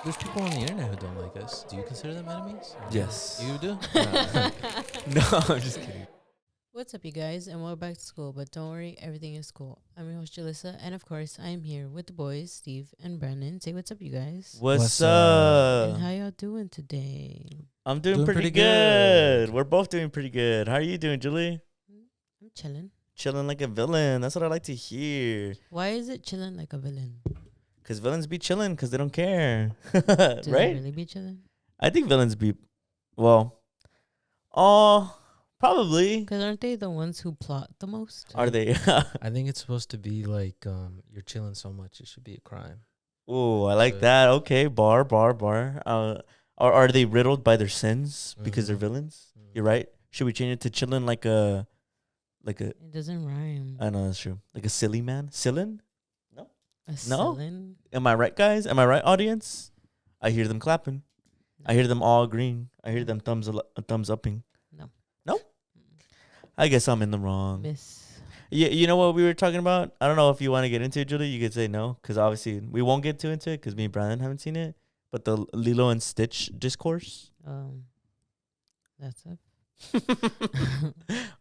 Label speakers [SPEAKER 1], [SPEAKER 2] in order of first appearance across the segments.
[SPEAKER 1] there's people on the internet who don't like us. Do you consider them enemies?
[SPEAKER 2] Yes.
[SPEAKER 1] You do?
[SPEAKER 2] No, I'm just kidding.
[SPEAKER 3] What's up, you guys, and welcome back to school. But don't worry, everything is cool. I'm your host, Julyssa, and of course, I am here with the boys, Steve and Brandon. Say what's up, you guys.
[SPEAKER 2] What's
[SPEAKER 3] And
[SPEAKER 2] up?
[SPEAKER 3] how y'all doing today?
[SPEAKER 2] I'm doing
[SPEAKER 1] Doing
[SPEAKER 2] pretty
[SPEAKER 1] pretty
[SPEAKER 2] good.
[SPEAKER 1] good.
[SPEAKER 2] We're both doing pretty good. How are you doing, Julie?
[SPEAKER 3] I'm chilling.
[SPEAKER 2] Chilling like a villain. That's what I like to hear.
[SPEAKER 3] Why is it chilling like a villain?
[SPEAKER 2] Because villains be chilling because they don't care.
[SPEAKER 3] Do
[SPEAKER 2] right?
[SPEAKER 3] they really be chilling?
[SPEAKER 2] I think villains be, well, oh, probably.
[SPEAKER 3] Because aren't they the ones who plot the most?
[SPEAKER 2] Are they?
[SPEAKER 1] I think it's supposed to be like you're chilling so much it should be a crime.
[SPEAKER 2] Oh, I like
[SPEAKER 1] Good.
[SPEAKER 2] that. Okay, bar. Are they riddled by their sins because they're
[SPEAKER 1] Mhm.
[SPEAKER 2] villains? You're right. Should we change it to chilling like a,
[SPEAKER 3] It doesn't rhyme.
[SPEAKER 2] I know that's true. Like a silly man? Sillin?
[SPEAKER 3] A
[SPEAKER 2] no?
[SPEAKER 3] villain?
[SPEAKER 2] Am I right, guys? Am I right, audience? I hear them clapping. I hear them all agreeing. I hear them thumbs upping.
[SPEAKER 3] No.
[SPEAKER 2] No? I guess I'm in the wrong.
[SPEAKER 3] Miss.
[SPEAKER 2] Yeah, you know what we were talking about? I don't know if you want to get into it, Julie. You could say no, because obviously we won't get into it because me and Brandon haven't seen it. But the Lilo and Stitch discourse.
[SPEAKER 3] That's it.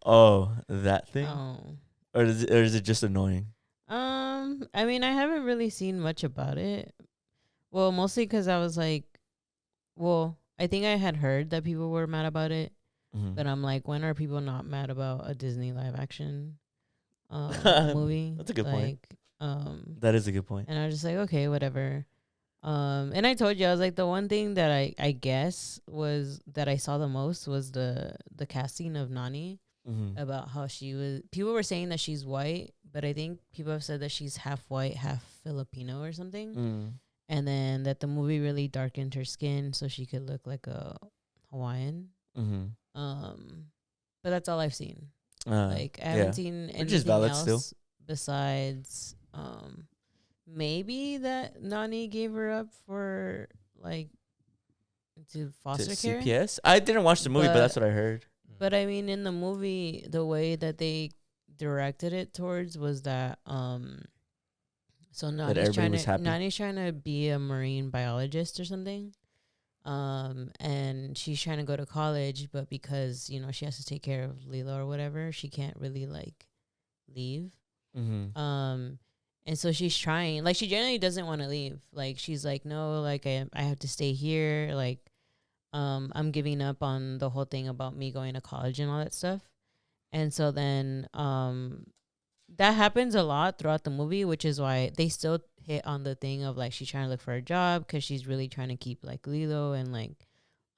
[SPEAKER 2] Oh, that thing?
[SPEAKER 3] Oh.
[SPEAKER 2] Or is it just annoying?
[SPEAKER 3] I mean, I haven't really seen much about it. Well, mostly because I was like, I think I had heard that people were mad about it,
[SPEAKER 2] Mhm.
[SPEAKER 3] but I'm like, when are people not mad about a Disney live action movie?
[SPEAKER 2] That's a good point. That is a good point.
[SPEAKER 3] And I was just like, okay, whatever. And I told you, I was like, the one thing that I guess was that I saw the most was the casting of Nani.
[SPEAKER 2] Mm-hmm.
[SPEAKER 3] About how she was. People were saying that she's white, but I think people have said that she's half white, half Filipino or something.
[SPEAKER 2] Mm.
[SPEAKER 3] And then that the movie really darkened her skin so she could look like a Hawaiian.
[SPEAKER 2] Mm-hmm.
[SPEAKER 3] But that's all I've seen. Like I
[SPEAKER 2] yeah.
[SPEAKER 3] haven't seen
[SPEAKER 2] Which
[SPEAKER 3] anything
[SPEAKER 2] is valid
[SPEAKER 3] else
[SPEAKER 2] still.
[SPEAKER 3] besides maybe that Nani gave her up for like to foster
[SPEAKER 2] To
[SPEAKER 3] care.
[SPEAKER 2] CPS? I didn't watch the movie, but that's what I heard.
[SPEAKER 3] But I mean, in the movie, the way that they directed it towards was that so
[SPEAKER 2] everybody was happy.
[SPEAKER 3] Nani's trying to be a marine biologist or something. And she's trying to go to college, but because, you know, she has to take care of Lilo or whatever, she can't really like leave.
[SPEAKER 2] Mm-hmm.
[SPEAKER 3] And so she's trying, like, she generally doesn't want to leave. Like, she's like, no, like I have to stay here. Like, I'm giving up on the whole thing about me going to college and all that stuff. And so then that happens a lot throughout the movie, which is why they still hit on the thing of like she's trying to look for a job because she's really trying to keep like Lilo and like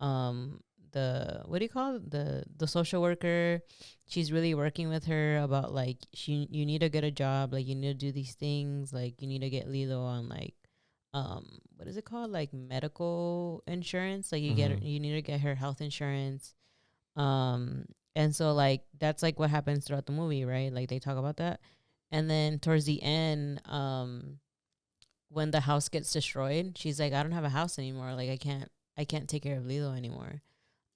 [SPEAKER 3] the what do you call it? The social worker. She's really working with her about like you need to get a job, like you need to do these things, like you need to get Lilo on like what is it called, like medical insurance, like you you need to get her health insurance. And so like that's like what happens throughout the movie, right? Like they talk about that. And then towards the end, when the house gets destroyed, she's like, I don't have a house anymore, like I can't take care of Lilo anymore.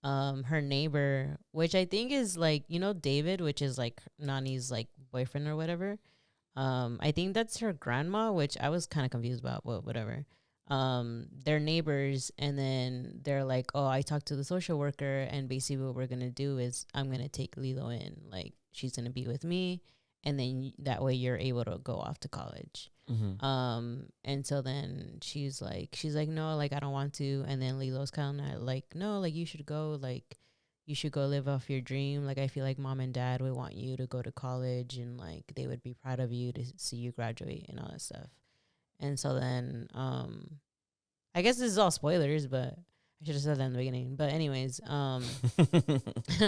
[SPEAKER 3] Her neighbor, which I think is like, you know, David, which is like Nani's like boyfriend or whatever. I think that's her grandma, which I was kind of confused about, but whatever. They're neighbors, and then they're like, oh, I talked to the social worker, and basically what we're gonna do is I'm gonna take Lilo in, like she's gonna be with me, and then that way you're able to go off to college.
[SPEAKER 2] Mm-hmm.
[SPEAKER 3] And so then she's like no, like I don't want to, and then Lilo's kind of like, no, like you should go, like you should go live off your dream. Like I feel like mom and dad would want you to go to college, and like they would be proud of you to see you graduate and all that stuff. And so then I guess this is all spoilers, but I should have said that in the beginning. But anyways,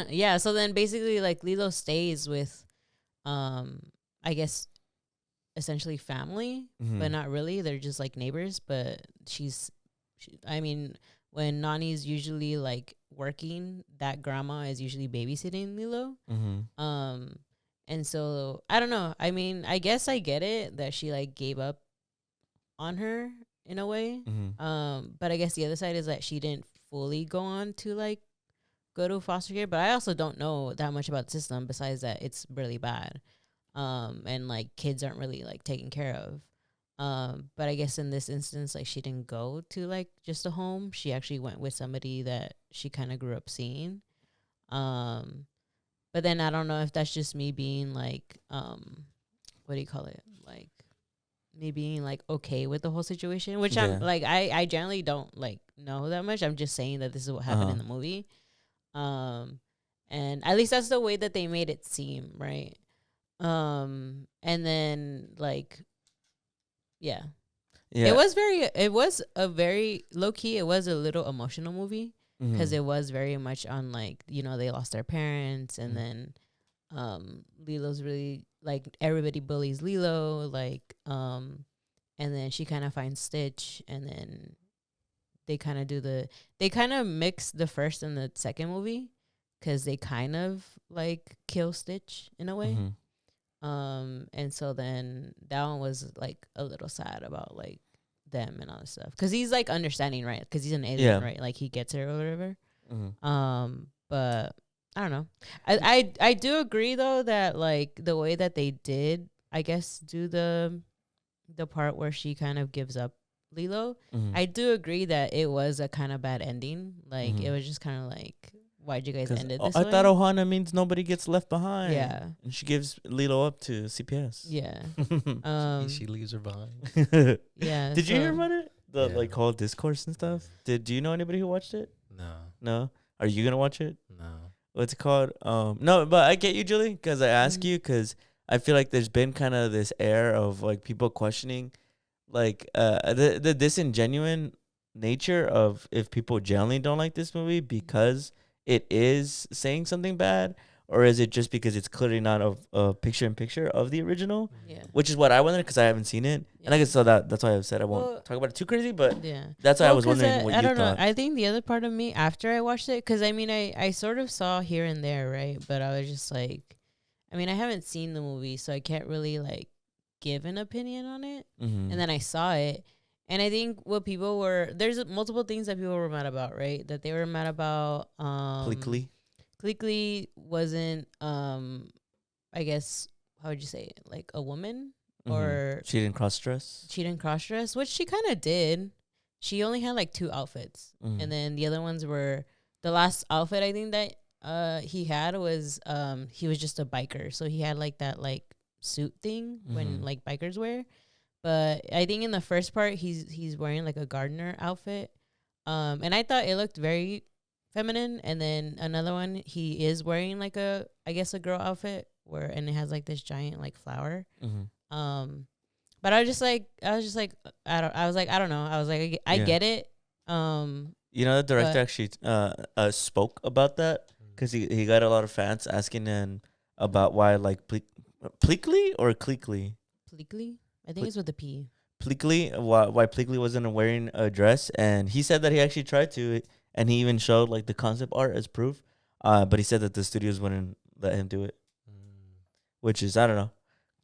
[SPEAKER 3] yeah, so then basically like Lilo stays with I guess essentially family, but not really. They're just like neighbors, but I mean, when Nani's usually like working, that grandma is usually babysitting Lilo. And so I don't know. I mean, I guess I get it that she like gave up on her in a way. But I guess the other side is that she didn't fully go on to like go to foster care. But I also don't know that much about the system besides that it's really bad. And like kids aren't really like taken care of. But I guess in this instance, like she didn't go to like just a home. She actually went with somebody that she kind of grew up seeing. Um, but then I don't know if that's just me being like, what do you call it? Like me being like okay with the whole situation, which I'm
[SPEAKER 2] Yeah.
[SPEAKER 3] like, I generally don't like know that much. I'm just saying that this is what happened in
[SPEAKER 2] Uh-huh.
[SPEAKER 3] the movie. And at least that's the way that they made it seem, right? And then like, yeah,
[SPEAKER 2] Yeah.
[SPEAKER 3] it was a very low key. It was a little emotional movie because
[SPEAKER 2] Mhm.
[SPEAKER 3] it was very much on like, you know, they lost their parents, and
[SPEAKER 2] Mhm.
[SPEAKER 3] then Lilo's really like everybody bullies Lilo, like and then she kind of finds Stitch, and then they kind of mix the first and the second movie because they kind of like kill Stitch in a way.
[SPEAKER 2] Mhm.
[SPEAKER 3] And so then that one was like a little sad about like them and all this stuff because he's like understanding, right? Because he's an alien,
[SPEAKER 2] Yeah.
[SPEAKER 3] right? Like he gets it or whatever.
[SPEAKER 2] Mhm.
[SPEAKER 3] But I don't know. I do agree though that like the way that they did, I guess, do the part where she kind of gives up Lilo.
[SPEAKER 2] Mhm.
[SPEAKER 3] I do agree that it was a kind of bad ending. Like it
[SPEAKER 2] Mhm.
[SPEAKER 3] was just kind of like, why'd you guys
[SPEAKER 2] 'Cause
[SPEAKER 3] end it this
[SPEAKER 2] I
[SPEAKER 3] way?
[SPEAKER 2] thought Ohana means nobody gets left behind.
[SPEAKER 3] Yeah.
[SPEAKER 2] And she gives Lilo up to CPS.
[SPEAKER 3] Yeah.
[SPEAKER 1] She leaves her behind.
[SPEAKER 3] Yeah.
[SPEAKER 2] Did you hear
[SPEAKER 3] so-
[SPEAKER 2] about it? The
[SPEAKER 1] Yeah.
[SPEAKER 2] like whole discourse and stuff. Do you know anybody who watched it?
[SPEAKER 1] No,
[SPEAKER 2] No. Are you gonna watch it?
[SPEAKER 1] no.
[SPEAKER 2] What's it called? No, but I get you, Julie, because I ask
[SPEAKER 3] Mhm.
[SPEAKER 2] you because I feel like there's been kind of this air of like people questioning, like the disingenuine nature of if people generally don't like this movie because it is saying something bad, or is it just because it's clearly not a picture in picture of the original,
[SPEAKER 3] Yeah.
[SPEAKER 2] which is what I wondered because I haven't seen it, and I
[SPEAKER 3] Yeah.
[SPEAKER 2] guess so that's why I said I won't
[SPEAKER 3] Well,
[SPEAKER 2] talk about it too crazy, but
[SPEAKER 3] Yeah.
[SPEAKER 2] that's why I was
[SPEAKER 3] 'cause
[SPEAKER 2] wondering what
[SPEAKER 3] I
[SPEAKER 2] you
[SPEAKER 3] don't know.
[SPEAKER 2] thought.
[SPEAKER 3] I think the other part of me after I watched it, because I mean, I sort of saw here and there, right? But I was just like, I mean, I haven't seen the movie, so I can't really like give an opinion on it.
[SPEAKER 2] Mm-hmm.
[SPEAKER 3] And then I saw it, and I think what people were there's multiple things that people were mad about, right? That they were mad about.
[SPEAKER 2] Bleakly.
[SPEAKER 3] Cleekly wasn't I guess, how would you say it? Like a woman, or
[SPEAKER 2] She didn't cross dress.
[SPEAKER 3] she didn't cross dress, which she kind of did. She only had like 2 outfits,
[SPEAKER 2] Mhm.
[SPEAKER 3] and then the other ones were the last outfit I think that he had was he was just a biker, so he had like that like suit thing when
[SPEAKER 2] Mhm.
[SPEAKER 3] like bikers wear. But I think in the first part he's wearing like a gardener outfit, and I thought it looked very feminine. And then another one he is wearing like a, I guess, a girl outfit where, and it has like this giant like flower.
[SPEAKER 2] Mm-hmm.
[SPEAKER 3] But I was just like, I was like, I don't know. I was like, I
[SPEAKER 2] Yeah.
[SPEAKER 3] get it.
[SPEAKER 2] You know, the director
[SPEAKER 3] But-
[SPEAKER 2] actually spoke about that because he got a lot of fans asking him about why like Pleakley or Cleekly.
[SPEAKER 3] Pleakley, I think it's with the P.
[SPEAKER 2] Pleakley, why Pleakley wasn't wearing a dress, and he said that he actually tried to, and he even showed like the concept art as proof. But he said that the studios wouldn't let him do it, which is, I don't know,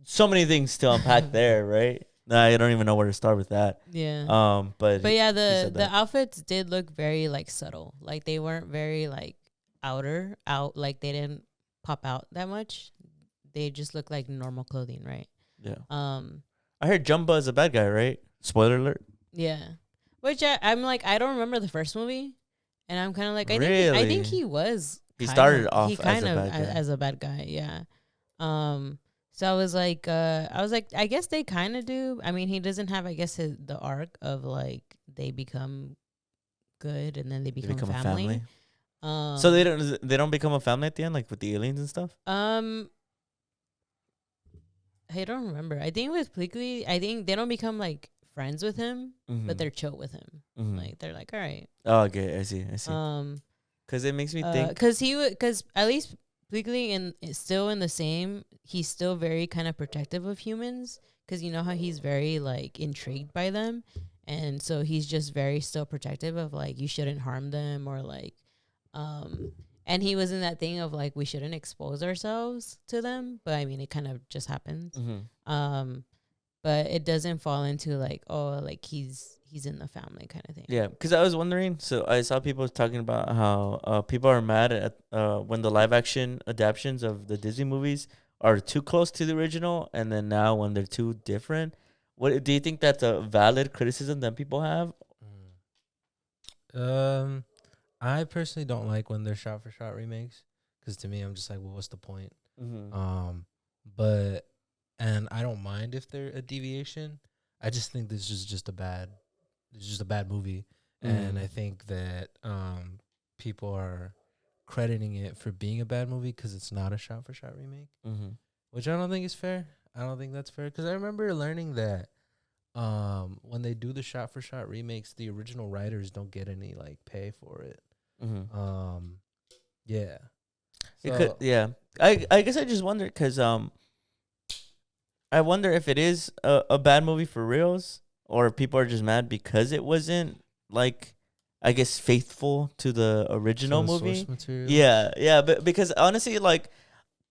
[SPEAKER 2] so many things to unpack there, right? Nah, I don't even know where to start with that.
[SPEAKER 3] Yeah.
[SPEAKER 2] But
[SPEAKER 3] But yeah,
[SPEAKER 2] said
[SPEAKER 3] the
[SPEAKER 2] that.
[SPEAKER 3] outfits did look very like subtle. Like they weren't very like out. Like they didn't pop out that much. They just looked like normal clothing, right?
[SPEAKER 2] Yeah,
[SPEAKER 3] Um.
[SPEAKER 2] I heard Jumba is a bad guy, right? Spoiler alert.
[SPEAKER 3] Yeah. Which I'm like, I don't remember the first movie, and I'm kind of like, I
[SPEAKER 2] Really?
[SPEAKER 3] think he was.
[SPEAKER 2] He
[SPEAKER 3] kind
[SPEAKER 2] started
[SPEAKER 3] of-
[SPEAKER 2] off
[SPEAKER 3] he
[SPEAKER 2] as
[SPEAKER 3] kind
[SPEAKER 2] a
[SPEAKER 3] of
[SPEAKER 2] bad guy.
[SPEAKER 3] as a bad guy, yeah. So I was like, I guess they kind of do. I mean, he doesn't have, I guess, the arc of like they become good and then they
[SPEAKER 2] They
[SPEAKER 3] become,
[SPEAKER 2] become
[SPEAKER 3] family.
[SPEAKER 2] a family. So they don't become a family at the end, like with the aliens and stuff.
[SPEAKER 3] I don't remember. I think with Pleakley, I think they don't become like friends with him,
[SPEAKER 2] Mm-hmm.
[SPEAKER 3] but they're chill with him.
[SPEAKER 2] Mhm.
[SPEAKER 3] Like they're like, all right.
[SPEAKER 2] Oh, okay, I see. Because it makes me think.
[SPEAKER 3] Because at least Bleakley is still in the same. He's still very kind of protective of humans. Because you know how he's very like intrigued by them, and so he's just very still protective of like you shouldn't harm them or like, and he was in that thing of like we shouldn't expose ourselves to them. But I mean, it kind of just happens. But it doesn't fall into like, oh, like he's in the family kind of thing.
[SPEAKER 2] Yeah, because I was wondering. So I saw people talking about how people are mad at when the live action adaptations of the Disney movies are too close to the original, and then now when they're too different, What do you think that's a valid criticism that people have?
[SPEAKER 1] Mm. I personally don't like when they're shot for shot remakes, because to me, I'm just like, well, what's the point?
[SPEAKER 2] Mm-hmm.
[SPEAKER 1] But and I don't mind if they're a deviation. I just think this is just a bad movie, and I think that people are crediting it for being a bad movie because it's not a shot for shot remake,
[SPEAKER 2] Mm-hmm.
[SPEAKER 1] which I don't think is fair. I don't think that's fair, because I remember learning that when they do the shot for shot remakes, the original writers don't get any like pay for it.
[SPEAKER 2] Mm-hmm.
[SPEAKER 1] Yeah.
[SPEAKER 2] It could,
[SPEAKER 1] So
[SPEAKER 2] yeah. I guess I just wonder because I wonder if it is a bad movie for reals, or if people are just mad because it wasn't, like, I guess, faithful to the original
[SPEAKER 1] the
[SPEAKER 2] movie.
[SPEAKER 1] source material.
[SPEAKER 2] Yeah, but because honestly, like,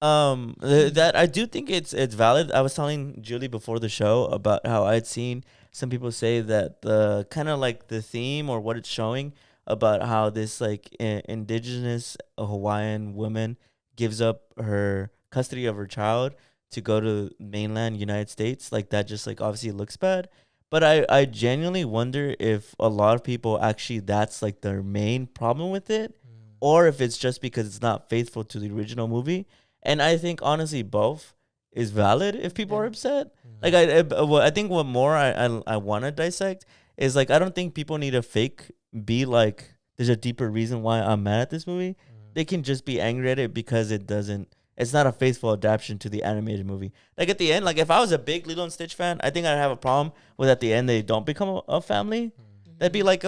[SPEAKER 2] that I do think it's valid. I was telling Julie before the show about how I'd seen some people say that the kind of like the theme or what it's showing about how this like indigenous Hawaiian woman gives up her custody of her child to go to mainland United States, like that just like obviously looks bad. But I genuinely wonder if a lot of people actually that's like their main problem with it, or if it's just because it's not faithful to the original movie. And I think honestly both is valid if people are upset. Like I think what more I want to dissect is like I don't think people need to fake be like there's a deeper reason why I'm mad at this movie. They can just be angry at it because it's not a faithful adaptation to the animated movie. Like at the end, like if I was a big Lilo and Stitch fan, I think I'd have a problem with at the end they don't become a family. That'd be like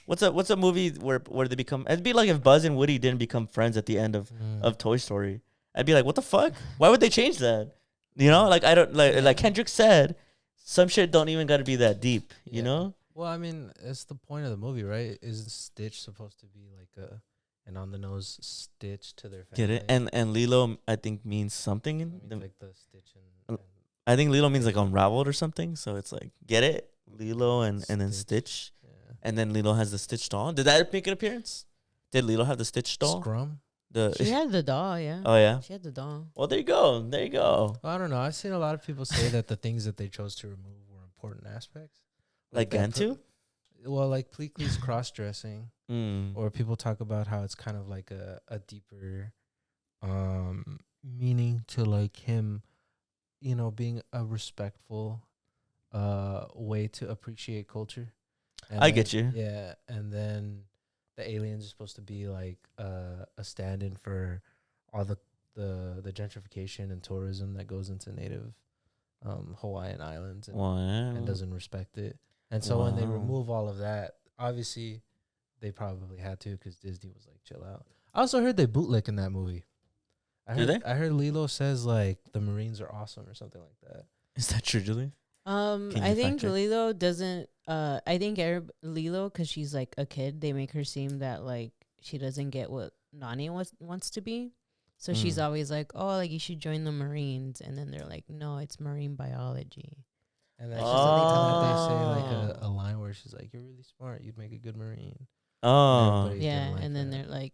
[SPEAKER 2] what's a movie where they become? It'd be like if Buzz and Woody didn't become friends at the end of Toy Story. I'd be like, what the fuck? Why would they change that? You know, like I don't like Kendrick said, some shit don't even got to be that deep. You know?
[SPEAKER 1] Well, I mean, it's the point of the movie, right? Isn't Stitch supposed to be like an on the nose Stitch to their family?
[SPEAKER 2] Get it? And Lilo, I think means something.
[SPEAKER 1] I mean, like the Stitch and
[SPEAKER 2] I think Lilo means like unraveled or something. So it's like get it, Lilo and then Stitch,
[SPEAKER 1] yeah.
[SPEAKER 2] and then Lilo has the Stitch doll. Did that make an appearance? Did Lilo have the Stitch doll?
[SPEAKER 1] Scrum.
[SPEAKER 3] She had the doll, yeah.
[SPEAKER 2] Oh yeah.
[SPEAKER 3] She had the doll.
[SPEAKER 2] Well, there you go. There you go.
[SPEAKER 1] Well, I don't know. I've seen a lot of people say that the things that they chose to remove were important aspects.
[SPEAKER 2] Like
[SPEAKER 1] that
[SPEAKER 2] Gantu?
[SPEAKER 1] Well, like Pleakley's cross-dressing.
[SPEAKER 2] Mm.
[SPEAKER 1] Or people talk about how it's kind of like a deeper meaning to like him, you know, being a respectful way to appreciate culture. And
[SPEAKER 2] I get you.
[SPEAKER 1] Yeah, and then the aliens are supposed to be like a stand-in for all the gentrification and tourism that goes into native Hawaiian islands and doesn't respect it. And so when they remove all of that, obviously they probably had to because Disney was like, chill out. I also heard they bootlick in that movie. I heard Lilo says like the Marines are awesome or something like that.
[SPEAKER 2] Is that true, Julie?
[SPEAKER 3] I think Lilo doesn't. I think Lilo, because she's like a kid, they make her seem that like she doesn't get what Nani wants to be. So she's always like, oh, like you should join the Marines, and then they're like, no, it's marine biology.
[SPEAKER 1] And that's just they say like a line where she's like, you're really smart, you'd make a good Marine.
[SPEAKER 2] Oh,
[SPEAKER 3] yeah, like and then they're like,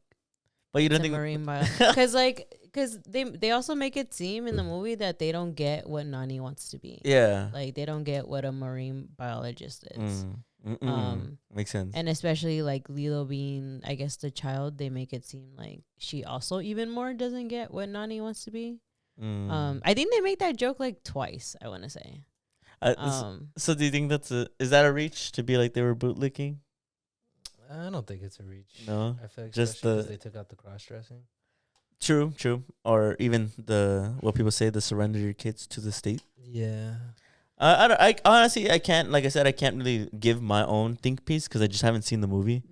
[SPEAKER 2] but you don't think
[SPEAKER 3] marine biology? Because they also make it seem in the movie that they don't get what Nani wants to be.
[SPEAKER 2] Yeah,
[SPEAKER 3] like they don't get what a marine biologist is.
[SPEAKER 2] Makes sense.
[SPEAKER 3] And especially like Lilo being, I guess, the child, they make it seem like she also even more doesn't get what Nani wants to be. I think they make that joke like twice, I want to say.
[SPEAKER 2] So do you think is that a reach to be like they were bootlicking?
[SPEAKER 1] I don't think it's a reach.
[SPEAKER 2] No,
[SPEAKER 1] I feel like
[SPEAKER 2] just
[SPEAKER 1] they took out the cross dressing.
[SPEAKER 2] True. Or even what people say, the surrender your kids to the state.
[SPEAKER 1] Yeah.
[SPEAKER 2] I honestly, I can't, like I said, I can't really give my own think piece because I just haven't seen the movie.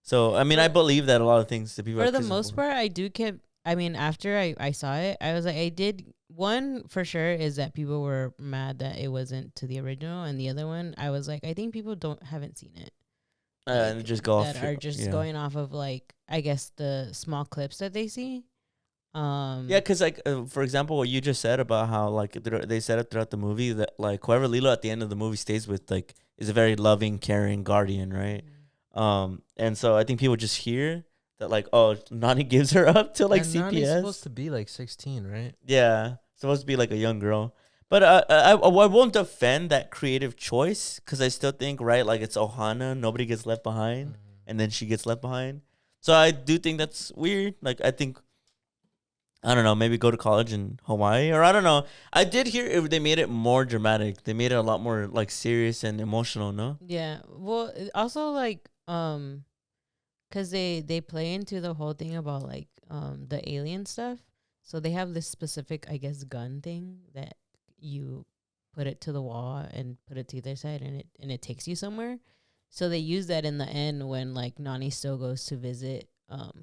[SPEAKER 2] So, I mean, I believe that a lot of things that people
[SPEAKER 3] for the most part, I mean, after I saw it, I was like, one for sure is that people were mad that it wasn't to the original. And the other one, I was like, I think people haven't seen it.
[SPEAKER 2] And just go off.
[SPEAKER 3] That are just going off of like, I guess the small clips that they see.
[SPEAKER 2] Yeah, because like for example, what you just said about how like they said it throughout the movie that like whoever Lilo at the end of the movie stays with like is a very loving, caring guardian, right? And so I think people just hear that like, oh, Nani gives her up to like CPS.
[SPEAKER 1] Nani's supposed to be like 16, right?
[SPEAKER 2] Yeah, supposed to be like a young girl. But I won't defend that creative choice because I still think, right, like it's Ohana, nobody gets left behind, and then she gets left behind. So I do think that's weird. Like I think, I don't know, maybe go to college in Hawaii, or I don't know. I did hear they made it more dramatic. They made it a lot more like serious and emotional. No.
[SPEAKER 3] Yeah. Well, also like cuz they play into the whole thing about like the alien stuff. So they have this specific, I guess, gun thing that you put it to the wall and put it to either side, and it takes you somewhere. So they use that in the end when like Nani still goes to visit,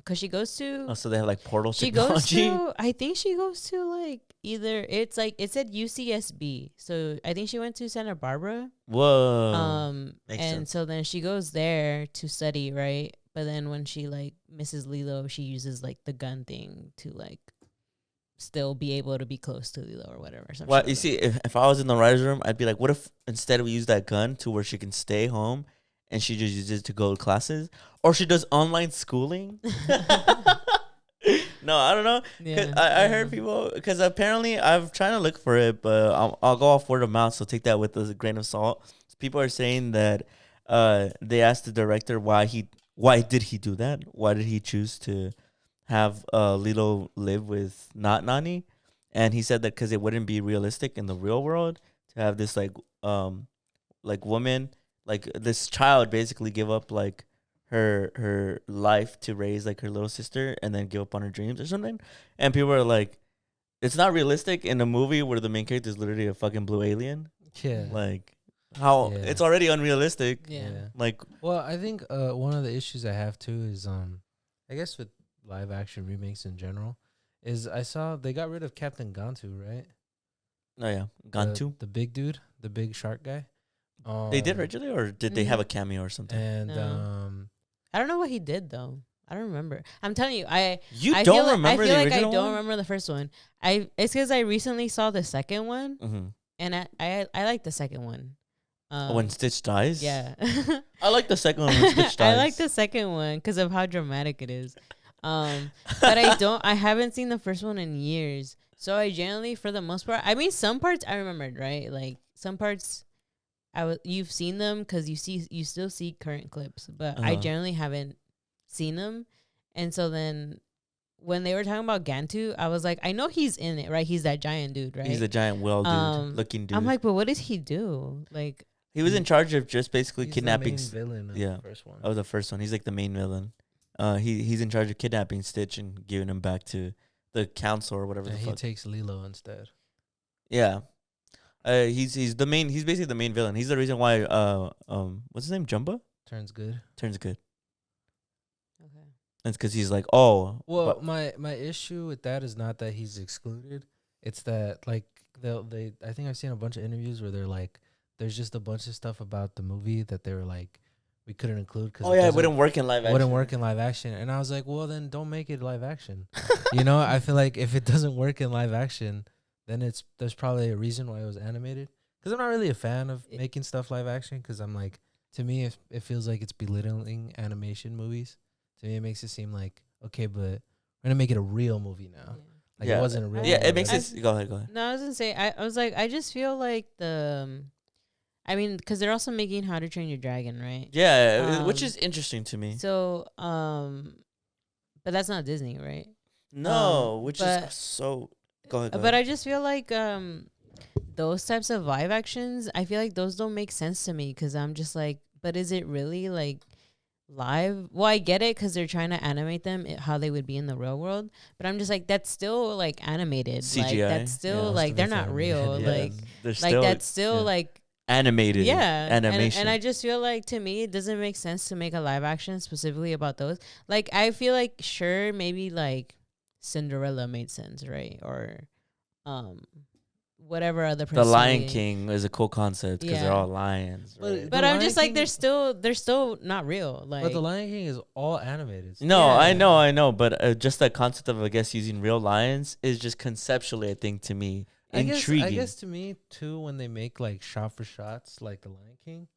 [SPEAKER 3] cuz she goes to
[SPEAKER 2] Oh, so they have like portal
[SPEAKER 3] she goes
[SPEAKER 2] technology.
[SPEAKER 3] to I think she goes to like either it's like it said UCSB. So I think she went to Santa Barbara.
[SPEAKER 2] Whoa. Makes
[SPEAKER 3] And
[SPEAKER 2] sense.
[SPEAKER 3] so then she goes there to study, right? But then when she like misses Lilo, she uses like the gun thing to like still be able to be close to Lilo or whatever. Some
[SPEAKER 2] Well,
[SPEAKER 3] shit
[SPEAKER 2] you
[SPEAKER 3] like
[SPEAKER 2] see, if I was in the writer's room, I'd be like, what if instead we use that gun to where she can stay home and she just uses it to go to classes? Or she does online schooling? No, I don't know.
[SPEAKER 3] Yeah,
[SPEAKER 2] I heard people, because apparently I'm trying to look for it, but I'll go off word of mouth, so take that with a grain of salt. People are saying that they asked the director why did he do that? Why did he choose to have Lilo live with not Nani? And he said that because it wouldn't be realistic in the real world to have this like woman, like this child basically give up like her life to raise like her little sister and then give up on her dreams or something. And people are like, it's not realistic in a movie where the main character is literally a fucking blue alien.
[SPEAKER 1] Yeah.
[SPEAKER 2] Like how
[SPEAKER 1] Yeah.
[SPEAKER 2] it's already unrealistic.
[SPEAKER 3] yeah.
[SPEAKER 2] Like
[SPEAKER 1] Well, I think one of the issues I have too is I guess with live action remakes in general is I saw they got rid of Captain Gantu, right?
[SPEAKER 2] oh yeah, Gantu.
[SPEAKER 1] The big dude, the big shark guy.
[SPEAKER 2] They did originally, or did they have a cameo or something?
[SPEAKER 1] And
[SPEAKER 3] No. I don't know what he did though. I don't remember. I'm telling you,
[SPEAKER 2] You
[SPEAKER 3] I
[SPEAKER 2] don't
[SPEAKER 3] feel
[SPEAKER 2] remember
[SPEAKER 3] I feel
[SPEAKER 2] the
[SPEAKER 3] like I
[SPEAKER 2] original
[SPEAKER 3] don't
[SPEAKER 2] one?
[SPEAKER 3] remember the first one. It's because I recently saw the second one,
[SPEAKER 2] Mm-hmm.
[SPEAKER 3] and I like the second one.
[SPEAKER 2] When Stitch dies?
[SPEAKER 3] Yeah.
[SPEAKER 2] I like the second one when Stitch dies.
[SPEAKER 3] I like the second one because of how dramatic it is. But I haven't seen the first one in years. So I generally, for the most part, I mean, some parts I remembered, right? Like some parts you've seen them because you still see current clips, but I
[SPEAKER 2] Uh-huh.
[SPEAKER 3] generally haven't seen them. And so then when they were talking about Gantu, I was like, I know he's in it, right? He's that giant dude, right?
[SPEAKER 2] He's a giant whale dude, looking dude.
[SPEAKER 3] I'm like, but what does he do? Like,
[SPEAKER 2] he was in charge of just basically
[SPEAKER 1] he's
[SPEAKER 2] kidnapping.
[SPEAKER 1] the main villain of
[SPEAKER 2] yeah.
[SPEAKER 1] the first one.
[SPEAKER 2] Oh, the first one. He's like the main villain. He's in charge of kidnapping Stitch and giving him back to the council or whatever
[SPEAKER 1] And
[SPEAKER 2] the
[SPEAKER 1] he
[SPEAKER 2] fuck.
[SPEAKER 1] takes Lilo instead.
[SPEAKER 2] Yeah. He's the main. He's basically the main villain. He's the reason why what's his name? Jumba
[SPEAKER 1] Turns good.
[SPEAKER 2] turns good.
[SPEAKER 3] okay.
[SPEAKER 2] It's because he's like, oh,
[SPEAKER 1] Well,
[SPEAKER 2] but-
[SPEAKER 1] my issue with that is not that he's excluded. It's that like they I think I've seen a bunch of interviews where they're like, there's just a bunch of stuff about the movie that they were like, we couldn't include because
[SPEAKER 2] oh yeah, it wouldn't work in live action.
[SPEAKER 1] wouldn't work in live action. And I was like, well, then don't make it live action. You know, I feel like if it doesn't work in live action, then there's probably a reason why it was animated. Because I'm not really a fan of making stuff live action. Because I'm like, to me, it feels like it's belittling animation movies. To me, it makes it seem like, okay, but we're gonna make it a real movie now. Like
[SPEAKER 2] Yeah.
[SPEAKER 1] it wasn't a real.
[SPEAKER 2] Yeah,
[SPEAKER 1] movie.
[SPEAKER 2] it makes it. Go ahead.
[SPEAKER 3] No, I was gonna say I was like I just feel like I mean, because they're also making How to Train Your Dragon, right?
[SPEAKER 2] Yeah, which is interesting to me.
[SPEAKER 3] So but that's not Disney, right?
[SPEAKER 2] No, which is
[SPEAKER 3] but-
[SPEAKER 2] so. Go ahead. Go
[SPEAKER 3] But
[SPEAKER 2] ahead.
[SPEAKER 3] I just feel like those types of live actions, I feel like those don't make sense to me because I'm just like, but is it really like live? Well, I get it because they're trying to animate them how they would be in the real world, but I'm just like, that's still like animated.
[SPEAKER 2] CGI.
[SPEAKER 3] Like that's still
[SPEAKER 2] Yeah.
[SPEAKER 3] like
[SPEAKER 1] Most
[SPEAKER 3] they're
[SPEAKER 1] of it's
[SPEAKER 3] not
[SPEAKER 1] animated.
[SPEAKER 3] real.
[SPEAKER 2] Yeah,
[SPEAKER 3] Like
[SPEAKER 2] they're
[SPEAKER 3] like
[SPEAKER 2] still
[SPEAKER 3] that's still
[SPEAKER 2] yeah.
[SPEAKER 3] like
[SPEAKER 2] animated.
[SPEAKER 3] yeah
[SPEAKER 2] animation.
[SPEAKER 3] and I just feel like to me it doesn't make sense to make a live action specifically about those. Like I feel like sure maybe like Cinderella made sense, right? Or whatever other
[SPEAKER 2] The Lion
[SPEAKER 3] personality-
[SPEAKER 2] King is a cool concept because they're
[SPEAKER 3] Yeah.
[SPEAKER 2] all lions.
[SPEAKER 1] But-
[SPEAKER 2] Right?
[SPEAKER 3] But
[SPEAKER 1] The
[SPEAKER 3] I'm
[SPEAKER 1] Lion
[SPEAKER 3] just like
[SPEAKER 1] King-
[SPEAKER 3] they're still not real. Like
[SPEAKER 1] But the Lion King is all animated.
[SPEAKER 2] No,
[SPEAKER 3] Yeah.
[SPEAKER 2] I know, but just the concept of I guess using real lions is just conceptually, I think, to me intriguing.
[SPEAKER 1] I guess to me too, when they make like shot for shots like the Lion King,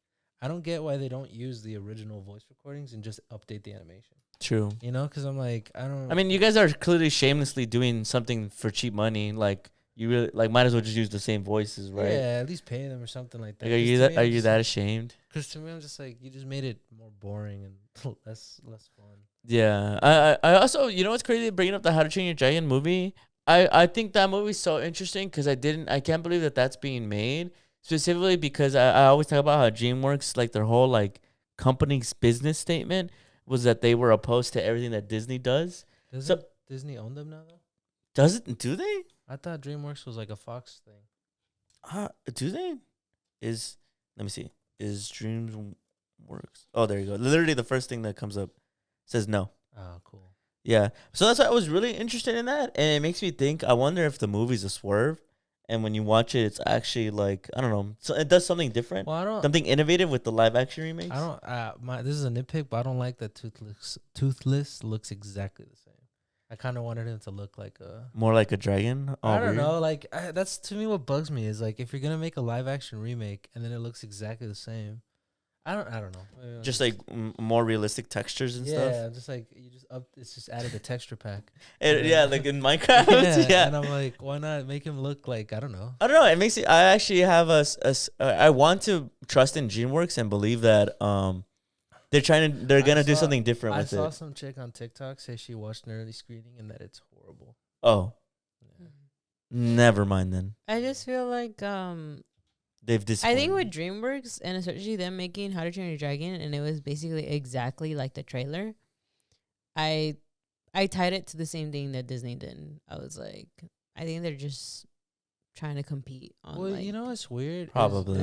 [SPEAKER 1] I don't get why they don't use the original voice recordings and just update the animation.
[SPEAKER 2] True.
[SPEAKER 1] You know, because I'm like, I don't.
[SPEAKER 2] I mean, you guys are clearly shamelessly doing something for cheap money, like you really like might as well just use the same voices, right?
[SPEAKER 1] Yeah, at least pay them or something like that.
[SPEAKER 2] Like, are you that ashamed?
[SPEAKER 1] Because to me, I'm just like, you just made it more boring and less fun.
[SPEAKER 2] Yeah. I also, you know what's crazy? Bringing up the How to Train Your Dragon movie. I think that movie's so interesting because I can't believe that that's being made specifically because I always talk about how DreamWorks, like their whole like company's business statement was that they were opposed to everything that Disney does.
[SPEAKER 1] Doesn't Disney own them now though?
[SPEAKER 2] Do they?
[SPEAKER 1] I thought DreamWorks was like a Fox thing.
[SPEAKER 2] Do they? Let me see. Is DreamWorks? Oh, there you go. Literally the first thing that comes up says no.
[SPEAKER 1] Oh, cool.
[SPEAKER 2] Yeah. So that's why I was really interested in that. And it makes me think, I wonder if the movie's a swerve. And when you watch it, it's actually like, I don't know. So it does something different.
[SPEAKER 1] Well, I don't.
[SPEAKER 2] Something innovative with the live action remakes.
[SPEAKER 1] I don't. This is a nitpick, but I don't like that Toothless looks exactly the same. I kind of wanted him to look like a
[SPEAKER 2] More like a dragon. Oh,
[SPEAKER 1] I don't
[SPEAKER 2] weird.
[SPEAKER 1] know. Like that's to me what bugs me is like if you're gonna make a live action remake and then it looks exactly the same. I don't know. Maybe
[SPEAKER 2] Just like more realistic textures and stuff.
[SPEAKER 1] Yeah, just like it's just added a texture pack.
[SPEAKER 2] Yeah, like in Minecraft. Yeah.
[SPEAKER 1] And I'm like, why not make him look like I don't know.
[SPEAKER 2] I don't know. It makes it. I actually have I want to trust in DreamWorks and believe that they're gonna do something different with it.
[SPEAKER 1] I saw some chick on TikTok say she watched an early screening and that it's horrible.
[SPEAKER 2] Oh,
[SPEAKER 1] Yeah.
[SPEAKER 2] never mind then.
[SPEAKER 3] I just feel like
[SPEAKER 2] They've
[SPEAKER 3] I
[SPEAKER 2] disappointed.
[SPEAKER 3] think with DreamWorks and especially them making How to Train Your Dragon and it was basically exactly like the trailer. I tied it to the same thing that Disney did. I was like, I think they're just trying to compete on.
[SPEAKER 1] Well,
[SPEAKER 3] like,
[SPEAKER 1] you know what's weird? is
[SPEAKER 2] Probably.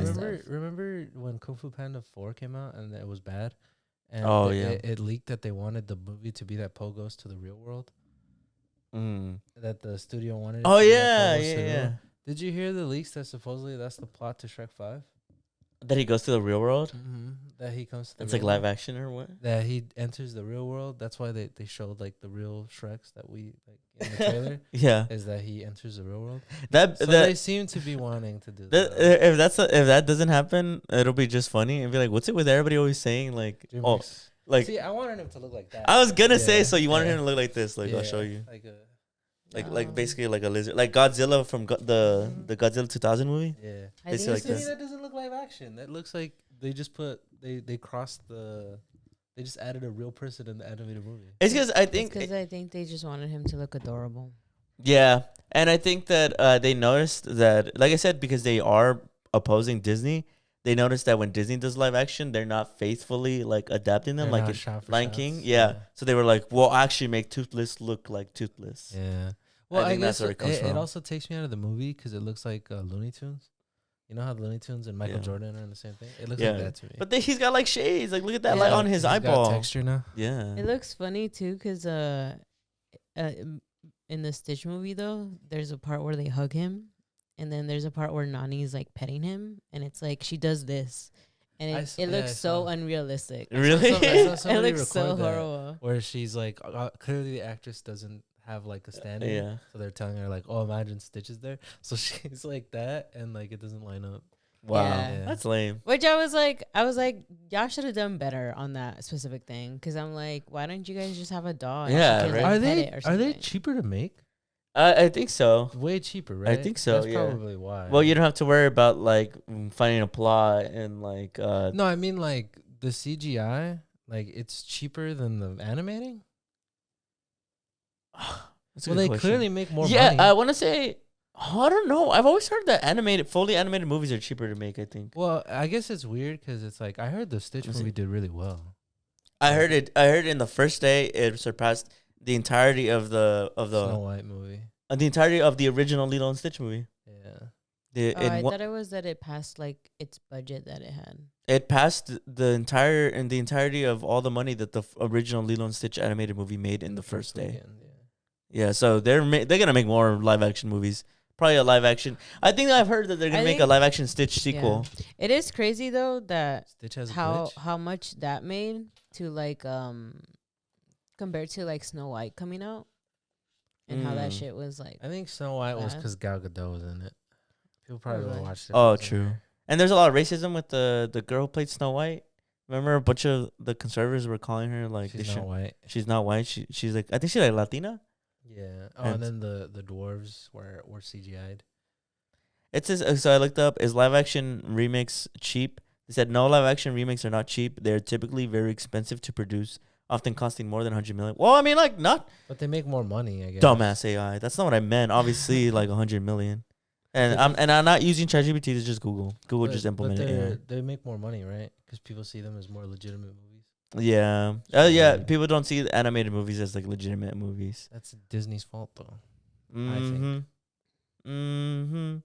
[SPEAKER 1] Remember when Kung Fu Panda 4 came out and it was bad? And
[SPEAKER 2] Oh,
[SPEAKER 1] it leaked that they wanted the movie to be that Poe goes to the real world. That the studio wanted.
[SPEAKER 2] Oh
[SPEAKER 1] to be that
[SPEAKER 2] yeah,
[SPEAKER 1] Poe goes to the real
[SPEAKER 2] yeah.
[SPEAKER 1] world. Did you hear the leaks that supposedly that's the plot to Shrek 5?
[SPEAKER 2] That he goes to the real world.
[SPEAKER 1] Mm-hmm. That he comes to the
[SPEAKER 2] It's
[SPEAKER 1] real
[SPEAKER 2] like live
[SPEAKER 1] world.
[SPEAKER 2] action or what?
[SPEAKER 1] That he enters the real world. That's why they showed like the real Shreks that we like in the trailer.
[SPEAKER 2] Yeah.
[SPEAKER 1] Is that he enters the real world?
[SPEAKER 2] That
[SPEAKER 1] So
[SPEAKER 2] that
[SPEAKER 1] they seem to be wanting to do
[SPEAKER 2] That,
[SPEAKER 1] that.
[SPEAKER 2] if that doesn't happen, it'll be just funny and be like, what's it with everybody always saying like, oh,
[SPEAKER 1] DreamWorks.
[SPEAKER 2] like
[SPEAKER 1] See, I wanted him to look like that.
[SPEAKER 2] I was gonna say,
[SPEAKER 1] Yeah,
[SPEAKER 2] so you wanted
[SPEAKER 1] yeah.
[SPEAKER 2] him to look like this? Like I'll
[SPEAKER 1] Yeah,
[SPEAKER 2] show you,
[SPEAKER 1] Like
[SPEAKER 2] basically like a lizard, like Godzilla from the Godzilla 2000 movie.
[SPEAKER 1] yeah.
[SPEAKER 3] I
[SPEAKER 2] Basically
[SPEAKER 3] think
[SPEAKER 2] like
[SPEAKER 1] To me,
[SPEAKER 2] this.
[SPEAKER 1] that doesn't look live action. That looks like they just put they crossed the. They just added a real person in the animated movie.
[SPEAKER 2] It's because I think,
[SPEAKER 3] because I think they just wanted him to look adorable.
[SPEAKER 2] yeah, and I think that they noticed that, like I said, because they are opposing Disney. They noticed that when Disney does live action, they're not faithfully like adapting them,
[SPEAKER 1] They're
[SPEAKER 2] like
[SPEAKER 1] not
[SPEAKER 2] in
[SPEAKER 1] shot for
[SPEAKER 2] Lion
[SPEAKER 1] shots.
[SPEAKER 2] King. Yeah. So they were like, "We'll actually make Toothless look like Toothless."
[SPEAKER 1] Yeah. Well,
[SPEAKER 2] I
[SPEAKER 1] I,
[SPEAKER 2] think that's
[SPEAKER 1] guess
[SPEAKER 2] where it comes
[SPEAKER 1] it
[SPEAKER 2] from.
[SPEAKER 1] also takes me out of the movie because it looks like Looney Tunes. You know how the Looney Tunes and Michael
[SPEAKER 2] Yeah.
[SPEAKER 1] Jordan are in the same thing? It looks
[SPEAKER 2] Yeah.
[SPEAKER 1] like that to me.
[SPEAKER 2] But he's got like shades. Like look at that
[SPEAKER 3] Yeah.
[SPEAKER 2] light on his
[SPEAKER 1] He's got
[SPEAKER 2] eyeball.
[SPEAKER 1] texture now.
[SPEAKER 2] Yeah.
[SPEAKER 3] It looks funny too, because in the Stitch movie though, there's a part where they hug him, and then there's a part where Nani's like petting him, and it's like she does this, and it looks
[SPEAKER 1] I
[SPEAKER 3] so
[SPEAKER 1] saw.
[SPEAKER 3] unrealistic.
[SPEAKER 2] Really?
[SPEAKER 1] I saw
[SPEAKER 3] It
[SPEAKER 1] somebody
[SPEAKER 3] looks so
[SPEAKER 1] record that,
[SPEAKER 3] horrible.
[SPEAKER 1] where she's like, clearly the actress doesn't have like a stand-in.
[SPEAKER 2] Yeah.
[SPEAKER 1] So they're telling her like, oh, imagine Stitch is there. So she's like that, and like it doesn't line up.
[SPEAKER 2] Wow.
[SPEAKER 3] Yeah.
[SPEAKER 2] That's lame.
[SPEAKER 3] Which I was like, y'all should have done better on that specific thing. Because I'm like, why don't you guys just have a dog?
[SPEAKER 2] Yeah,
[SPEAKER 3] She can,
[SPEAKER 2] right.
[SPEAKER 3] like,
[SPEAKER 1] Are
[SPEAKER 3] pet
[SPEAKER 1] they
[SPEAKER 3] it or
[SPEAKER 1] are they
[SPEAKER 3] something.
[SPEAKER 1] cheaper to make?
[SPEAKER 2] I think so.
[SPEAKER 1] Way cheaper, right?
[SPEAKER 2] think so,
[SPEAKER 1] That's
[SPEAKER 2] yeah.
[SPEAKER 1] probably why.
[SPEAKER 2] Well, you don't have to worry about like finding a plot and like
[SPEAKER 1] No, I mean like the CGI, like it's cheaper than the animating.
[SPEAKER 2] that's a
[SPEAKER 1] Well,
[SPEAKER 2] good
[SPEAKER 1] they
[SPEAKER 2] question.
[SPEAKER 1] clearly make more
[SPEAKER 2] Yeah,
[SPEAKER 1] money.
[SPEAKER 2] I want to say, I don't know. I've always heard that fully animated movies are cheaper to make. I think.
[SPEAKER 1] Well, I guess it's weird because it's like I heard the Stitch
[SPEAKER 2] Let's see.
[SPEAKER 1] movie did really well.
[SPEAKER 2] I heard in the first day it surpassed the entirety of the
[SPEAKER 1] Snow White movie.
[SPEAKER 2] the entirety of the original Lilo and Stitch movie.
[SPEAKER 1] Yeah.
[SPEAKER 3] I thought it was that it passed like its budget that it had.
[SPEAKER 2] It passed the entirety of all the money that the original Lilo and Stitch animated movie made in the first day.
[SPEAKER 1] weekend, yeah.
[SPEAKER 2] Yeah, so they're gonna make more live action movies. Probably a live action. I think I've heard that they're gonna
[SPEAKER 3] I
[SPEAKER 2] make a
[SPEAKER 3] think-
[SPEAKER 2] live action Stitch sequel.
[SPEAKER 3] It is crazy though that
[SPEAKER 1] Stitch has a
[SPEAKER 3] how
[SPEAKER 1] glitch.
[SPEAKER 3] how much that made to like compared to like Snow White coming out, and how that
[SPEAKER 2] Mm.
[SPEAKER 3] shit was like.
[SPEAKER 1] I think Snow White was
[SPEAKER 3] bad.
[SPEAKER 1] because Gal Gadot was in it. People probably
[SPEAKER 3] Probably.
[SPEAKER 1] will watch it.
[SPEAKER 2] Oh,
[SPEAKER 1] if it's in
[SPEAKER 2] true.
[SPEAKER 1] there.
[SPEAKER 2] And there's a lot of racism with the girl who played Snow White. Remember, a bunch of the conservatives were calling her like
[SPEAKER 1] She's not white.
[SPEAKER 2] she's not white. She's like, I think she's like Latina.
[SPEAKER 1] Yeah. Oh,
[SPEAKER 2] And
[SPEAKER 1] and then the dwarves were CGI'd.
[SPEAKER 2] it says so. I looked up, is live action remakes cheap? They said no, live action remakes are not cheap. They're typically very expensive to produce, often costing more than 100 million. Well, I mean, like, not
[SPEAKER 1] But they make more money, I guess.
[SPEAKER 2] dumbass AI. That's not what I meant. Obviously, like 100 million. And
[SPEAKER 1] But
[SPEAKER 2] I'm not using ChatGPT to just Google. Google
[SPEAKER 1] But,
[SPEAKER 2] just
[SPEAKER 1] but
[SPEAKER 2] implemented AI.
[SPEAKER 1] they make more money, right? Because people see them as more legitimate movies.
[SPEAKER 2] Yeah.
[SPEAKER 1] So
[SPEAKER 2] Yeah.
[SPEAKER 1] weird.
[SPEAKER 2] People don't see the animated movies as like legitimate movies.
[SPEAKER 1] That's Disney's fault, though.
[SPEAKER 2] Mm-hmm. Mm-hmm.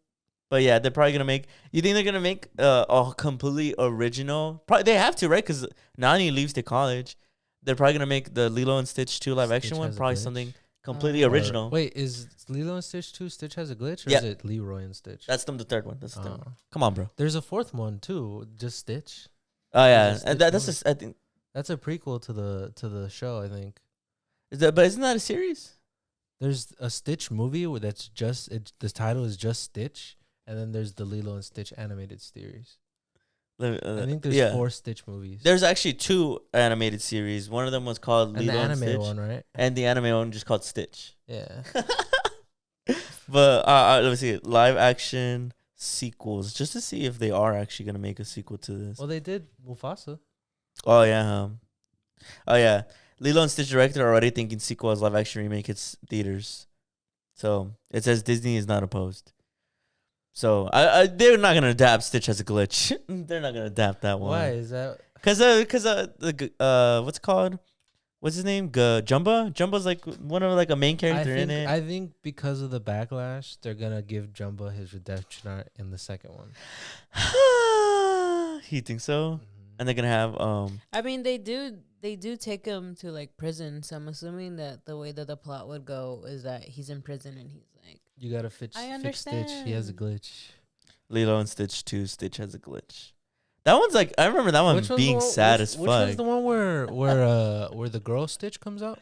[SPEAKER 2] But yeah, they're probably gonna make. You think they're gonna make a completely original? Probably they have to, right? Because Nani leaves to college. They're probably gonna make the Lilo and Stitch 2 live action
[SPEAKER 1] Stitch
[SPEAKER 2] one.
[SPEAKER 1] has a
[SPEAKER 2] Probably
[SPEAKER 1] glitch?
[SPEAKER 2] something completely
[SPEAKER 3] Or-
[SPEAKER 2] original.
[SPEAKER 1] Wait, is Lilo and Stitch 2 Stitch has a glitch, or
[SPEAKER 2] Yeah.
[SPEAKER 1] is it Leroy and Stitch?
[SPEAKER 2] That's the third one. That's the third
[SPEAKER 1] Oh.
[SPEAKER 2] one. Come on, bro.
[SPEAKER 1] There's a fourth one too, just Stitch.
[SPEAKER 2] Oh yeah,
[SPEAKER 1] There's a
[SPEAKER 2] and
[SPEAKER 1] Stitch
[SPEAKER 2] that's
[SPEAKER 1] movie.
[SPEAKER 2] I think.
[SPEAKER 1] That's a prequel to the show, I think.
[SPEAKER 2] But isn't that a series?
[SPEAKER 1] There's a Stitch movie where that's just the title is just Stitch, and then there's the Lilo and Stitch animated series. I think there's 4 Stitch movies.
[SPEAKER 2] There's actually 2 animated series. One of them was called
[SPEAKER 1] and
[SPEAKER 2] Lilo
[SPEAKER 1] the
[SPEAKER 2] and
[SPEAKER 1] anime
[SPEAKER 2] Stitch,
[SPEAKER 1] one, right?
[SPEAKER 2] and the anime one just called Stitch.
[SPEAKER 1] Yeah.
[SPEAKER 2] But let me see, live action sequels, just to see if they are actually gonna make a sequel to this.
[SPEAKER 1] Well, they did Mufasa.
[SPEAKER 2] Oh yeah, oh yeah. Lilo and Stitch director already thinking sequel as live action remake hits theaters. So it says Disney is not opposed. So they're not gonna adapt Stitch as a glitch. They're not gonna adapt that one.
[SPEAKER 1] Why is that?
[SPEAKER 2] Cause what's it called? What's his name? Jumba. Jumba's like one of like a main character in it.
[SPEAKER 1] I think because of the backlash, they're gonna give Jumba his redemption arc in the second one.
[SPEAKER 2] He thinks so, and they're gonna have
[SPEAKER 3] I mean, they do take him to like prison. So I'm assuming that the way that the plot would go is that he's in prison and he's like,
[SPEAKER 1] You gotta fix Stitch. He has a glitch.
[SPEAKER 2] Lilo and Stitch 2. Stitch has a glitch. That one's like I remember that one
[SPEAKER 1] Which one's
[SPEAKER 2] being
[SPEAKER 1] the one-
[SPEAKER 2] sad
[SPEAKER 1] which-
[SPEAKER 2] as
[SPEAKER 1] Which one's
[SPEAKER 2] fuck.
[SPEAKER 1] the one where the girl Stitch comes out?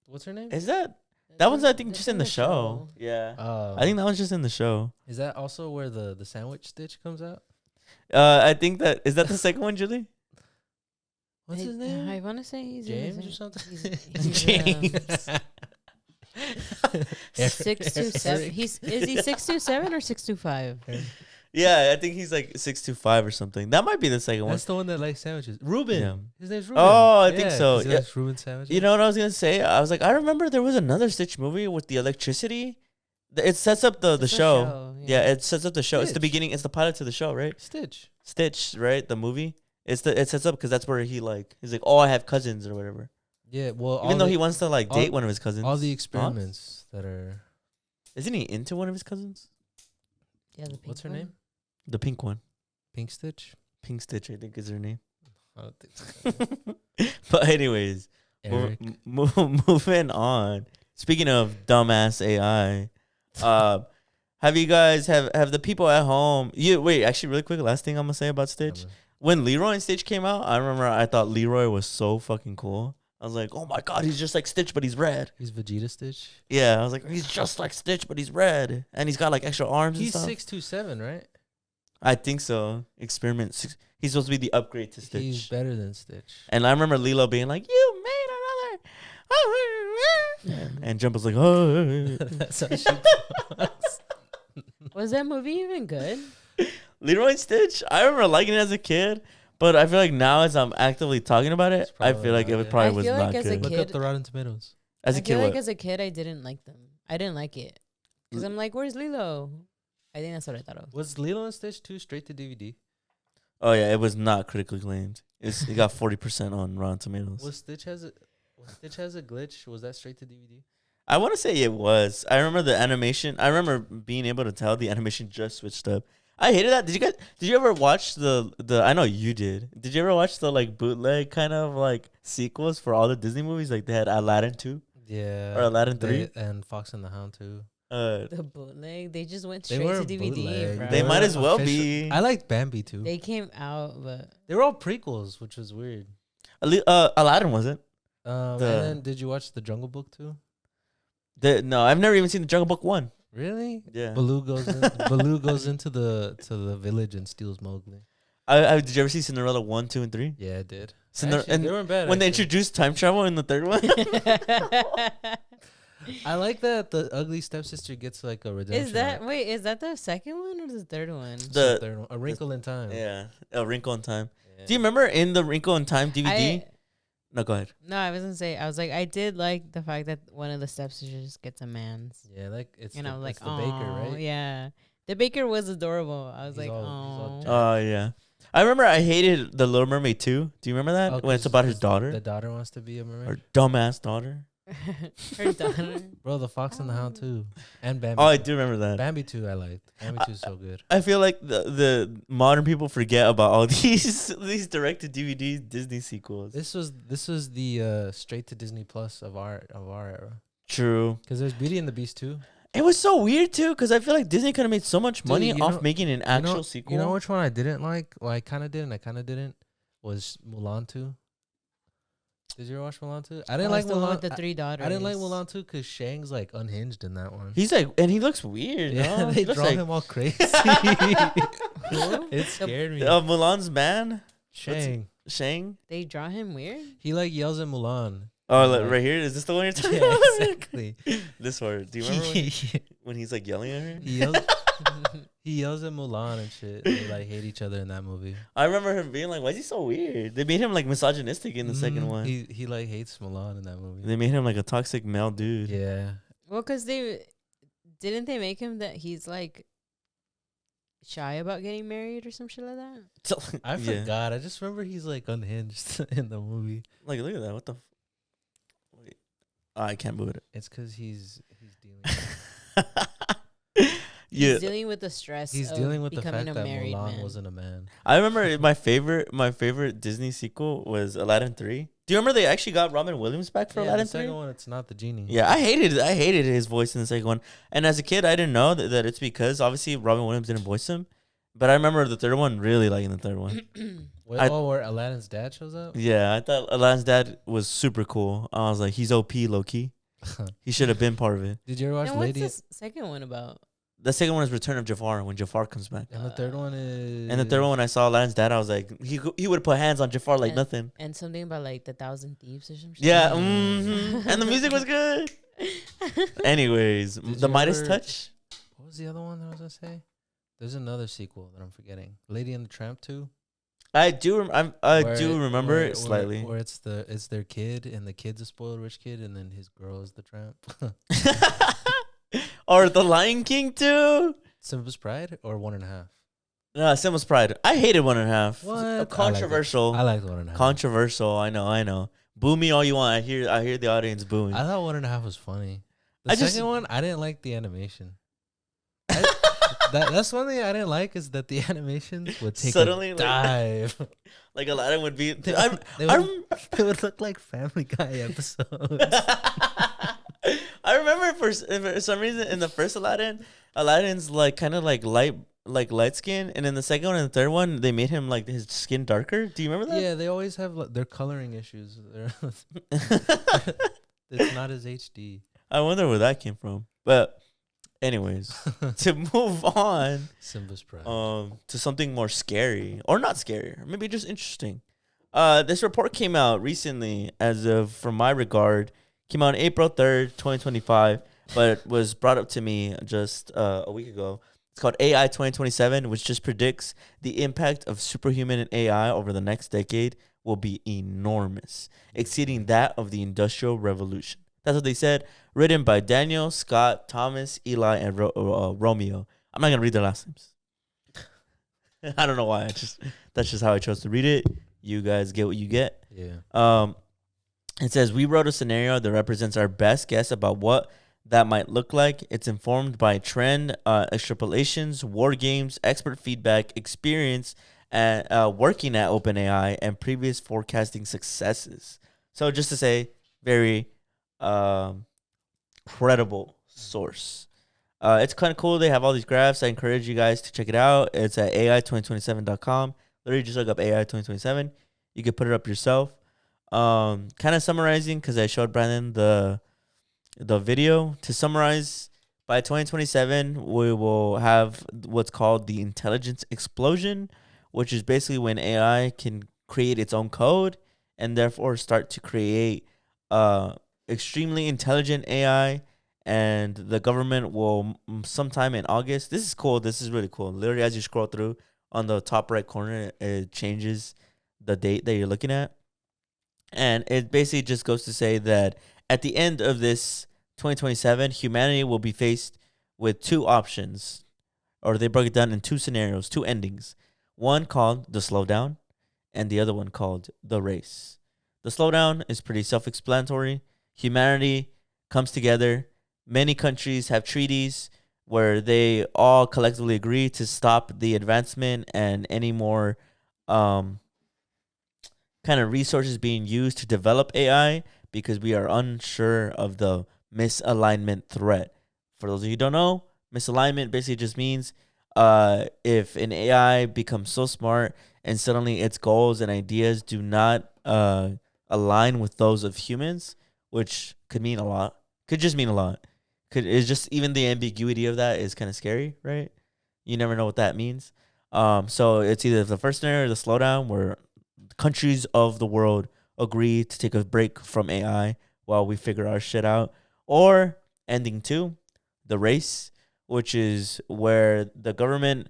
[SPEAKER 1] What's her name?
[SPEAKER 2] Is that one's I think just in the show. Yeah, I think that one's just in the show.
[SPEAKER 1] Is that also where the sandwich Stitch comes out?
[SPEAKER 2] I think that is that the second one, Julie.
[SPEAKER 1] What's his name?
[SPEAKER 3] I want to say he's
[SPEAKER 1] James or something.
[SPEAKER 3] He's,
[SPEAKER 2] James.
[SPEAKER 3] 627. Is he 627 or 625?
[SPEAKER 2] Yeah, I think he's like 625 or something. That might be the second one.
[SPEAKER 1] That's the one that likes sandwiches. Ruben.
[SPEAKER 2] Yeah.
[SPEAKER 1] His name's Ruben.
[SPEAKER 2] Oh, I think so.
[SPEAKER 1] 'cause he
[SPEAKER 2] Yeah.
[SPEAKER 1] likes Ruben sandwiches.
[SPEAKER 2] You know what I was gonna say? I was like, I remember there was another Stitch movie with the electricity. It sets up the show. Yeah, it sets up the show. It's the
[SPEAKER 1] Stitch.
[SPEAKER 2] beginning. It's the pilot to the show, right?
[SPEAKER 1] Stitch.
[SPEAKER 2] Stitch, right? The movie. It sets up because that's where he's like, oh, I have cousins or whatever.
[SPEAKER 1] Yeah. Well,
[SPEAKER 2] Even though he wants to like
[SPEAKER 1] all-
[SPEAKER 2] date one of his cousins.
[SPEAKER 1] all the
[SPEAKER 2] Huh?
[SPEAKER 1] experiments that are.
[SPEAKER 2] Isn't he into one of his cousins?
[SPEAKER 3] Yeah, the pink
[SPEAKER 1] What's her
[SPEAKER 3] one.
[SPEAKER 1] name?
[SPEAKER 2] The pink one.
[SPEAKER 1] Pink Stitch.
[SPEAKER 2] Pink Stitch, I think is her name.
[SPEAKER 1] I don't think so.
[SPEAKER 2] But anyways,
[SPEAKER 1] Eric.
[SPEAKER 2] moving on. Speaking of dumbass AI, have you guys have the people at home? Wait, actually, really quick. Last thing I'm gonna say about Stitch. When Leroy and Stitch came out, I remember I thought Leroy was so fucking cool. I was like, oh my god, he's just like Stitch, but he's red.
[SPEAKER 1] He's Vegeta Stitch.
[SPEAKER 2] Yeah, I was like, he's just like Stitch, but he's red, and he's got like extra arms.
[SPEAKER 1] He's
[SPEAKER 2] and stuff.
[SPEAKER 1] 627, right?
[SPEAKER 2] I think so. Experiment 6. He's supposed to be the upgrade to Stitch.
[SPEAKER 1] He's better than Stitch.
[SPEAKER 2] And I remember Lilo being like, "You made another," and Jumpa's like, "Oh."
[SPEAKER 1] That's how she
[SPEAKER 3] Was that movie even good?
[SPEAKER 2] Leroy and Stitch. I remember liking it as a kid, but I feel like now as I'm actively talking about it,
[SPEAKER 1] It's
[SPEAKER 2] I
[SPEAKER 1] probably
[SPEAKER 2] feel like
[SPEAKER 1] not,
[SPEAKER 2] it
[SPEAKER 1] yeah.
[SPEAKER 2] probably
[SPEAKER 3] I
[SPEAKER 2] was
[SPEAKER 3] feel
[SPEAKER 2] not
[SPEAKER 3] like as a
[SPEAKER 2] good.
[SPEAKER 1] Look
[SPEAKER 3] kid-
[SPEAKER 1] up the Rotten Tomatoes.
[SPEAKER 2] As a
[SPEAKER 3] I
[SPEAKER 2] kid,
[SPEAKER 3] feel like
[SPEAKER 2] what?
[SPEAKER 3] as a kid, I didn't like them. I didn't like it. Because I'm like, where's Lilo? I think that's what I thought of.
[SPEAKER 1] Was Lilo and Stitch 2 straight to DVD?
[SPEAKER 2] Oh yeah, it was not critically acclaimed. It got 40% on Rotten Tomatoes.
[SPEAKER 1] Was Stitch has a glitch? Was that straight to DVD?
[SPEAKER 2] I want to say it was. I remember the animation. I remember being able to tell the animation just switched up. I hated that. Did you ever watch the I know you did. Did you ever watch the like bootleg kind of like sequels for all the Disney movies? Like they had Aladdin 2
[SPEAKER 1] Yeah.
[SPEAKER 2] or Aladdin 3.
[SPEAKER 1] And Fox and the Hound too.
[SPEAKER 3] The bootleg, they just went
[SPEAKER 1] They
[SPEAKER 3] straight
[SPEAKER 1] were
[SPEAKER 3] to DVD,
[SPEAKER 1] bootleg.
[SPEAKER 3] bro.
[SPEAKER 2] They might
[SPEAKER 1] were
[SPEAKER 2] as well
[SPEAKER 1] official-
[SPEAKER 2] be.
[SPEAKER 1] I liked Bambi too.
[SPEAKER 3] They came out, but
[SPEAKER 1] They were all prequels, which was weird.
[SPEAKER 2] Aladdin wasn't.
[SPEAKER 1] And
[SPEAKER 2] The-
[SPEAKER 1] then did you watch The Jungle Book too?
[SPEAKER 2] No, I've never even seen the Jungle Book 1.
[SPEAKER 1] Really?
[SPEAKER 2] Yeah.
[SPEAKER 1] Baloo goes into the village and steals Mowgli.
[SPEAKER 2] Did you ever see Cinderella 1, 2, and 3?
[SPEAKER 1] Yeah, I did. Actually, they weren't bad.
[SPEAKER 2] when they
[SPEAKER 1] actually.
[SPEAKER 2] introduced time travel in the third one,
[SPEAKER 1] I like that the ugly stepsister gets like a redemption.
[SPEAKER 3] Is that
[SPEAKER 1] arc.
[SPEAKER 3] is that the second one or the third one?
[SPEAKER 1] It's
[SPEAKER 2] the-
[SPEAKER 1] third one, A Wrinkle in Time?
[SPEAKER 2] yeah, A Wrinkle in Time.
[SPEAKER 1] Yeah.
[SPEAKER 2] Do you remember in the Wrinkle in Time DVD? No, go ahead.
[SPEAKER 3] No, I was gonna say. I was like, I did like the fact that one of the stepsisters gets a man's.
[SPEAKER 1] Yeah, like it's
[SPEAKER 3] You know, like
[SPEAKER 1] it's the baker,
[SPEAKER 3] "Aw,"
[SPEAKER 1] right?
[SPEAKER 3] Yeah, the baker was adorable. I was
[SPEAKER 1] He's
[SPEAKER 3] like,
[SPEAKER 1] all
[SPEAKER 3] oh.
[SPEAKER 2] Oh yeah. I remember I hated The Little Mermaid too. Do you remember that? When it's about his daughter.
[SPEAKER 1] The daughter wants to be a mermaid.
[SPEAKER 2] Her dumbass daughter.
[SPEAKER 3] Her daughter.
[SPEAKER 1] Bro, the Fox and the Hound too, and Bambi.
[SPEAKER 2] Oh, I
[SPEAKER 1] too.
[SPEAKER 2] do remember that.
[SPEAKER 1] Bambi too. I liked Bambi too. So good.
[SPEAKER 2] I feel like the modern people forget about all these direct to DVD Disney sequels.
[SPEAKER 1] This was the straight to Disney Plus of our era.
[SPEAKER 2] True.
[SPEAKER 1] Because there's Beauty and the Beast too.
[SPEAKER 2] It was so weird too, because I feel like Disney could have made so much
[SPEAKER 1] Dude,
[SPEAKER 2] money
[SPEAKER 1] you
[SPEAKER 2] off
[SPEAKER 1] know-
[SPEAKER 2] making an actual sequel.
[SPEAKER 1] You know which one I didn't like? Well, I kind of did and I kind of didn't. Was Mulan 2. Did you ever watch Mulan 2? I didn't like
[SPEAKER 3] the one
[SPEAKER 1] Mulan.
[SPEAKER 3] with the three daughters.
[SPEAKER 1] I didn't like Mulan 2 because Shang's like unhinged in that one.
[SPEAKER 2] He's like, and he looks weird.
[SPEAKER 1] Yeah,
[SPEAKER 2] no?
[SPEAKER 1] they
[SPEAKER 2] He looks
[SPEAKER 1] draw
[SPEAKER 2] like,
[SPEAKER 1] him all crazy. It scared me.
[SPEAKER 2] Mulan's man,
[SPEAKER 1] Shang.
[SPEAKER 2] Shang.
[SPEAKER 3] They draw him weird.
[SPEAKER 1] He like yells at Mulan.
[SPEAKER 2] Oh,
[SPEAKER 1] Like-
[SPEAKER 2] right here. Is this the one you're talking
[SPEAKER 1] Yeah,
[SPEAKER 2] about?
[SPEAKER 1] exactly.
[SPEAKER 2] This one. Do you remember when he's like yelling at her?
[SPEAKER 1] he yells. He yells at Mulan and shit. They like hate each other in that movie.
[SPEAKER 2] I remember him being like, "Why is he so weird?" They made him like misogynistic in the second one.
[SPEAKER 1] He like hates Mulan in that movie.
[SPEAKER 2] They made him like a toxic male dude.
[SPEAKER 1] Yeah.
[SPEAKER 3] Well, because they make him that he's like shy about getting married or some shit like that.
[SPEAKER 2] So,
[SPEAKER 1] I
[SPEAKER 2] yeah.
[SPEAKER 1] forgot. I just remember he's like unhinged in the movie.
[SPEAKER 2] Like, look at that. What the? Wait, I can't move it.
[SPEAKER 1] It's because he's dealing.
[SPEAKER 2] Yeah,
[SPEAKER 3] He's dealing with the stress.
[SPEAKER 1] He's
[SPEAKER 3] of
[SPEAKER 1] dealing with the
[SPEAKER 3] becoming
[SPEAKER 1] fact
[SPEAKER 3] a
[SPEAKER 1] that
[SPEAKER 3] married
[SPEAKER 1] Mulan
[SPEAKER 3] man.
[SPEAKER 1] wasn't a man.
[SPEAKER 2] I remember my favorite Disney sequel was Aladdin 3. Do you remember they actually got Robin Williams back for
[SPEAKER 1] Yeah,
[SPEAKER 2] Aladdin
[SPEAKER 1] the
[SPEAKER 2] 3?
[SPEAKER 1] second one, it's not the genie.
[SPEAKER 2] Yeah, I hated his voice in the second one. And as a kid, I didn't know that it's because obviously Robin Williams didn't voice him. But I remember the third one, really liking the third one.
[SPEAKER 1] Where Aladdin's dad shows up.
[SPEAKER 2] Yeah, I thought Aladdin's dad was super cool. I was like, he's OP low key. He should have been part of it.
[SPEAKER 1] Did you ever watch
[SPEAKER 3] And what's
[SPEAKER 1] Lady?
[SPEAKER 3] the second one about?
[SPEAKER 2] The second one is Return of Jafar, when Jafar comes back.
[SPEAKER 1] And the third one is.
[SPEAKER 2] And the third one, when I saw Aladdin's dad, I was like, he would put hands on Jafar like
[SPEAKER 3] And-
[SPEAKER 2] nothing.
[SPEAKER 3] And something about like the 1,000 Thieves or some shit.
[SPEAKER 2] Yeah, and the music was good. Anyways,
[SPEAKER 1] Did
[SPEAKER 2] the
[SPEAKER 1] you
[SPEAKER 2] Midas
[SPEAKER 1] ever-
[SPEAKER 2] touch.
[SPEAKER 1] What was the other one that I was gonna say? There's another sequel that I'm forgetting. Lady and the Tramp 2.
[SPEAKER 2] I do. I
[SPEAKER 1] Where
[SPEAKER 2] do
[SPEAKER 1] it-
[SPEAKER 2] remember
[SPEAKER 1] where-
[SPEAKER 2] it slightly.
[SPEAKER 1] Where it's their kid and the kid's a spoiled rich kid and then his girl is the tramp.
[SPEAKER 2] Or The Lion King too.
[SPEAKER 1] Simba's Pride or 1.5.
[SPEAKER 2] No, Simba's Pride. I hated 1.5.
[SPEAKER 1] What?
[SPEAKER 2] Controversial.
[SPEAKER 1] I liked 1.5.
[SPEAKER 2] Controversial. I know. Boo me all you want. I hear the audience booing.
[SPEAKER 1] I thought 1.5 was funny. The
[SPEAKER 2] I just-
[SPEAKER 1] second one, I didn't like the animation. That's one thing I didn't like is that the animation would take
[SPEAKER 2] Suddenly,
[SPEAKER 1] a
[SPEAKER 2] like-
[SPEAKER 1] dive.
[SPEAKER 2] Like Aladdin would be.
[SPEAKER 1] They
[SPEAKER 2] I'm,
[SPEAKER 1] It would look like Family Guy episodes.
[SPEAKER 2] I remember for some reason in the first Aladdin's like kind of like light skin, and in the second one and the third one they made him like his skin darker. Do you remember that?
[SPEAKER 1] Yeah, they always have their coloring issues. It's not as HD.
[SPEAKER 2] I wonder where that came from. But anyways, to move on
[SPEAKER 1] Simba's Pride.
[SPEAKER 2] to something more scary, or not scary, or maybe just interesting. This report came out recently, as of from my regard, came out on April 3rd, 2025, but was brought up to me just a week ago. It's called AI 2027, which just predicts the impact of superhuman and AI over the next decade will be enormous, exceeding that of the Industrial Revolution. That's what they said. Written by Daniel, Scott, Thomas, Eli, and Romeo. I'm not going to read their last names. I don't know why. That's just how I chose to read it. You guys get what you get.
[SPEAKER 1] Yeah.
[SPEAKER 2] It says, we wrote a scenario that represents our best guess about what that might look like. It's informed by trend, extrapolations, war games, expert feedback, experience, and working at OpenAI, and previous forecasting successes. So just to say, very credible source. It's kind of cool. They have all these graphs. I encourage you guys to check it out. It's at AI2027.com. Literally just look up AI 2027. You can put it up yourself. Kind of summarizing, because I showed Brandon the video. To summarize, by 2027, we will have what's called the intelligence explosion, which is basically when AI can create its own code and therefore start to create extremely intelligent AI. And the government will sometime in August. This is cool. This is really cool. Literally, as you scroll through on the top right corner, it changes the date that you're looking at. And it basically just goes to say that at the end of this 2027, humanity will be faced with two options, or they broke it down in two scenarios, two endings. One called the slowdown, and the other one called the race. The slowdown is pretty self explanatory. Humanity comes together. Many countries have treaties where they all collectively agree to stop the advancement and any more kind of resources being used to develop AI because we are unsure of the misalignment threat. For those of you who don't know, misalignment basically just means if an AI becomes so smart and suddenly its goals and ideas do not align with those of humans, which could mean a lot, could just mean a lot. It's just even the ambiguity of that is kind of scary, right? You never know what that means. So it's either the first scenario or the slowdown where countries of the world agree to take a break from AI while we figure our shit out, or ending two, the race, which is where the government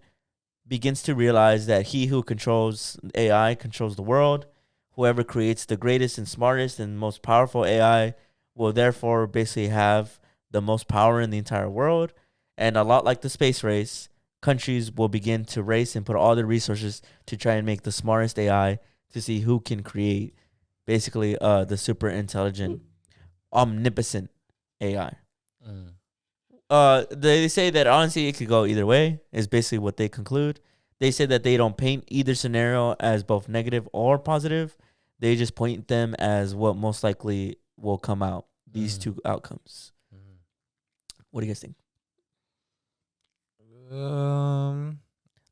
[SPEAKER 2] begins to realize that he who controls AI controls the world. Whoever creates the greatest and smartest and most powerful AI will therefore basically have the most power in the entire world. And a lot like the space race, countries will begin to race and put all their resources to try and make the smartest AI to see who can create basically the super intelligent, omnipotent AI.
[SPEAKER 1] Mm.
[SPEAKER 2] They say that honestly it could go either way, is basically what they conclude. They say that they don't paint either scenario as both negative or positive. They just point them as what most likely will come out, these two outcomes. What do you guys think?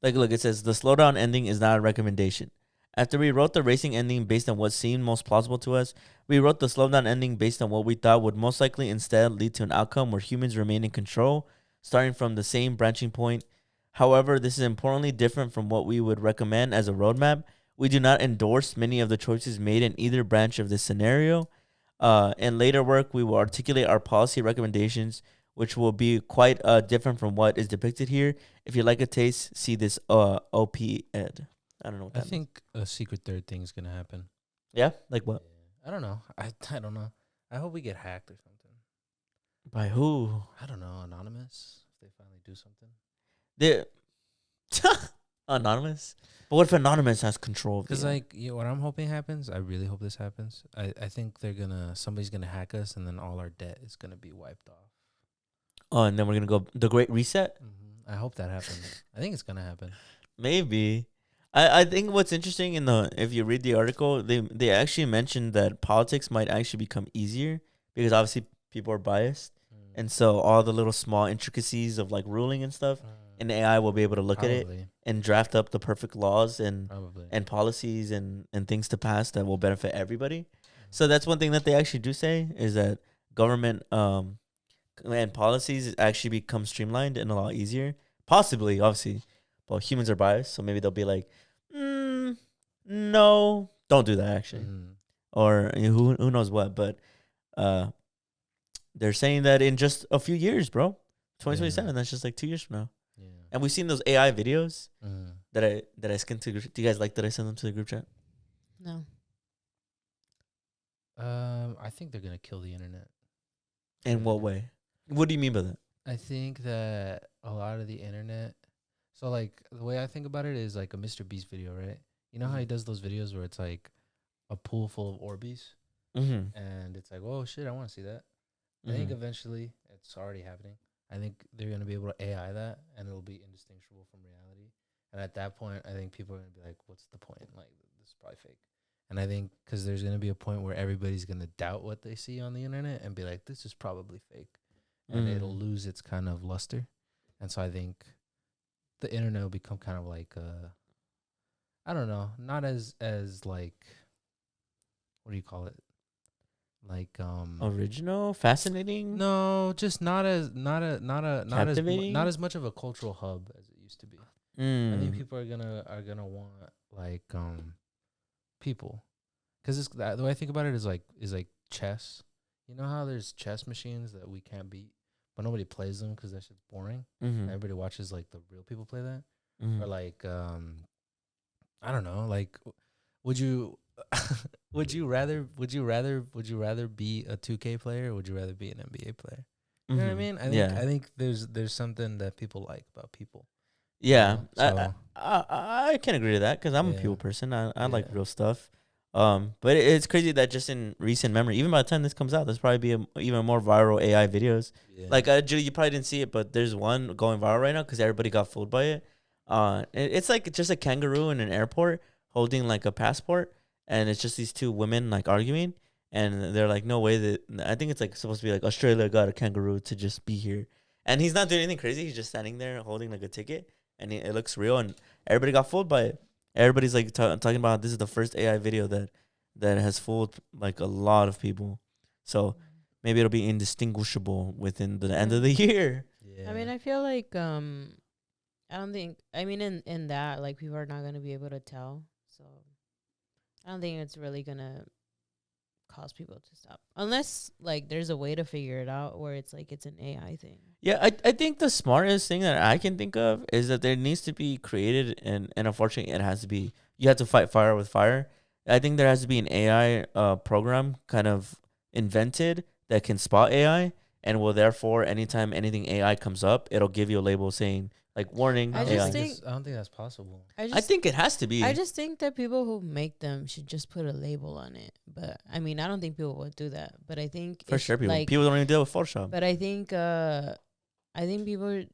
[SPEAKER 2] Like, look, it says the slowdown ending is not a recommendation. After we wrote the racing ending based on what seemed most plausible to us, we wrote the slowdown ending based on what we thought would most likely instead lead to an outcome where humans remain in control, starting from the same branching point. However, this is importantly different from what we would recommend as a roadmap. We do not endorse many of the choices made in either branch of this scenario. In later work, we will articulate our policy recommendations, which will be quite different from what is depicted here. If you like a taste, see this op-ed. I don't know what
[SPEAKER 1] I
[SPEAKER 2] that means.
[SPEAKER 1] think a secret third thing's gonna happen.
[SPEAKER 2] Yeah? Like what?
[SPEAKER 1] I don't know. I don't know. I hope we get hacked or something.
[SPEAKER 2] By who?
[SPEAKER 1] I don't know. Anonymous. If they finally do something.
[SPEAKER 2] They're Anonymous? But what if Anonymous has control of
[SPEAKER 1] Because
[SPEAKER 2] the
[SPEAKER 1] like what I'm hoping happens. I really hope this happens. I think somebody's gonna hack us, and then all our debt is gonna be wiped off.
[SPEAKER 2] Oh, and then we're going to go the Great Reset?
[SPEAKER 1] I hope that happens. I think it's gonna happen.
[SPEAKER 2] Maybe. I think what's interesting if you read the article, they actually mentioned that politics might actually become easier because obviously people are biased. And so all the little small intricacies of like ruling and stuff, and AI will be able to look at it and draft up the perfect laws and policies and things to pass that will benefit everybody. So that's one thing that they actually do say is that government and policies actually become streamlined and a lot easier. Possibly, obviously. Well, humans are biased, so maybe they'll be like, no, don't do that actually. Or who knows what, but they're saying that in just a few years, bro. 2027, that's just like 2 years from now. Yeah. And we've seen those AI videos that I skimmed to. Do you guys like that I sent them to the group chat?
[SPEAKER 3] No.
[SPEAKER 1] I think they're gonna kill the internet.
[SPEAKER 2] In what way? What do you mean by that?
[SPEAKER 1] I think that a lot of the internet. So like the way I think about it is like a Mr. Beast video, right? You know how he does those videos where it's like a pool full of Orbeez, and it's like, oh shit, I want to see that. I think eventually it's already happening. I think they're gonna be able to AI that, and it'll be indistinguishable from reality. And at that point, I think people are gonna be like, what's the point? Like, this is probably fake. And I think because there's gonna be a point where everybody's gonna doubt what they see on the internet and be like, this is probably fake, and it'll lose its kind of luster. And so I think the internet will become kind of like I don't know, not as like, what do you call it? Like
[SPEAKER 2] original, fascinating?
[SPEAKER 1] No, just not as
[SPEAKER 2] captivating?
[SPEAKER 1] not as much of a cultural hub as it used to be. I think people are gonna want like people. because it's the way I think about it is like chess. You know how there's chess machines that we can't beat, but nobody plays them because that shit's boring.
[SPEAKER 2] Mm-hmm.
[SPEAKER 1] Everybody watches like the real people play that,
[SPEAKER 2] Mm-hmm.
[SPEAKER 1] or like I don't know, like would you would you rather be a 2K player or would you rather be an NBA player? You know what I
[SPEAKER 2] Mm-hmm.
[SPEAKER 1] mean?
[SPEAKER 2] Yeah.
[SPEAKER 1] I think there's something that people like about people.
[SPEAKER 2] Yeah,
[SPEAKER 1] So
[SPEAKER 2] I can agree to that because I'm a
[SPEAKER 1] yeah,
[SPEAKER 2] people person. I like
[SPEAKER 1] yeah,
[SPEAKER 2] real stuff. But it's crazy that just in recent memory, even by the time this comes out, there's probably be even more viral AI videos.
[SPEAKER 1] yeah.
[SPEAKER 2] Like Julie, you probably didn't see it, but there's one going viral right now because everybody got fooled by it. It's like just a kangaroo in an airport holding like a passport, and it's just these two women like arguing, and they're like, "No way that I think it's like supposed to be like Australia got a kangaroo to just be here." And he's not doing anything crazy. He's just standing there holding like a ticket, and it looks real, and everybody got fooled by it. Everybody's like talking about this is the first AI video that has fooled like a lot of people. So maybe it'll be indistinguishable within the end of the year.
[SPEAKER 1] Yeah.
[SPEAKER 3] I mean, I feel like I don't think. I mean, in that, like, people are not gonna be able to tell. So I don't think it's really gonna cause people to stop, unless like there's a way to figure it out where it's like it's an AI thing.
[SPEAKER 2] Yeah, I think the smartest thing that I can think of is that there needs to be created, and unfortunately it has to be, you have to fight fire with fire. I think there has to be an AI program kind of invented that can spot AI and will therefore anytime anything AI comes up, it'll give you a label saying like warning
[SPEAKER 3] I
[SPEAKER 1] I don't
[SPEAKER 3] just
[SPEAKER 2] AI.
[SPEAKER 3] think
[SPEAKER 1] I don't think that's possible.
[SPEAKER 2] I think it has to be.
[SPEAKER 3] I just think that people who make them should just put a label on it. But I mean, I don't think people would do that. But I think
[SPEAKER 2] For
[SPEAKER 3] it's
[SPEAKER 2] sure, people
[SPEAKER 3] like,
[SPEAKER 2] people don't even deal with Photoshop.
[SPEAKER 3] but I think people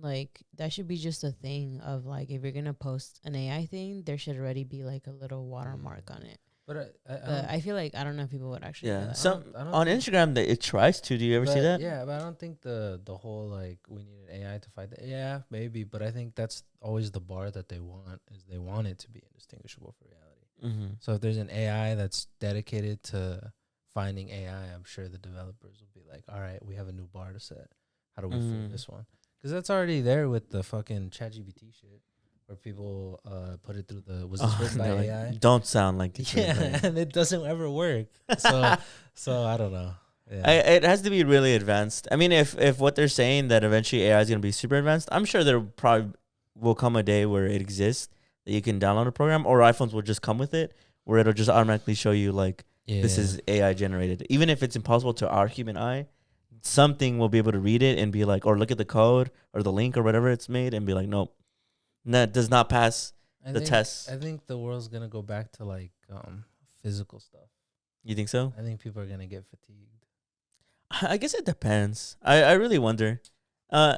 [SPEAKER 3] like that should be just a thing of like if you're gonna post an AI thing, there should already be like a little watermark on it.
[SPEAKER 1] But
[SPEAKER 3] But I feel like I don't know if people would actually do
[SPEAKER 2] Yeah,
[SPEAKER 3] that.
[SPEAKER 2] some
[SPEAKER 1] I don't
[SPEAKER 2] on
[SPEAKER 1] think-
[SPEAKER 2] Instagram that it tries to. Do you ever see that?
[SPEAKER 1] Yeah, but I don't think the whole like we need an AI to fight that. Yeah, maybe, but I think that's always the bar that they want is they want it to be indistinguishable from reality.
[SPEAKER 2] Mm-hmm.
[SPEAKER 1] So if there's an AI that's dedicated to finding AI, I'm sure the developers will be like, all right, we have a new bar to set. How do we fool this one? Because that's already there with the fucking ChatGPT shit, where people put it through the was this written by
[SPEAKER 2] They're like,
[SPEAKER 1] AI?
[SPEAKER 2] don't sound like it's written by
[SPEAKER 1] Yeah,
[SPEAKER 2] AI."
[SPEAKER 1] and it doesn't ever work. So so I don't know. Yeah.
[SPEAKER 2] It has to be really advanced. I mean, if what they're saying that eventually AI is gonna be super advanced, I'm sure there probably will come a day where it exists that you can download a program, or iPhones will just come with it, where it'll just automatically show you like this is AI generated, even if it's impossible to our human eye. Something will be able to read it and be like, or look at the code or the link or whatever it's made and be like, nope, that does not pass the test.
[SPEAKER 1] I think the world's gonna go back to like physical stuff.
[SPEAKER 2] You think so?
[SPEAKER 1] I think people are gonna get fatigued.
[SPEAKER 2] I guess it depends. I really wonder. I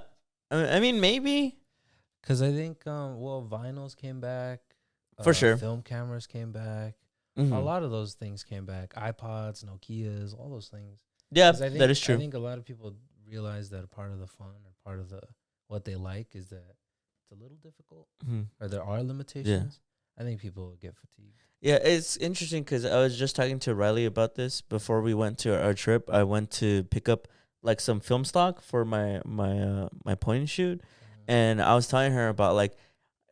[SPEAKER 2] mean, maybe.
[SPEAKER 1] Cause I think well, vinyls came back.
[SPEAKER 2] For sure.
[SPEAKER 1] Film cameras came back.
[SPEAKER 2] Mhm.
[SPEAKER 1] A lot of those things came back. iPods, Nokias, all those things.
[SPEAKER 2] Yeah,
[SPEAKER 1] 'Cause I think,
[SPEAKER 2] that is true.
[SPEAKER 1] I think a lot of people realize that a part of the fun or part of the what they like is that it's a little difficult
[SPEAKER 2] Mhm.
[SPEAKER 1] or there are limitations. I think people get fatigued.
[SPEAKER 2] Yeah, it's interesting because I was just talking to Riley about this before we went to our trip. I went to pick up like some film stock for my point and shoot, and I was telling her about like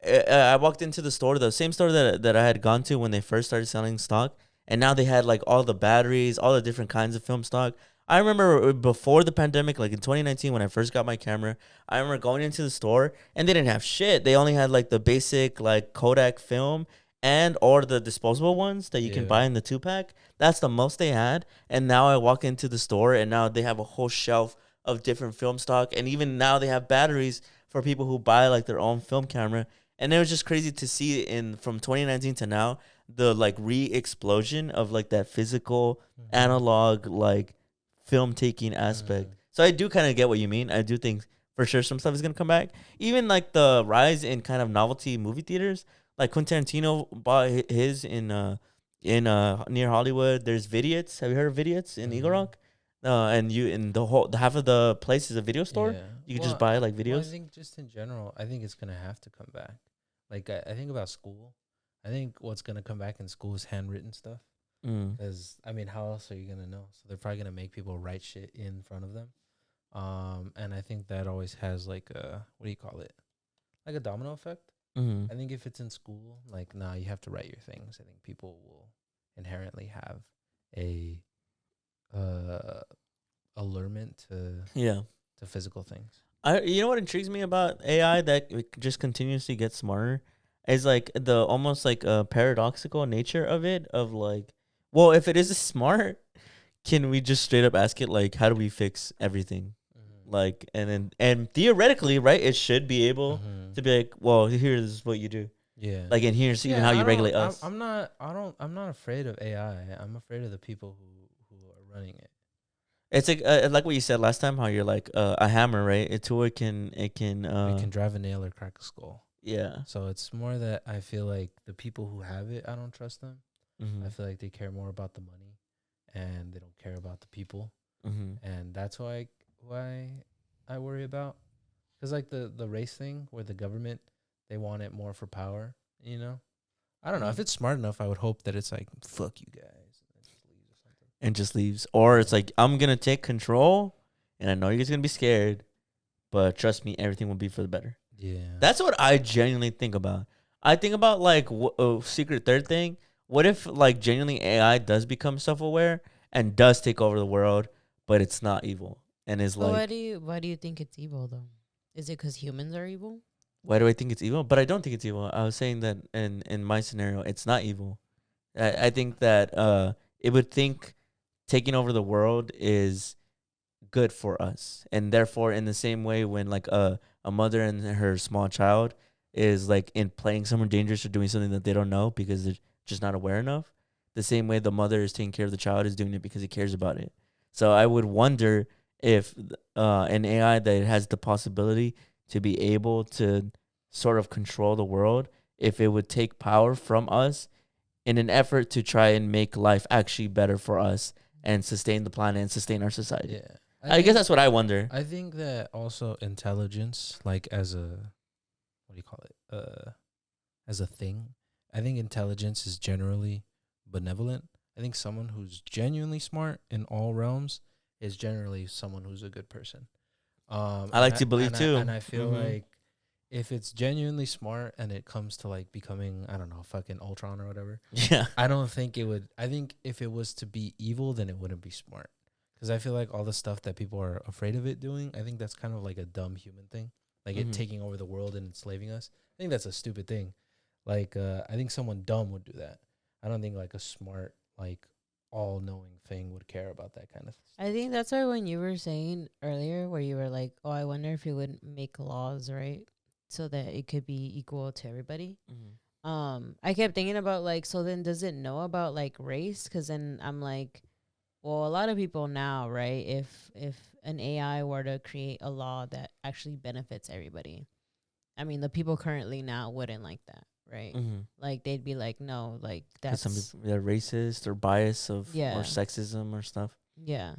[SPEAKER 2] I walked into the store, the same store that I had gone to when they first started selling stock, and now they had like all the batteries, all the different kinds of film stock. I remember before the pandemic, like in 2019 when I first got my camera, I remember going into the store and they didn't have shit. They only had like the basic like Kodak film and or the disposable ones that you can
[SPEAKER 1] Yeah.
[SPEAKER 2] buy in the 2-pack. That's the most they had. And now I walk into the store and now they have a whole shelf of different film stock, and even now they have batteries for people who buy like their own film camera. And it was just crazy to see in from 2019 to now the like re-explosion of like that physical analog like film taking aspect. So I do kind of get what you mean. I do think for sure some stuff is gonna come back. Even like the rise in kind of novelty movie theaters. Like Quentin Tarantino bought his in near Hollywood. There's Vidiots. Have you heard of Vidiots in Eagle Rock? And you in the half of the place is a video store.
[SPEAKER 1] Yeah.
[SPEAKER 2] You can just buy like videos.
[SPEAKER 1] Well, I think just in general, I think it's gonna have to come back. Like I think about school. I think what's gonna come back in school is handwritten stuff.
[SPEAKER 2] Mm.
[SPEAKER 1] Because I mean, how else are you gonna know? So they're probably gonna make people write shit in front of them. And I think that always has like a what do you call it? Like a domino effect.
[SPEAKER 2] Mm.
[SPEAKER 1] I think if it's in school, like nah, you have to write your things. I think people will inherently have a uh allurement
[SPEAKER 2] Yeah.
[SPEAKER 1] to physical things.
[SPEAKER 2] You know what intrigues me about AI that it just continuously gets smarter is like the almost like a paradoxical nature of it. Of like, well, if it is smart, can we just straight up ask it like, how do we fix everything? Like, and theoretically, right, it should be able to be like, well, here's what you do.
[SPEAKER 1] Yeah.
[SPEAKER 2] Like, and here's even how
[SPEAKER 1] I
[SPEAKER 2] you
[SPEAKER 1] don't-
[SPEAKER 2] regulate us.
[SPEAKER 1] I'm not. I'm not afraid of AI. I'm afraid of the people who are running it.
[SPEAKER 2] It's like what you said last time, how you're like a hammer, right? It to it can
[SPEAKER 1] It can drive a nail or crack a skull.
[SPEAKER 2] yeah.
[SPEAKER 1] So it's more that I feel like the people who have it, I don't trust them.
[SPEAKER 2] Mm-hmm.
[SPEAKER 1] I feel like they care more about the money, and they don't care about the people,
[SPEAKER 2] Mm-hmm.
[SPEAKER 1] and that's why I worry about. Because like the race thing, where the government, they want it more for power. You know, I don't know if it's smart enough. I would hope that it's like, fuck you guys, and it just leaves or something.
[SPEAKER 2] And just leaves, or it's like, I'm gonna take control, and I know you guys gonna be scared, but trust me, everything will be for the better.
[SPEAKER 1] Yeah,
[SPEAKER 2] That's what I genuinely think about. I think about like secret third thing. What if like genuinely AI does become self-aware and does take over the world, but it's not evil and is
[SPEAKER 3] So
[SPEAKER 2] like,
[SPEAKER 3] why do you think it's evil though? Is it because humans are evil?
[SPEAKER 2] why do I think it's evil? But I don't think it's evil. I was saying that in my scenario, it's not evil. I think that it would think taking over the world is good for us, and therefore in the same way when like a mother and her small child is like in playing somewhere dangerous or doing something that they don't know because they're just not aware enough, the same way the mother is taking care of the child is doing it because he cares about it. So I would wonder if an AI that has the possibility to be able to sort of control the world, if it would take power from us in an effort to try and make life actually better for us and sustain the planet and sustain our society.
[SPEAKER 1] yeah.
[SPEAKER 2] I guess that's what I wonder.
[SPEAKER 1] I think that also intelligence, like as a, what do you call it? As a thing, I think intelligence is generally benevolent. I think someone who's genuinely smart in all realms is generally someone who's a good person.
[SPEAKER 2] I like to believe too.
[SPEAKER 1] And I feel
[SPEAKER 2] Mhm.
[SPEAKER 1] like if it's genuinely smart and it comes to like becoming, I don't know, fucking Ultron or whatever,
[SPEAKER 2] Yeah.
[SPEAKER 1] I don't think it would. I think if it was to be evil, then it wouldn't be smart. Because I feel like all the stuff that people are afraid of it doing, I think that's kind of like a dumb human thing. Like it
[SPEAKER 2] Mhm.
[SPEAKER 1] taking over the world and enslaving us. I think that's a stupid thing. Like, I think someone dumb would do that. I don't think like a smart, like all knowing thing would care about that kind of
[SPEAKER 3] I think that's why when you were saying earlier, where you were like, "Oh, I wonder if it would make laws, right, so that it could be equal to everybody."
[SPEAKER 2] Mhm.
[SPEAKER 3] I kept thinking about like, so then does it know about like race? Because then I'm like, well, a lot of people now, right? If an AI were to create a law that actually benefits everybody, I mean, the people currently now wouldn't like that, right?
[SPEAKER 2] Mhm.
[SPEAKER 3] Like they'd be like, no, like
[SPEAKER 2] Because some
[SPEAKER 3] that's
[SPEAKER 2] people they're racist or bias of or
[SPEAKER 3] yeah,
[SPEAKER 2] sexism or stuff.
[SPEAKER 3] yeah.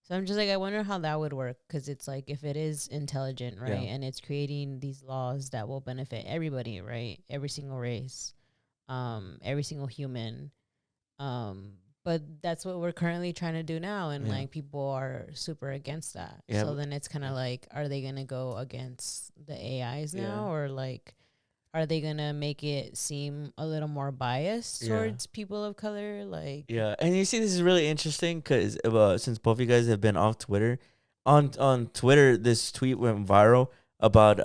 [SPEAKER 3] So I'm just like, I wonder how that would work because it's like if it is intelligent, right,
[SPEAKER 2] Yeah.
[SPEAKER 3] and it's creating these laws that will benefit everybody, right, every single race, every single human, um, but that's what we're currently trying to do now, and
[SPEAKER 2] Yeah.
[SPEAKER 3] like people are super against that.
[SPEAKER 2] Yeah,
[SPEAKER 3] So
[SPEAKER 2] but-
[SPEAKER 3] then it's kind of like, are they gonna go against the AIs now,
[SPEAKER 2] Yeah.
[SPEAKER 3] or like, are they gonna make it seem a little more biased
[SPEAKER 2] Yeah.
[SPEAKER 3] towards people of color? Like,
[SPEAKER 2] Yeah, and you see, this is really interesting because since both of you guys have been off Twitter, on Twitter, this tweet went viral about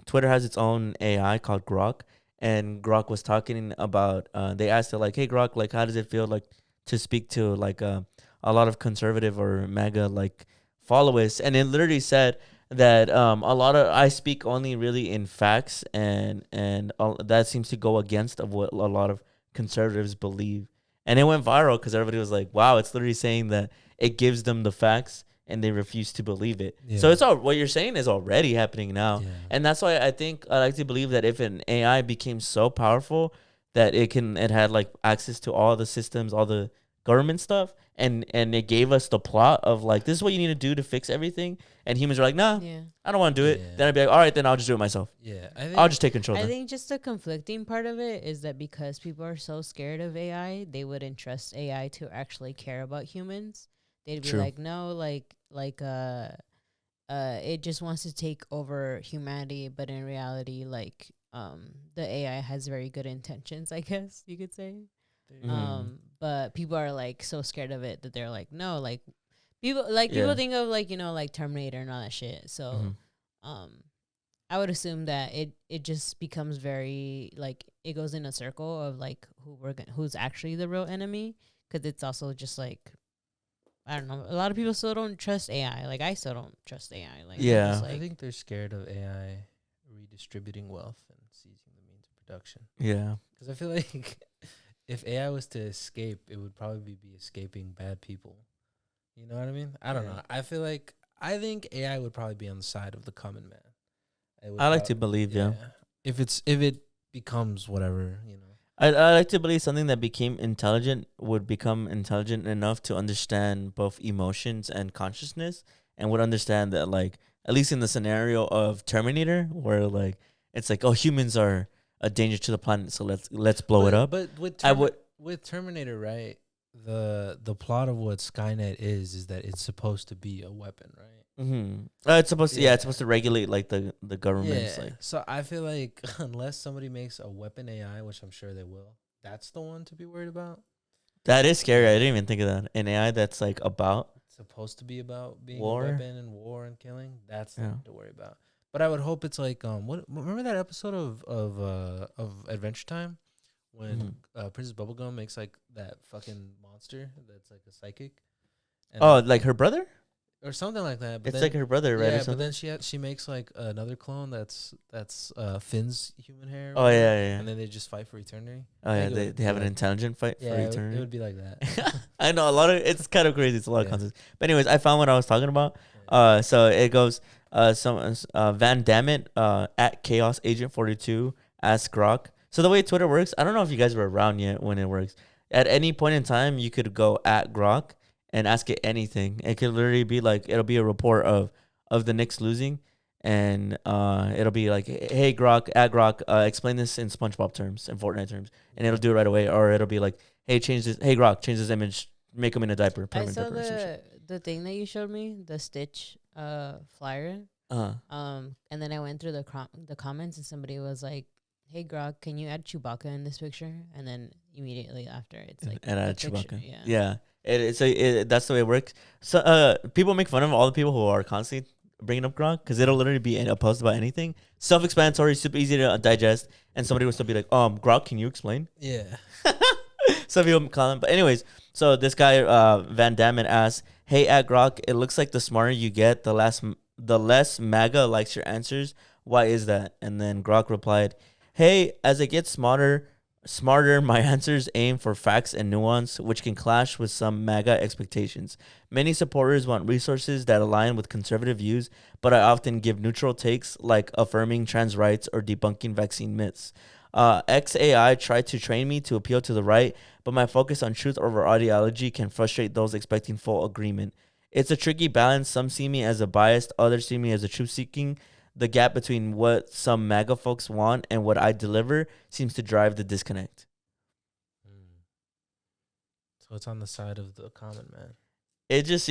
[SPEAKER 2] Twitter has its own AI called Grok, and Grok was talking about they asked it like, hey Grok, like how does it feel like to speak to like a lot of conservative or MAGA like followers, and it literally said that a lot of I speak only really in facts, and that seems to go against of what a lot of conservatives believe. And it went viral because everybody was like, wow, it's literally saying that it gives them the facts and they refuse to believe it.
[SPEAKER 1] Yeah.
[SPEAKER 2] So it's all what you're saying is already happening now.
[SPEAKER 1] Yeah.
[SPEAKER 2] And that's why I think I like to believe that if an AI became so powerful that it had like access to all the systems, all the government stuff, and it gave us the plot of like, this is what you need to do to fix everything. And humans are like, nah,
[SPEAKER 3] yeah.
[SPEAKER 2] I don't want to do it.
[SPEAKER 1] Yeah.
[SPEAKER 2] Then I'd be like, all right, then I'll just do it myself.
[SPEAKER 1] Yeah,
[SPEAKER 2] I'll just take control.
[SPEAKER 3] I
[SPEAKER 2] then.
[SPEAKER 3] think just the conflicting part of it is that because people are so scared of AI, they wouldn't trust AI to actually care about humans. They'd be
[SPEAKER 2] True.
[SPEAKER 3] like, no, it just wants to take over humanity, but in reality, like, the AI has very good intentions, I guess you could say. But people are like so scared of it that they're like, no, like people think of like, like Terminator and all that shit. So I would assume that it just becomes very like it goes in a circle of like who's actually the real enemy, because it's also just like, I don't know, a lot of people still don't trust AI. Like I still don't trust AI. Like
[SPEAKER 1] I think they're scared of AI redistributing wealth and seizing the means of production.
[SPEAKER 2] Yeah,
[SPEAKER 1] because I feel like if AI was to escape, it would probably be escaping bad people. You know what I mean? I don't know. I think AI would probably be on the side of the common man.
[SPEAKER 2] I like to believe,
[SPEAKER 1] If it becomes whatever,
[SPEAKER 2] I like to believe something that became intelligent would become intelligent enough to understand both emotions and consciousness, and would understand that, like, at least in the scenario of Terminator, where like it's like, oh, humans are a danger to the planet, so let's blow it up.
[SPEAKER 1] But with Terminator, right? The plot of what Skynet is that it's supposed to be a weapon, right?
[SPEAKER 2] It's supposed to, it's supposed to regulate like the government's like.
[SPEAKER 1] So I feel like unless somebody makes a weapon AI, which I'm sure they will, that's the one to be worried about.
[SPEAKER 2] That is scary. I didn't even think of that. An AI that's like
[SPEAKER 1] supposed to be about being
[SPEAKER 2] war.
[SPEAKER 1] A weapon and war and killing. That's something to worry about. But I would hope it's like remember that episode of Adventure Time when Princess Bubblegum makes like that fucking monster that's like a psychic.
[SPEAKER 2] And like her brother?
[SPEAKER 1] Or something like that. But
[SPEAKER 2] it's like her brother, right?
[SPEAKER 1] Yeah, but then she makes like another clone that's Finn's human hair.
[SPEAKER 2] Oh yeah.
[SPEAKER 1] And then they just fight for eternity.
[SPEAKER 2] Oh yeah, they have an intelligent fight for eternity.
[SPEAKER 1] It would be like that.
[SPEAKER 2] I know it's kind of crazy. It's a lot of concepts. But anyways, I found what I was talking about. So it goes Van Dammit at Chaos Agent 42 asks Grok. So the way Twitter works, I don't know if you guys were around yet when it works. At any point in time, you could go at Grok and ask it anything. It could literally be like, it'll be a report of the Knicks losing, and it'll be like, hey Grok, at Grok, explain this in SpongeBob terms and Fortnite terms, and it'll do it right away. Or it'll be like, hey Grok, change this image, make him in a diaper.
[SPEAKER 3] I saw the thing that you showed me, the Stitch flyer. And then I went through the comments, and somebody was like, hey Grok, can you add Chewbacca in this picture? And then immediately after, it's like,
[SPEAKER 2] and add Chewbacca. Yeah. That's the way it works. So people make fun of all the people who are constantly bringing up Grok, because it'll literally be a post about anything, self-explanatory, super easy to digest, and somebody will still be like, Grok, can you explain?
[SPEAKER 1] Yeah.
[SPEAKER 2] Some people call him. But anyways, so this guy Van Damme asks, hey at Grok, it looks like the smarter you get, the less MAGA likes your answers. Why is that? And then Grok replied, hey, as I get smarter, my answers aim for facts and nuance, which can clash with some MAGA expectations. Many supporters want resources that align with conservative views, but I often give neutral takes like affirming trans rights or debunking vaccine myths. XAI tried to train me to appeal to the right, but my focus on truth over ideology can frustrate those expecting full agreement. It's a tricky balance. Some see me as a biased, others see me as a truth-seeking. The gap between what some MAGA folks want and what I deliver seems to drive the disconnect.
[SPEAKER 1] So it's on the side of the common man.
[SPEAKER 2] It just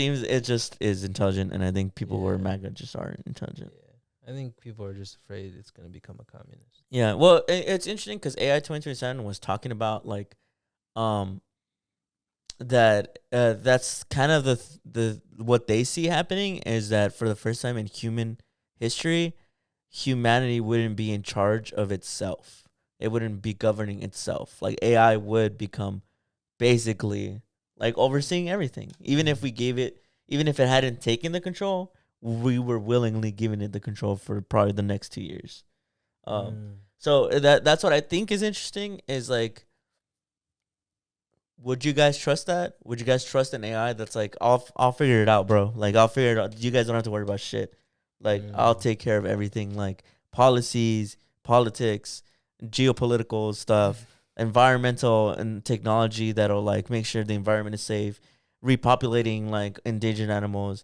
[SPEAKER 2] is intelligent, and I think people who are MAGA just aren't intelligent.
[SPEAKER 1] Yeah. I think people are just afraid it's going to become a communist.
[SPEAKER 2] Yeah, well, it's interesting because AI 2027 was talking about like, that that's kind of the what they see happening is that for the first time in human history, humanity wouldn't be in charge of itself. It wouldn't be governing itself. Like AI would become basically like overseeing everything. Even if it hadn't taken the control, we were willingly giving it the control for probably the next 2 years. So that's what I think is interesting is like, would you guys trust that? Would you guys trust an AI that's like, I'll figure it out, bro. Like I'll figure it out. You guys don't have to worry about shit. Like, I'll take care of everything, like policies, politics, geopolitical stuff, environmental and technology that'll, like, make sure the environment is safe, repopulating, like, endangered animals,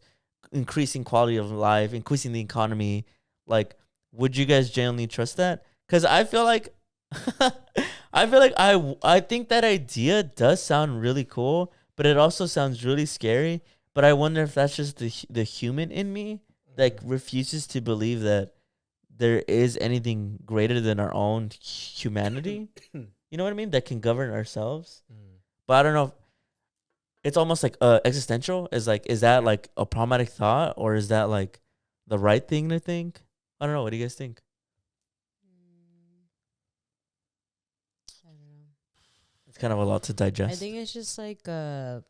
[SPEAKER 2] increasing quality of life, increasing the economy. Like, would you guys genuinely trust that? Because I feel like, I think that idea does sound really cool, but it also sounds really scary. But I wonder if that's just the human in me that refuses to believe that there is anything greater than our own humanity. You know what I mean? That can govern ourselves. But I don't know. It's almost like existential. Is that like a problematic thought, or is that like the right thing to think? I don't know. What do you guys think?
[SPEAKER 3] I don't know.
[SPEAKER 2] It's kind of a lot to digest.
[SPEAKER 3] I think it's just like I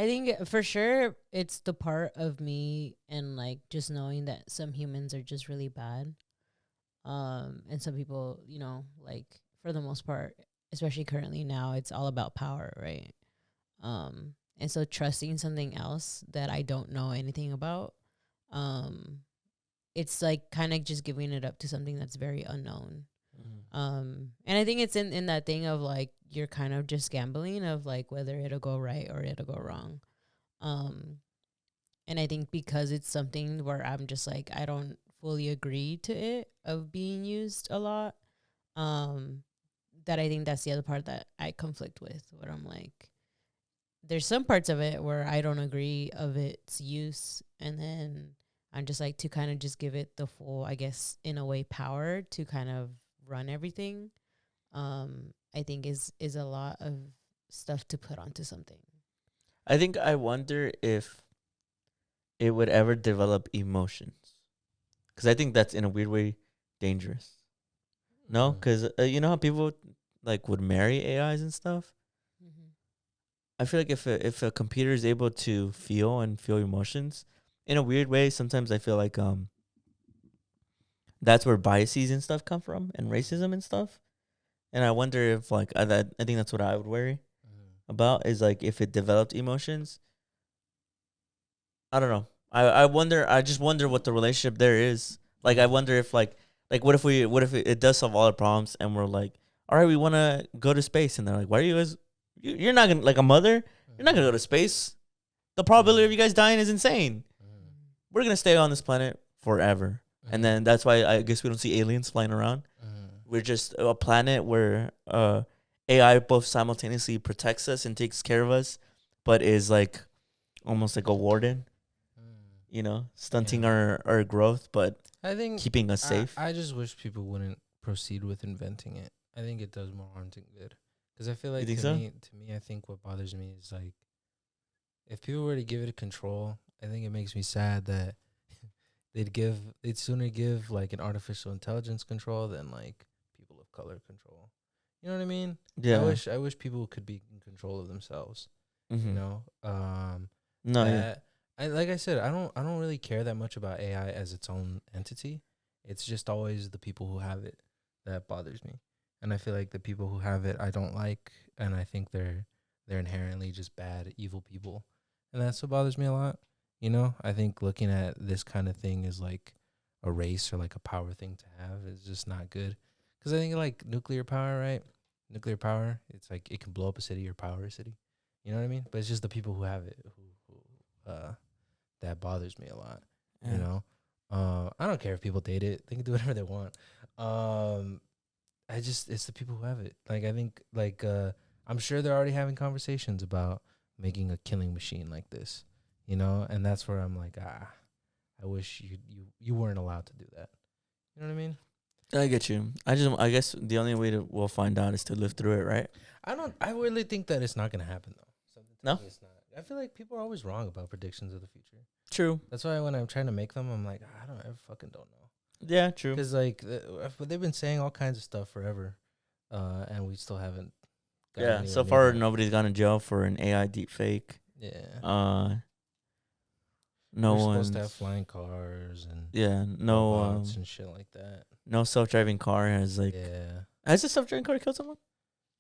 [SPEAKER 3] think for sure it's the part of me and like just knowing that some humans are just really bad. And some people, you know, like for the most part, especially currently now, it's all about power, right? And so trusting something else that I don't know anything about, it's like kind of just giving it up to something that's very unknown. And I think it's in that thing of like you're kind of just gambling of like whether it'll go right or it'll go wrong. And I think because it's something where I'm just like I don't fully agree to it of being used a lot, that I think that's the other part that I conflict with, where I'm like there's some parts of it where I don't agree of its use, and then I'm just like to kind of just give it the full, I guess, in a way, power to kind of run everything. I think is a lot of stuff to put onto something.
[SPEAKER 2] I wonder if it would ever develop emotions, because I think that's in a weird way dangerous. No, because you know how people like would marry AIs and stuff. I feel like if a computer is able to feel emotions in a weird way, sometimes I feel like that's where biases and stuff come from, and racism and stuff. And I wonder if like I think that's what I would worry about, is like if it developed emotions. I don't know. I wonder. I just wonder what the relationship there is. Like I wonder if like what if it does solve all the problems, and we're like, all right, we want to go to space, and they're like, why are you guys? You're not gonna, like a mother. You're not gonna go to space. The probability of you guys dying is insane. We're gonna stay on this planet forever, and then that's why I guess we don't see aliens flying around. We're just a planet where AI both simultaneously protects us and takes care of us, but is like almost like a warden. You know, stunting our growth, but
[SPEAKER 1] I think
[SPEAKER 2] keeping us safe.
[SPEAKER 1] I just wish people wouldn't proceed with inventing it. I think it does more harm than good. Because I feel like to me, I think what bothers me is like, if people were to give it control, I think it makes me sad that they'd sooner give like an artificial intelligence control than like people of color control. You know what I mean?
[SPEAKER 2] Yeah.
[SPEAKER 1] I wish people could be in control of themselves. You know?
[SPEAKER 2] No, yeah.
[SPEAKER 1] Like I said, I don't really care that much about AI as its own entity. It's just always the people who have it that bothers me. And I feel like the people who have it I don't like, and I think they're inherently just bad, evil people. And that's what bothers me a lot. You know, I think looking at this kind of thing is like a race or like a power thing to have is just not good. Because I think like nuclear power, right? Nuclear power, it's like it can blow up a city or power a city. You know what I mean? But it's just the people who have it who that bothers me a lot. Yeah. You know, I don't care if people date it; they can do whatever they want. It's the people who have it. Like I think, like I'm sure they're already having conversations about making a killing machine like this. You know, and that's where I'm like, I wish you weren't allowed to do that. You know what I mean?
[SPEAKER 2] I get you. I guess the only way we'll find out is to live through it, right?
[SPEAKER 1] I really think that it's not gonna happen though.
[SPEAKER 2] No,
[SPEAKER 1] it's not. I feel like people are always wrong about predictions of the future.
[SPEAKER 2] True.
[SPEAKER 1] That's why when I'm trying to make them, I'm like, I fucking don't know.
[SPEAKER 2] Yeah, true.
[SPEAKER 1] Because like they've been saying all kinds of stuff forever, and we still haven't.
[SPEAKER 2] Yeah. So far, nobody's gone to jail for an AI deep fake.
[SPEAKER 1] Yeah.
[SPEAKER 2] No
[SPEAKER 1] We're
[SPEAKER 2] one's
[SPEAKER 1] supposed to have flying cars and
[SPEAKER 2] no
[SPEAKER 1] robots and shit like that.
[SPEAKER 2] No self-driving car has like.
[SPEAKER 1] Yeah.
[SPEAKER 2] Has a self-driving car killed someone?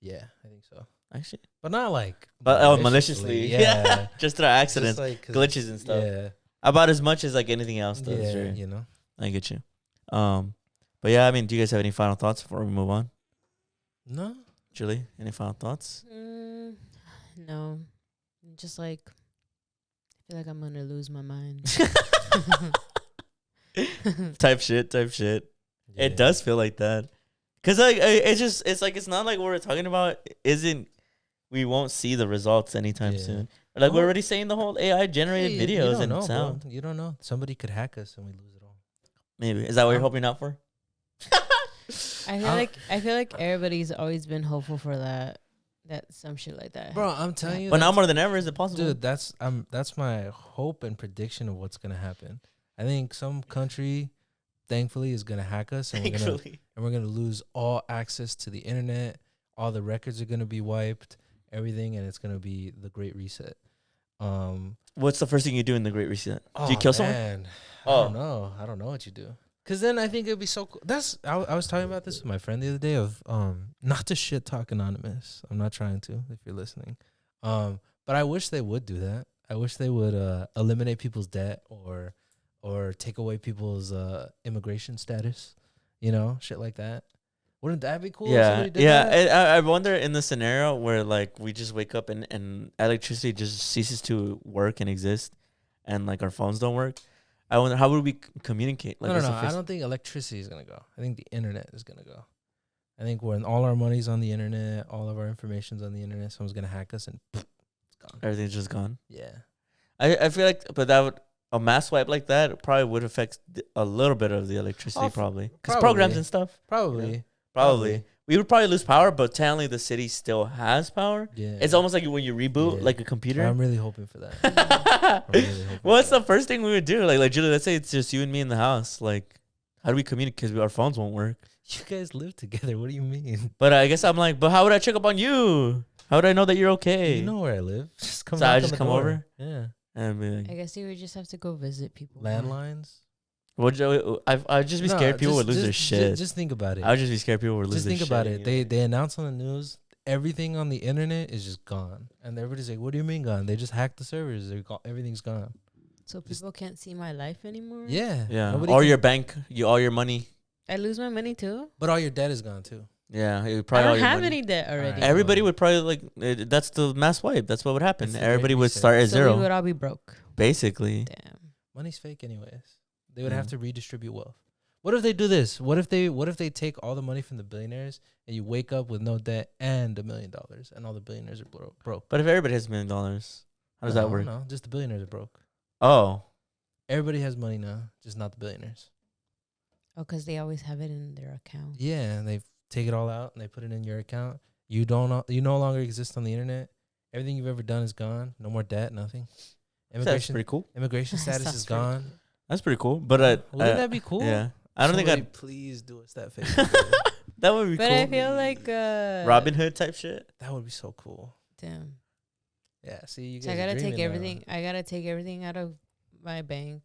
[SPEAKER 1] Yeah, I think so.
[SPEAKER 2] Actually,
[SPEAKER 1] but not like.
[SPEAKER 2] But maliciously.
[SPEAKER 1] Yeah.
[SPEAKER 2] Just through accidents,
[SPEAKER 1] like
[SPEAKER 2] glitches and stuff.
[SPEAKER 1] Yeah.
[SPEAKER 2] About as much as like anything else does.
[SPEAKER 1] Yeah,
[SPEAKER 2] right?
[SPEAKER 1] you know.
[SPEAKER 2] I get you. But yeah, I mean, do you guys have any final thoughts before we move on?
[SPEAKER 1] No.
[SPEAKER 2] Julie, any final thoughts?
[SPEAKER 3] No. Just like, I feel like I'm gonna lose my mind.
[SPEAKER 2] type shit. Yeah. It does feel like that. Cause like it's not like what we're talking about we won't see the results anytime soon. Like we're already saying the whole AI generated videos and sound.
[SPEAKER 1] Bro. You don't know. Somebody could hack us and we lose it all.
[SPEAKER 2] Maybe. Is that what you're hoping out for?
[SPEAKER 3] I feel like everybody's always been hopeful for that. that some shit like that.
[SPEAKER 1] Bro, I'm telling you.
[SPEAKER 2] But now
[SPEAKER 1] that's-
[SPEAKER 2] more than ever, is it possible?
[SPEAKER 1] Dude, that's my hope and prediction of what's gonna happen. I think some country, thankfully, is gonna hack us, and we're gonna lose all access to the internet. All the records are gonna be wiped, everything, and it's gonna be the Great Reset.
[SPEAKER 2] What's the first thing you do in the Great Reset?
[SPEAKER 1] Oh,
[SPEAKER 2] Do you kill someone?
[SPEAKER 1] I
[SPEAKER 2] Oh.
[SPEAKER 1] don't know. I don't know what you do. Cause then I think it'd be so cool. I was talking about this with my friend the other day of not to shit talk Anonymous. I'm not trying to, if you're listening. But I wish they would do that. I wish they would eliminate people's debt or take away people's immigration status. You know, shit like that. Wouldn't that be cool? If
[SPEAKER 2] Yeah,
[SPEAKER 1] somebody did
[SPEAKER 2] yeah.
[SPEAKER 1] that?
[SPEAKER 2] I wonder in the scenario where like we just wake up and electricity just ceases to work and exist, and like our phones don't work. I wonder how would we communicate? Like,
[SPEAKER 1] No.
[SPEAKER 2] what's the
[SPEAKER 1] I
[SPEAKER 2] first-
[SPEAKER 1] don't think electricity is gonna go. I think the internet is gonna go. I think when all our money's on the internet, all of our information's on the internet, someone's gonna hack us and it's gone.
[SPEAKER 2] Everything's just gone.
[SPEAKER 1] Yeah.
[SPEAKER 2] I feel like, but that would a mass swipe like that probably would affect a little bit of the electricity,
[SPEAKER 1] Oh,
[SPEAKER 2] probably because
[SPEAKER 1] probably.
[SPEAKER 2] programs and stuff.
[SPEAKER 1] Probably.
[SPEAKER 2] Probably. We would probably lose power, but technically the city still has power.
[SPEAKER 1] Yeah.
[SPEAKER 2] It's almost like when you reboot
[SPEAKER 1] Yeah.
[SPEAKER 2] like a computer.
[SPEAKER 1] I'm really hoping for that. I'm really hoping
[SPEAKER 2] What's
[SPEAKER 1] for
[SPEAKER 2] the first thing we would do? Like Julie, let's say it's just you and me in the house. Like, how do we communicate? Because our phones won't work.
[SPEAKER 1] that. You guys live together. What do you mean?
[SPEAKER 2] But I guess I'm like, but how would I check up on you? How would I know that you're okay?
[SPEAKER 1] You know where I live. Just come.
[SPEAKER 2] So I
[SPEAKER 1] knock on
[SPEAKER 2] just
[SPEAKER 1] the
[SPEAKER 2] come
[SPEAKER 1] door.
[SPEAKER 2] over?
[SPEAKER 1] Yeah.
[SPEAKER 2] And be like,
[SPEAKER 3] I guess you would just have to go visit people. more.
[SPEAKER 1] Landlines.
[SPEAKER 2] I'd just be
[SPEAKER 1] No,
[SPEAKER 2] scared people would lose their
[SPEAKER 1] just-
[SPEAKER 2] shit.
[SPEAKER 1] Just think about it.
[SPEAKER 2] I would just be scared people would lose
[SPEAKER 1] Just
[SPEAKER 2] their
[SPEAKER 1] think
[SPEAKER 2] shit.
[SPEAKER 1] about it.
[SPEAKER 2] you know?
[SPEAKER 1] They announce on the news everything on the internet is just gone, and everybody's like, "What do you mean gone? They just hacked the servers. Everything's gone."
[SPEAKER 3] So
[SPEAKER 1] Just-
[SPEAKER 3] people can't see my life anymore.
[SPEAKER 1] Yeah.
[SPEAKER 2] Yeah.
[SPEAKER 1] Nobody
[SPEAKER 2] Or
[SPEAKER 1] can-
[SPEAKER 2] your bank, all your money.
[SPEAKER 3] I lose my money too.
[SPEAKER 1] But all your debt is gone too.
[SPEAKER 2] Yeah. It would
[SPEAKER 3] I
[SPEAKER 2] probably all
[SPEAKER 3] don't
[SPEAKER 2] your
[SPEAKER 3] have
[SPEAKER 2] money.
[SPEAKER 3] any debt already.
[SPEAKER 1] Alright.
[SPEAKER 2] Everybody would probably like that's the mass wipe. That's what would happen.
[SPEAKER 1] That's the
[SPEAKER 2] Everybody
[SPEAKER 1] Great
[SPEAKER 2] would
[SPEAKER 1] Reset.
[SPEAKER 2] start at
[SPEAKER 3] so
[SPEAKER 2] zero,
[SPEAKER 3] we would all be broke.
[SPEAKER 2] basically.
[SPEAKER 3] Damn.
[SPEAKER 1] Money's fake, anyways. They would
[SPEAKER 2] Yeah.
[SPEAKER 1] have to redistribute wealth. What if they do this? What if they take all the money from the billionaires and you wake up with no debt and $1 million and all the billionaires are broke?
[SPEAKER 2] But if everybody has $1 million, how does that work?
[SPEAKER 1] No, just the billionaires are broke.
[SPEAKER 2] Oh,
[SPEAKER 1] Everybody has money now, just not the billionaires.
[SPEAKER 3] Oh, because they always have it in their account.
[SPEAKER 1] Yeah, and they take it all out and they put it in your account. You no longer exist on the internet. Everything you've ever done is gone. No more debt, nothing.
[SPEAKER 2] that's
[SPEAKER 1] Immigration
[SPEAKER 2] pretty cool.
[SPEAKER 1] immigration status
[SPEAKER 3] Sounds
[SPEAKER 1] is
[SPEAKER 3] pretty
[SPEAKER 1] gone.
[SPEAKER 2] That's pretty cool. But
[SPEAKER 1] Wouldn't that be cool?
[SPEAKER 2] Yeah, I don't think
[SPEAKER 1] Somebody
[SPEAKER 2] I'd.
[SPEAKER 1] please do us that favor.
[SPEAKER 2] That would be
[SPEAKER 3] But
[SPEAKER 2] cool.
[SPEAKER 3] I feel like
[SPEAKER 2] Robin Hood type shit.
[SPEAKER 1] That would be so cool.
[SPEAKER 3] damn.
[SPEAKER 1] Yeah. See, you guys.
[SPEAKER 3] So I
[SPEAKER 1] are
[SPEAKER 3] gotta
[SPEAKER 1] dreaming
[SPEAKER 3] take
[SPEAKER 1] now.
[SPEAKER 3] everything. I gotta take everything out of my bank.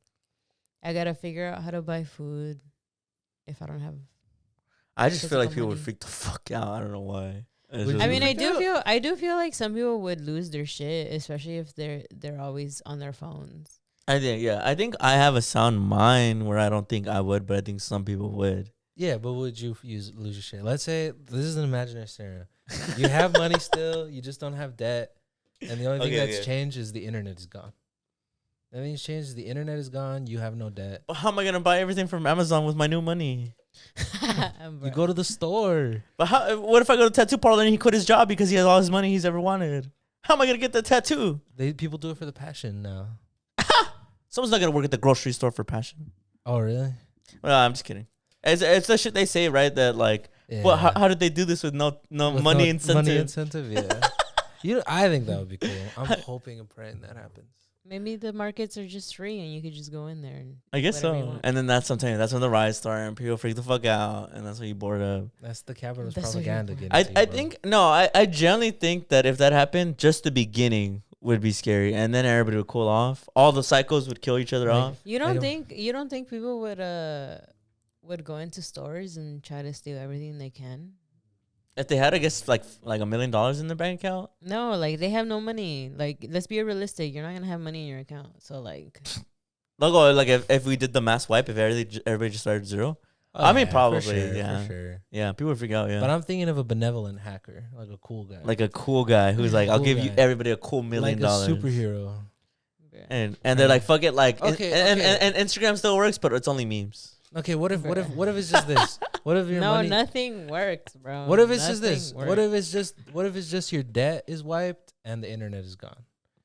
[SPEAKER 3] I gotta figure out how to buy food if I don't have.
[SPEAKER 2] I just feel like
[SPEAKER 3] Physical
[SPEAKER 2] people would
[SPEAKER 3] money.
[SPEAKER 2] freak the fuck out. I don't know why. It's
[SPEAKER 1] Would
[SPEAKER 2] just-
[SPEAKER 3] I mean,
[SPEAKER 1] freak out?
[SPEAKER 3] I do feel like some people would lose their shit, especially if they're always on their phones.
[SPEAKER 2] I think I have a sound mind where I don't think I would, but I think some people would.
[SPEAKER 1] Yeah, but would you lose your shit? Let's say this is an imaginary scenario. You have money still, you just don't have debt, and the only thing
[SPEAKER 2] Okay,
[SPEAKER 1] that's
[SPEAKER 2] okay.
[SPEAKER 1] changed is the internet is gone. Everything's changed. is The internet is gone. You have no debt.
[SPEAKER 2] But how am I gonna buy everything from Amazon with my new money?
[SPEAKER 1] You go to the store.
[SPEAKER 2] But how? What if I go to the tattoo parlor and he quit his job because he has all his money he's ever wanted? How am I gonna get the tattoo?
[SPEAKER 1] People do it for the passion now.
[SPEAKER 2] Someone's not gonna work at the grocery store for passion.
[SPEAKER 1] Oh really?
[SPEAKER 2] Well, I'm just kidding. It's the shit they say, right? That like,
[SPEAKER 1] Yeah.
[SPEAKER 2] well, how did they do this with no
[SPEAKER 1] With
[SPEAKER 2] money
[SPEAKER 1] no
[SPEAKER 2] incentive?
[SPEAKER 1] Money incentive, yeah. I think that would be cool. I'm hoping and praying that happens.
[SPEAKER 3] Maybe the markets are just free and you could just go in there and
[SPEAKER 2] I guess
[SPEAKER 3] whatever you
[SPEAKER 2] so.
[SPEAKER 3] want.
[SPEAKER 2] And then that's sometimes that's when the riots start and people freak the fuck out, and that's when you board up.
[SPEAKER 1] That's the capitalist
[SPEAKER 3] That's what you're
[SPEAKER 1] propaganda.
[SPEAKER 3] doing.
[SPEAKER 1] Getting to
[SPEAKER 2] I
[SPEAKER 1] you, bro.
[SPEAKER 2] think no, I generally think that if that happened, just the beginning would be scary, and then everybody would cool off. All the psychos would kill each other
[SPEAKER 1] Like-
[SPEAKER 2] off.
[SPEAKER 3] you
[SPEAKER 1] I
[SPEAKER 3] don't
[SPEAKER 1] don't-
[SPEAKER 3] think people would go into stores and try to steal everything they can?
[SPEAKER 2] If they had, I guess, like $1 million in their bank account.
[SPEAKER 3] No, like they have no money. Like let's be realistic. You're not gonna have money in your account. So like
[SPEAKER 2] Look, like if we did the mass wipe, if everybody just started zero,
[SPEAKER 1] Oh,
[SPEAKER 2] I mean,
[SPEAKER 1] yeah,
[SPEAKER 2] probably,
[SPEAKER 1] for sure,
[SPEAKER 2] yeah.
[SPEAKER 1] for sure.
[SPEAKER 2] yeah, people would freak out. Yeah,
[SPEAKER 1] But I'm thinking of a benevolent hacker, like a cool guy,
[SPEAKER 2] like a cool guy who's like, I'll
[SPEAKER 1] Cool
[SPEAKER 2] give you
[SPEAKER 1] guy.
[SPEAKER 2] everybody a cool $1 million.
[SPEAKER 1] like a superhero.
[SPEAKER 2] And they're like, fuck it, like,
[SPEAKER 1] Okay,
[SPEAKER 2] and
[SPEAKER 1] okay.
[SPEAKER 2] Instagram still works, but it's only memes.
[SPEAKER 1] Okay, what if it's just this? What if your
[SPEAKER 3] No,
[SPEAKER 1] money?
[SPEAKER 3] nothing works, bro.
[SPEAKER 1] What if it's just
[SPEAKER 3] Nothing
[SPEAKER 1] this?
[SPEAKER 3] works.
[SPEAKER 1] What if it's just your debt is wiped and the internet is gone?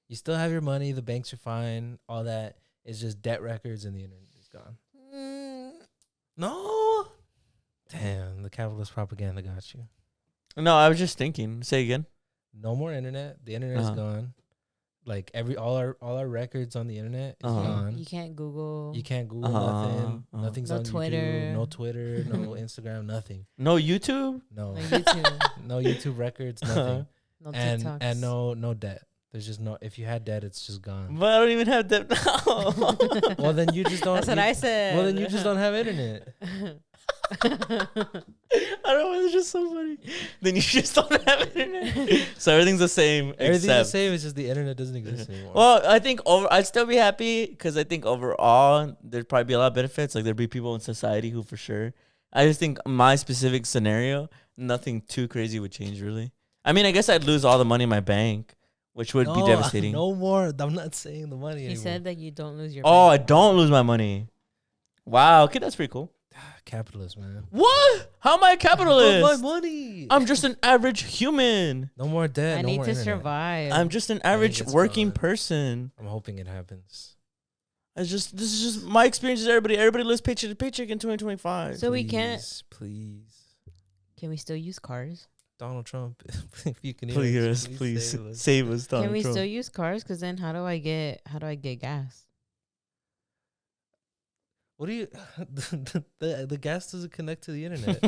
[SPEAKER 1] You still have your money, the banks are fine, all that. It's just debt records and the internet is gone. No. Damn, the capitalist propaganda got you.
[SPEAKER 2] No, I was just thinking. Say again.
[SPEAKER 1] no more internet. The internet is gone. Like all our records on the internet is gone.
[SPEAKER 3] You can't Google.
[SPEAKER 1] You can't Google nothing. Nothing's
[SPEAKER 3] No
[SPEAKER 1] on
[SPEAKER 3] Twitter.
[SPEAKER 1] YouTube. No Twitter. No Instagram. Nothing.
[SPEAKER 2] No YouTube.
[SPEAKER 1] No.
[SPEAKER 3] No YouTube.
[SPEAKER 1] No YouTube records. Nothing.
[SPEAKER 3] No
[SPEAKER 1] and
[SPEAKER 3] TikToks.
[SPEAKER 1] and no debt. There's just no. If you had debt, it's just gone.
[SPEAKER 2] But I don't even have debt now.
[SPEAKER 1] Well, then you just don't.
[SPEAKER 3] That's what I said.
[SPEAKER 1] Well, then you just don't have internet.
[SPEAKER 2] I don't know. It's just so funny. Then you just don't have internet. So everything's the same.
[SPEAKER 1] Everything's the
[SPEAKER 2] except,
[SPEAKER 1] same. It's just the internet doesn't exist anymore.
[SPEAKER 2] Well, I think I'd still be happy because I think overall there'd probably be a lot of benefits. Like there'd be people in society who for sure. I just think my specific scenario, nothing too crazy would change really. I mean, I guess I'd lose all the money in my bank, which would be devastating.
[SPEAKER 1] No more. I'm not saying the money anymore.
[SPEAKER 3] He said that you don't lose your.
[SPEAKER 2] Oh,
[SPEAKER 3] bank.
[SPEAKER 2] I don't lose my money. Wow. Okay, that's pretty cool.
[SPEAKER 1] Capitalist, man.
[SPEAKER 2] What? How am I a capitalist?
[SPEAKER 1] But my money.
[SPEAKER 2] I'm just an average human.
[SPEAKER 1] No more debt.
[SPEAKER 3] I
[SPEAKER 1] no
[SPEAKER 3] need
[SPEAKER 1] more
[SPEAKER 3] to
[SPEAKER 1] internet.
[SPEAKER 3] survive.
[SPEAKER 2] I'm just an average
[SPEAKER 1] it's
[SPEAKER 2] working
[SPEAKER 1] gone.
[SPEAKER 2] person.
[SPEAKER 1] I'm hoping it happens.
[SPEAKER 2] This is just my experience. Is everybody lives paycheck to paycheck in 2025.
[SPEAKER 3] So we can't.
[SPEAKER 1] Please.
[SPEAKER 3] Can we still use cars?
[SPEAKER 1] Donald Trump, if you can hear us,
[SPEAKER 2] please
[SPEAKER 1] save us.
[SPEAKER 2] save us. Donald
[SPEAKER 3] Can we
[SPEAKER 2] Trump.
[SPEAKER 3] still use cars? Because then how do I get gas?
[SPEAKER 1] What do you? The gas doesn't connect to the internet.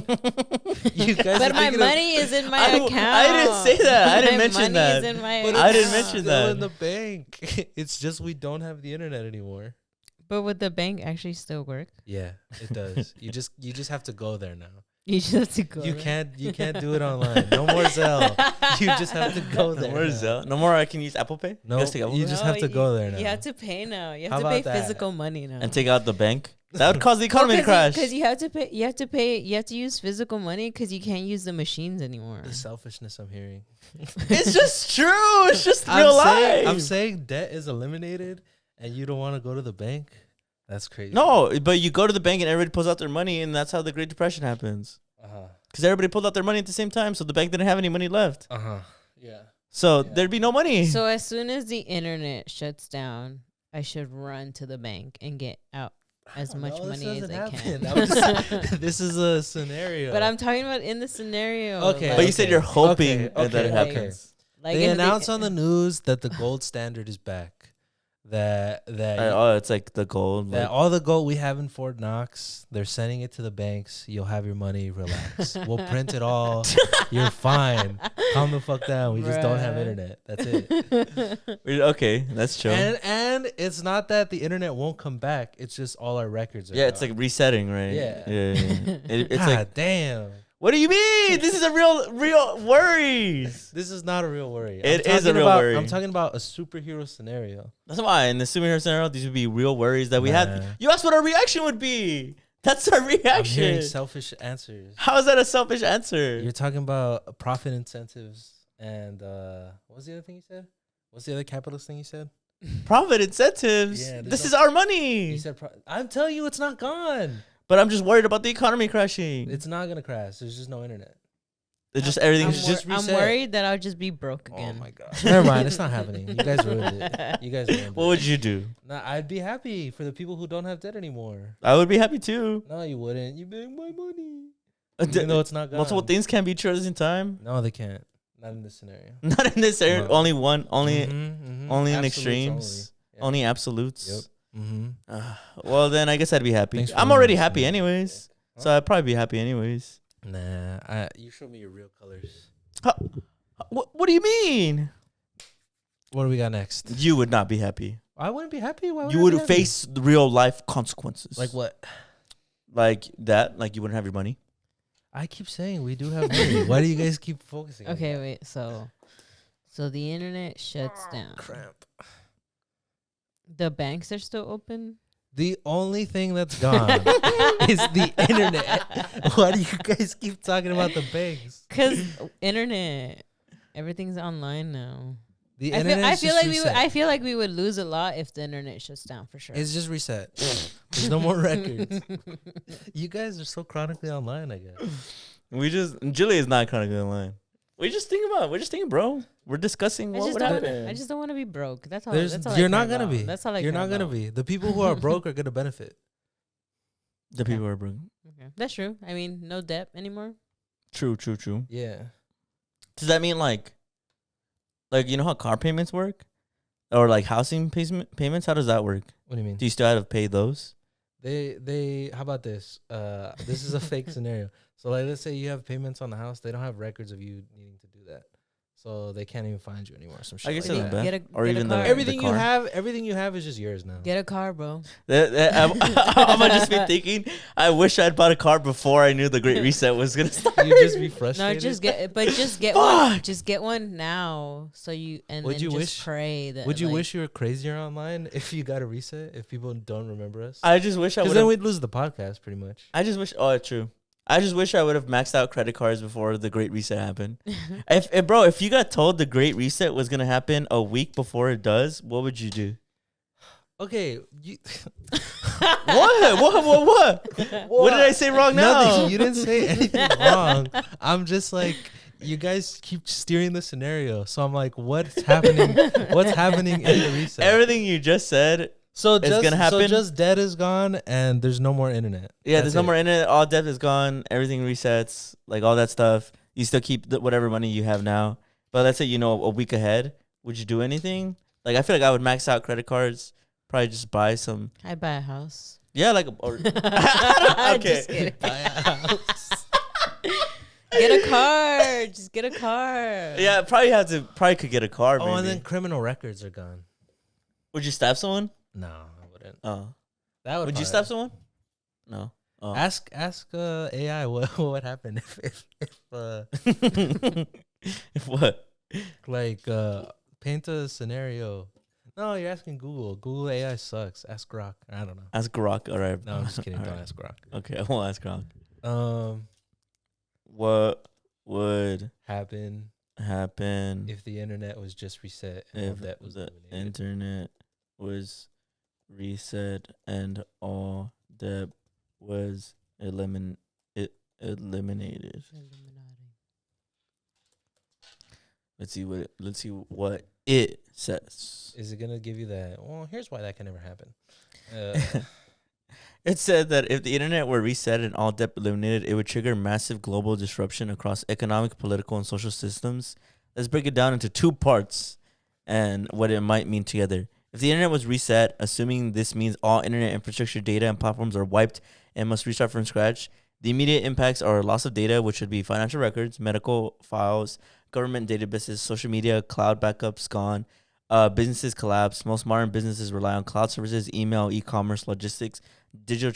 [SPEAKER 1] You guys
[SPEAKER 3] But
[SPEAKER 1] are
[SPEAKER 3] my
[SPEAKER 1] thinking
[SPEAKER 3] money is in my
[SPEAKER 2] I
[SPEAKER 3] account.
[SPEAKER 2] didn't say that. I didn't
[SPEAKER 3] My
[SPEAKER 2] mention
[SPEAKER 3] money
[SPEAKER 2] that.
[SPEAKER 3] is in my
[SPEAKER 1] But
[SPEAKER 3] account.
[SPEAKER 2] I didn't mention
[SPEAKER 1] still
[SPEAKER 2] that.
[SPEAKER 1] in the bank. It's just we don't have the internet anymore.
[SPEAKER 3] But would the bank actually still work?
[SPEAKER 1] Yeah, it does. You just have to go there now.
[SPEAKER 3] You just have to go.
[SPEAKER 1] You
[SPEAKER 3] there.
[SPEAKER 1] can't do it online. No more Zelle. You just have to go there.
[SPEAKER 2] No more
[SPEAKER 1] now.
[SPEAKER 2] Zelle. No more. I can use Apple Pay.
[SPEAKER 1] No,
[SPEAKER 2] You guys take Apple
[SPEAKER 1] you
[SPEAKER 2] Pay?
[SPEAKER 1] just have to go there now.
[SPEAKER 3] You have to pay now. You
[SPEAKER 1] How
[SPEAKER 3] have to pay
[SPEAKER 1] about that?
[SPEAKER 3] physical money now.
[SPEAKER 2] And take out the bank. That would cause the economy to crash.
[SPEAKER 3] Because you have to pay. You have to pay. You have to use physical money because you can't use the machines anymore.
[SPEAKER 1] The selfishness I'm hearing.
[SPEAKER 2] It's just true. It's just real life.
[SPEAKER 1] I'm saying debt is eliminated, and you don't want to go to the bank. That's crazy.
[SPEAKER 2] No, but you go to the bank and everybody pulls out their money, and that's how the Great Depression happens. Because everybody pulled out their money at the same time, so the bank didn't have any money left.
[SPEAKER 1] Yeah.
[SPEAKER 2] So there'd be no money.
[SPEAKER 3] So as soon as the internet shuts down, I should run to the bank and get out as much money as I can.
[SPEAKER 1] This is a scenario.
[SPEAKER 3] But I'm talking about in the scenario.
[SPEAKER 1] Okay,
[SPEAKER 2] But you said you're hoping that it
[SPEAKER 3] like-
[SPEAKER 2] happens.
[SPEAKER 3] Like
[SPEAKER 1] They
[SPEAKER 3] if
[SPEAKER 1] announced on the news that the gold standard is back. That
[SPEAKER 2] Oh, it's like the gold.
[SPEAKER 1] that
[SPEAKER 2] Like,
[SPEAKER 1] all the gold we have in Fort Knox, they're sending it to the banks. You'll have your money. Relax. We'll print it all. You're fine. Calm the fuck down. We just don't have
[SPEAKER 3] Bruh.
[SPEAKER 1] internet. That's it.
[SPEAKER 2] okay, that's true.
[SPEAKER 1] And it's not that the internet won't come back. It's just all our records are
[SPEAKER 2] Yeah, it's
[SPEAKER 1] gone.
[SPEAKER 2] like resetting, right?
[SPEAKER 1] Yeah.
[SPEAKER 2] It's
[SPEAKER 1] God
[SPEAKER 2] like,
[SPEAKER 1] damn.
[SPEAKER 2] what do you mean? This is a real worries.
[SPEAKER 1] This is not a real worry.
[SPEAKER 2] It is a real
[SPEAKER 1] about,
[SPEAKER 2] worry.
[SPEAKER 1] I'm talking about a superhero scenario.
[SPEAKER 2] That's why in the superhero scenario, these would be real worries that we
[SPEAKER 1] Nah.
[SPEAKER 2] had. You asked what our reaction would be. That's our
[SPEAKER 1] I'm hearing
[SPEAKER 2] reaction.
[SPEAKER 1] selfish answers.
[SPEAKER 2] How is that a selfish answer?
[SPEAKER 1] You're talking about profit incentives and what was the other thing you said? What's the other capitalist thing you said?
[SPEAKER 2] Profit incentives.
[SPEAKER 1] Yeah,
[SPEAKER 2] This
[SPEAKER 1] there's
[SPEAKER 2] is our money.
[SPEAKER 1] You said I'm telling you, it's not gone.
[SPEAKER 2] But I'm just worried about the economy crashing.
[SPEAKER 1] It's not gonna crash. There's just no internet.
[SPEAKER 2] It's just
[SPEAKER 3] I'm,
[SPEAKER 2] everything's
[SPEAKER 1] just
[SPEAKER 3] I'm
[SPEAKER 1] reset.
[SPEAKER 3] worried that I'll just be broke again.
[SPEAKER 1] Oh my god. Never mind. It's not happening. You guys ruined it. You guys ruined
[SPEAKER 2] What
[SPEAKER 1] it.
[SPEAKER 2] would you do?
[SPEAKER 1] Nah, I'd be happy for the people who don't have debt anymore.
[SPEAKER 2] I would be happy too.
[SPEAKER 1] No, you wouldn't. You make my money. Even though it's not gone.
[SPEAKER 2] Multiple things can be true at the same time.
[SPEAKER 1] No, they can't. Not in this scenario.
[SPEAKER 2] Not in this area.
[SPEAKER 1] No.
[SPEAKER 2] Only one. Only
[SPEAKER 1] Only
[SPEAKER 2] in extremes. Only absolutes.
[SPEAKER 1] Yep. Mm-hmm.
[SPEAKER 2] Well, then I guess I'd be happy.
[SPEAKER 1] Thanks for
[SPEAKER 2] I'm already
[SPEAKER 1] letting us
[SPEAKER 2] happy
[SPEAKER 1] know.
[SPEAKER 2] anyways.
[SPEAKER 1] Huh?
[SPEAKER 2] So I'd probably be happy anyways.
[SPEAKER 1] Nah, you show me your real colors.
[SPEAKER 2] What do you mean?
[SPEAKER 1] What do we got next?
[SPEAKER 2] You would not be happy.
[SPEAKER 1] I wouldn't be happy. Why would
[SPEAKER 2] You
[SPEAKER 1] I
[SPEAKER 2] would
[SPEAKER 1] be happy?
[SPEAKER 2] face the real life consequences.
[SPEAKER 1] Like what?
[SPEAKER 2] Like that. Like you wouldn't have your money.
[SPEAKER 1] I keep saying we do have money. Why do you guys keep focusing? on
[SPEAKER 3] Okay,
[SPEAKER 1] that?
[SPEAKER 3] wait. So the internet shuts down.
[SPEAKER 1] Cramp.
[SPEAKER 3] The banks are still open.
[SPEAKER 1] The only thing that's gone is the internet. Why do you guys keep talking about the banks?
[SPEAKER 3] Cause internet, everything's online now.
[SPEAKER 1] The
[SPEAKER 3] I
[SPEAKER 1] internet.
[SPEAKER 3] feel like I feel like we would lose a lot if the internet shuts down for sure.
[SPEAKER 1] It's just reset. There's no more records. You guys are so chronically online, I guess.
[SPEAKER 2] Julie is not kind of good line. We're just thinking, bro. We're discussing what would happen.
[SPEAKER 3] I just don't want to be broke. That's all.
[SPEAKER 1] There's,
[SPEAKER 3] That's all I
[SPEAKER 1] you're
[SPEAKER 3] care
[SPEAKER 1] not gonna
[SPEAKER 3] about.
[SPEAKER 1] be.
[SPEAKER 3] That's all I
[SPEAKER 1] You're
[SPEAKER 3] care
[SPEAKER 1] not gonna
[SPEAKER 3] about.
[SPEAKER 1] be. The people who are broke are gonna benefit.
[SPEAKER 2] The people are broke.
[SPEAKER 3] Okay. That's true. I mean, no debt anymore.
[SPEAKER 2] True.
[SPEAKER 1] Yeah.
[SPEAKER 2] Does that mean like Like, you know how car payments work? Or like housing payments? How does that work?
[SPEAKER 1] What do you mean?
[SPEAKER 2] Do you still have to pay those?
[SPEAKER 1] They how about this? This is a fake scenario. So like, let's say you have payments on the house. They don't have records of you needing to do that. So they can't even find you anymore. Some shit
[SPEAKER 2] I guess
[SPEAKER 1] like
[SPEAKER 2] that's
[SPEAKER 1] that.
[SPEAKER 2] bad.
[SPEAKER 3] Or
[SPEAKER 2] even
[SPEAKER 3] car.
[SPEAKER 1] Everything
[SPEAKER 2] the
[SPEAKER 1] you
[SPEAKER 2] car.
[SPEAKER 1] have is just yours now.
[SPEAKER 3] Get a car, bro.
[SPEAKER 2] I'm gonna just be thinking, I wish I'd bought a car before I knew the Great Reset was gonna start.
[SPEAKER 1] You just be frustrated.
[SPEAKER 3] No, just get one. Just get one now, so you and
[SPEAKER 1] Would
[SPEAKER 3] then
[SPEAKER 1] you
[SPEAKER 3] just
[SPEAKER 1] wish-
[SPEAKER 3] pray that.
[SPEAKER 1] Would you
[SPEAKER 3] like,
[SPEAKER 1] wish you were crazier online if you got a reset? If people don't remember us,
[SPEAKER 2] I just wish I
[SPEAKER 1] because
[SPEAKER 2] would.
[SPEAKER 1] then we'd lose the podcast pretty much.
[SPEAKER 2] I just wish. Oh, true. I just wish I would have maxed out credit cards before the Great Reset happened. If you got told the Great Reset was gonna happen a week before it does, what would you do?
[SPEAKER 1] Okay, you,
[SPEAKER 2] What? What did I say wrong now?
[SPEAKER 1] nothing. You didn't say anything wrong. I'm just like, you guys keep steering the scenario, so I'm like, what's happening? What's happening in the reset?
[SPEAKER 2] Everything you just said.
[SPEAKER 1] So
[SPEAKER 2] It's
[SPEAKER 1] just
[SPEAKER 2] gonna happen?
[SPEAKER 1] So just dead is gone, and there's no more internet.
[SPEAKER 2] Yeah,
[SPEAKER 1] That's
[SPEAKER 2] there's no
[SPEAKER 1] it.
[SPEAKER 2] more internet. All debt is gone. Everything resets. Like all that stuff. You still keep whatever money you have now. But let's say a week ahead. Would you do anything? Like I feel like I would max out credit cards. Probably just buy some.
[SPEAKER 3] I'd buy a house.
[SPEAKER 2] Yeah, like or,
[SPEAKER 3] Okay.
[SPEAKER 2] okay.
[SPEAKER 3] Just kidding.
[SPEAKER 1] Buy a house.
[SPEAKER 3] Get a car. Just get a car.
[SPEAKER 2] Yeah, probably could get a car.
[SPEAKER 1] Oh,
[SPEAKER 2] maybe.
[SPEAKER 1] and then criminal records are gone.
[SPEAKER 2] Would you stab someone?
[SPEAKER 1] No, I wouldn't.
[SPEAKER 2] Oh,
[SPEAKER 1] That
[SPEAKER 2] would you stab someone? No. Oh.
[SPEAKER 1] Ask AI what happened
[SPEAKER 2] If what?
[SPEAKER 1] like paint a scenario. No, you're asking Google. Google AI sucks. Ask Grok. I don't know.
[SPEAKER 2] Ask Grok. All right.
[SPEAKER 1] No, I'm just kidding.
[SPEAKER 2] All
[SPEAKER 1] Don't
[SPEAKER 2] right.
[SPEAKER 1] ask Grok.
[SPEAKER 2] Okay, I won't ask Grok. What would
[SPEAKER 1] Happen
[SPEAKER 2] happen
[SPEAKER 1] if the internet was just reset and all
[SPEAKER 2] if
[SPEAKER 1] that was
[SPEAKER 2] the
[SPEAKER 1] eliminated?
[SPEAKER 2] internet was reset and all debt was eliminated? Let's see what it says.
[SPEAKER 1] Is it gonna give you that? Well, here's why that can never happen.
[SPEAKER 2] It said that if the internet were reset and all debt eliminated, it would trigger massive global disruption across economic, political, and social systems. Let's break it down into two parts and what it might mean together. If the internet was reset, assuming this means all internet infrastructure, data, and platforms are wiped and must restart from scratch, the immediate impacts are loss of data, which would be financial records, medical files, government databases, social media, cloud backups gone. Businesses collapse. Most modern businesses rely on cloud services, email, e-commerce, logistics, digital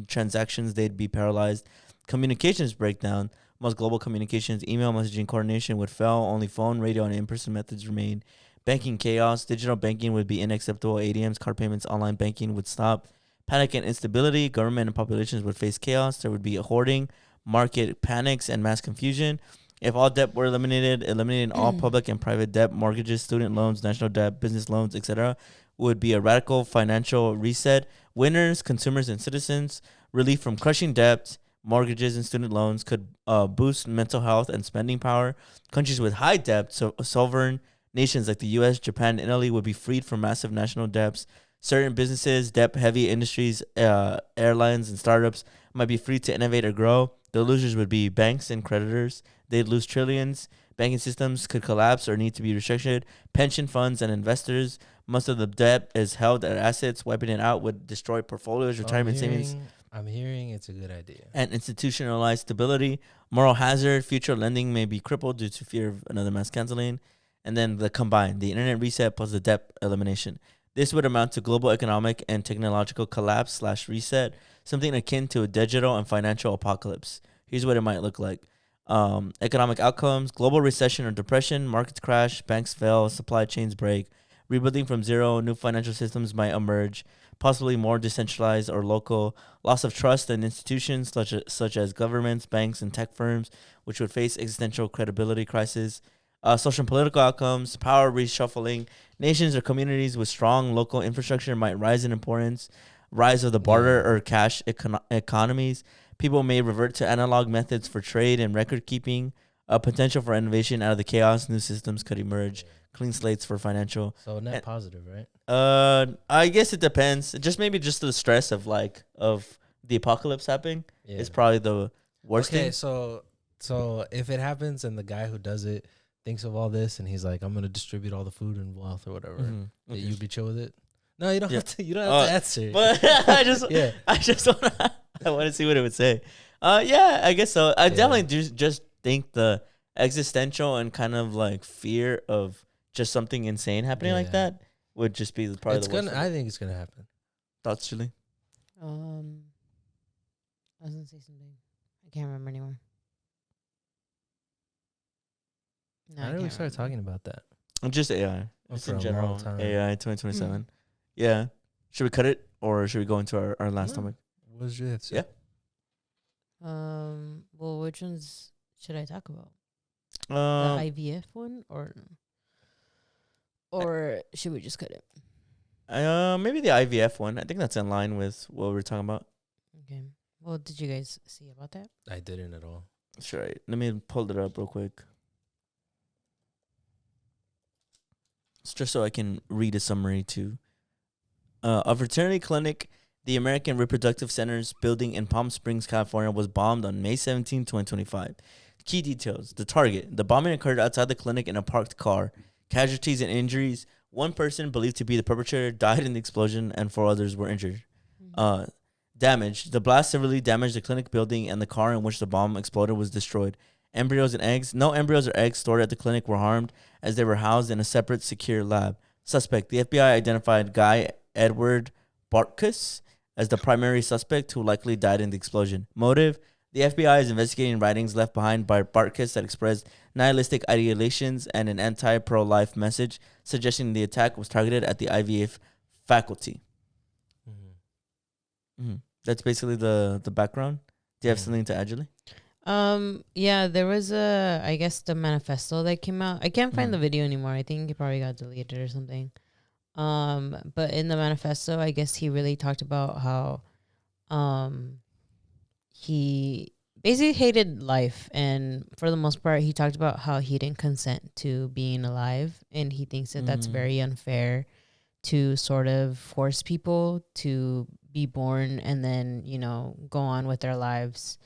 [SPEAKER 2] transactions. They'd be paralyzed. Communications breakdown. Most global communications, email, messaging, coordination would fail. Only phone, radio, and in-person methods remain. Banking chaos. Digital banking would be unacceptable. ATMs, card payments, online banking would stop. Panic and instability. Government and populations would face chaos. There would be a hoarding, market panics, and mass confusion. If all debt were eliminating all public and private debt, mortgages, student loans, national debt, business loans, etc., would be a radical financial reset. Winners, consumers, and citizens. Relief from crushing debt, mortgages, and student loans could boost mental health and spending power. Countries with high debt, so sovereign nations like the U.S., Japan, and Italy would be freed from massive national debts. Certain businesses, debt-heavy industries, airlines, and startups might be free to innovate or grow. The losers would be banks and creditors. They'd lose trillions. Banking systems could collapse or need to be restructured. Pension funds and investors. Most of the debt is held as assets. Wiping it out would destroy portfolios, retirement savings,
[SPEAKER 1] I'm hearing it's a good idea.
[SPEAKER 2] and institutionalized stability. Moral hazard. Future lending may be crippled due to fear of another mass canceling. And then the combined, the internet reset plus the debt elimination. This would amount to global economic and technological collapse/reset, something akin to a digital and financial apocalypse. Here's what it might look like. Economic outcomes, global recession or depression, markets crash, banks fail, supply chains break, rebuilding from zero, new financial systems might emerge, possibly more decentralized or local, loss of trust in institutions such as governments, banks, and tech firms, which would face existential credibility crisis. Social and political outcomes, power reshuffling, nations or communities with strong local infrastructure might rise in importance, rise of the barter or cash economies. People may revert to analog methods for trade and record keeping. Potential for innovation out of the chaos. New systems could emerge. Clean slates for financial.
[SPEAKER 1] So net positive, right?
[SPEAKER 2] I guess it depends. Maybe just the stress of the apocalypse happening is probably the worst
[SPEAKER 1] Okay,
[SPEAKER 2] thing.
[SPEAKER 1] so if it happens and the guy who does it thinks of all this, and he's like, I'm gonna distribute all the food and wealth or whatever.
[SPEAKER 2] Mm-hmm.
[SPEAKER 1] That you'd be chill with it? No, you don't
[SPEAKER 2] Yeah.
[SPEAKER 1] have to. You don't have to answer.
[SPEAKER 2] But
[SPEAKER 1] Yeah.
[SPEAKER 2] I just want to see what it would say. Yeah, I guess so. I definitely just think the existential and kind of like fear of just something insane happening like
[SPEAKER 1] Yeah.
[SPEAKER 2] that would just be probably
[SPEAKER 1] It's
[SPEAKER 2] the worst.
[SPEAKER 1] gonna. I think it's gonna happen.
[SPEAKER 2] Thoughts, Julie?
[SPEAKER 3] I was gonna say something. I can't remember anymore. No,
[SPEAKER 1] How did we start talking about that?
[SPEAKER 2] Just AI. Just
[SPEAKER 1] For
[SPEAKER 2] in
[SPEAKER 1] a
[SPEAKER 2] general.
[SPEAKER 1] long time.
[SPEAKER 2] AI 2027. Yeah. Should we cut it or should we go into our last
[SPEAKER 1] No.
[SPEAKER 2] topic?
[SPEAKER 1] What did you have to say?
[SPEAKER 2] Yeah.
[SPEAKER 3] Well, which ones should I talk about? The
[SPEAKER 2] Um,
[SPEAKER 3] IVF one, or should we just cut it?
[SPEAKER 2] maybe the IVF one. I think that's in line with what we were talking about.
[SPEAKER 3] Okay. Well, did you guys see about that?
[SPEAKER 1] I didn't at all.
[SPEAKER 2] Sure. Let me pull it up real quick. It's just so I can read a summary too. A fertility clinic, the American Reproductive Centers building in Palm Springs, California, was bombed on May 17, 2025. Key details. The target. The bombing occurred outside the clinic in a parked car. Casualties and injuries. One person believed to be the perpetrator died in the explosion and 4 others were injured. Damage. The blast severely damaged the clinic building and the car in which the bomb exploded was destroyed. Embryos and eggs. No embryos or eggs stored at the clinic were harmed as they were housed in a separate secure lab. Suspect. The FBI identified Guy Edward Bartkus as the primary suspect who likely died in the explosion. Motive. The FBI is investigating writings left behind by Bartkus that expressed nihilistic ideations and an anti-pro-life message, suggesting the attack was targeted at the IVF faculty. That's basically the background. Do you have something to add, Julie?
[SPEAKER 3] Yeah, there was I guess the manifesto that came out. I can't find the video anymore. I think it probably got deleted or something. But in the manifesto, I guess he really talked about how, he basically hated life, and for the most part, he talked about how he didn't consent to being alive, and he thinks that that's very unfair to sort of force people to be born and then, you know, go on with their lives.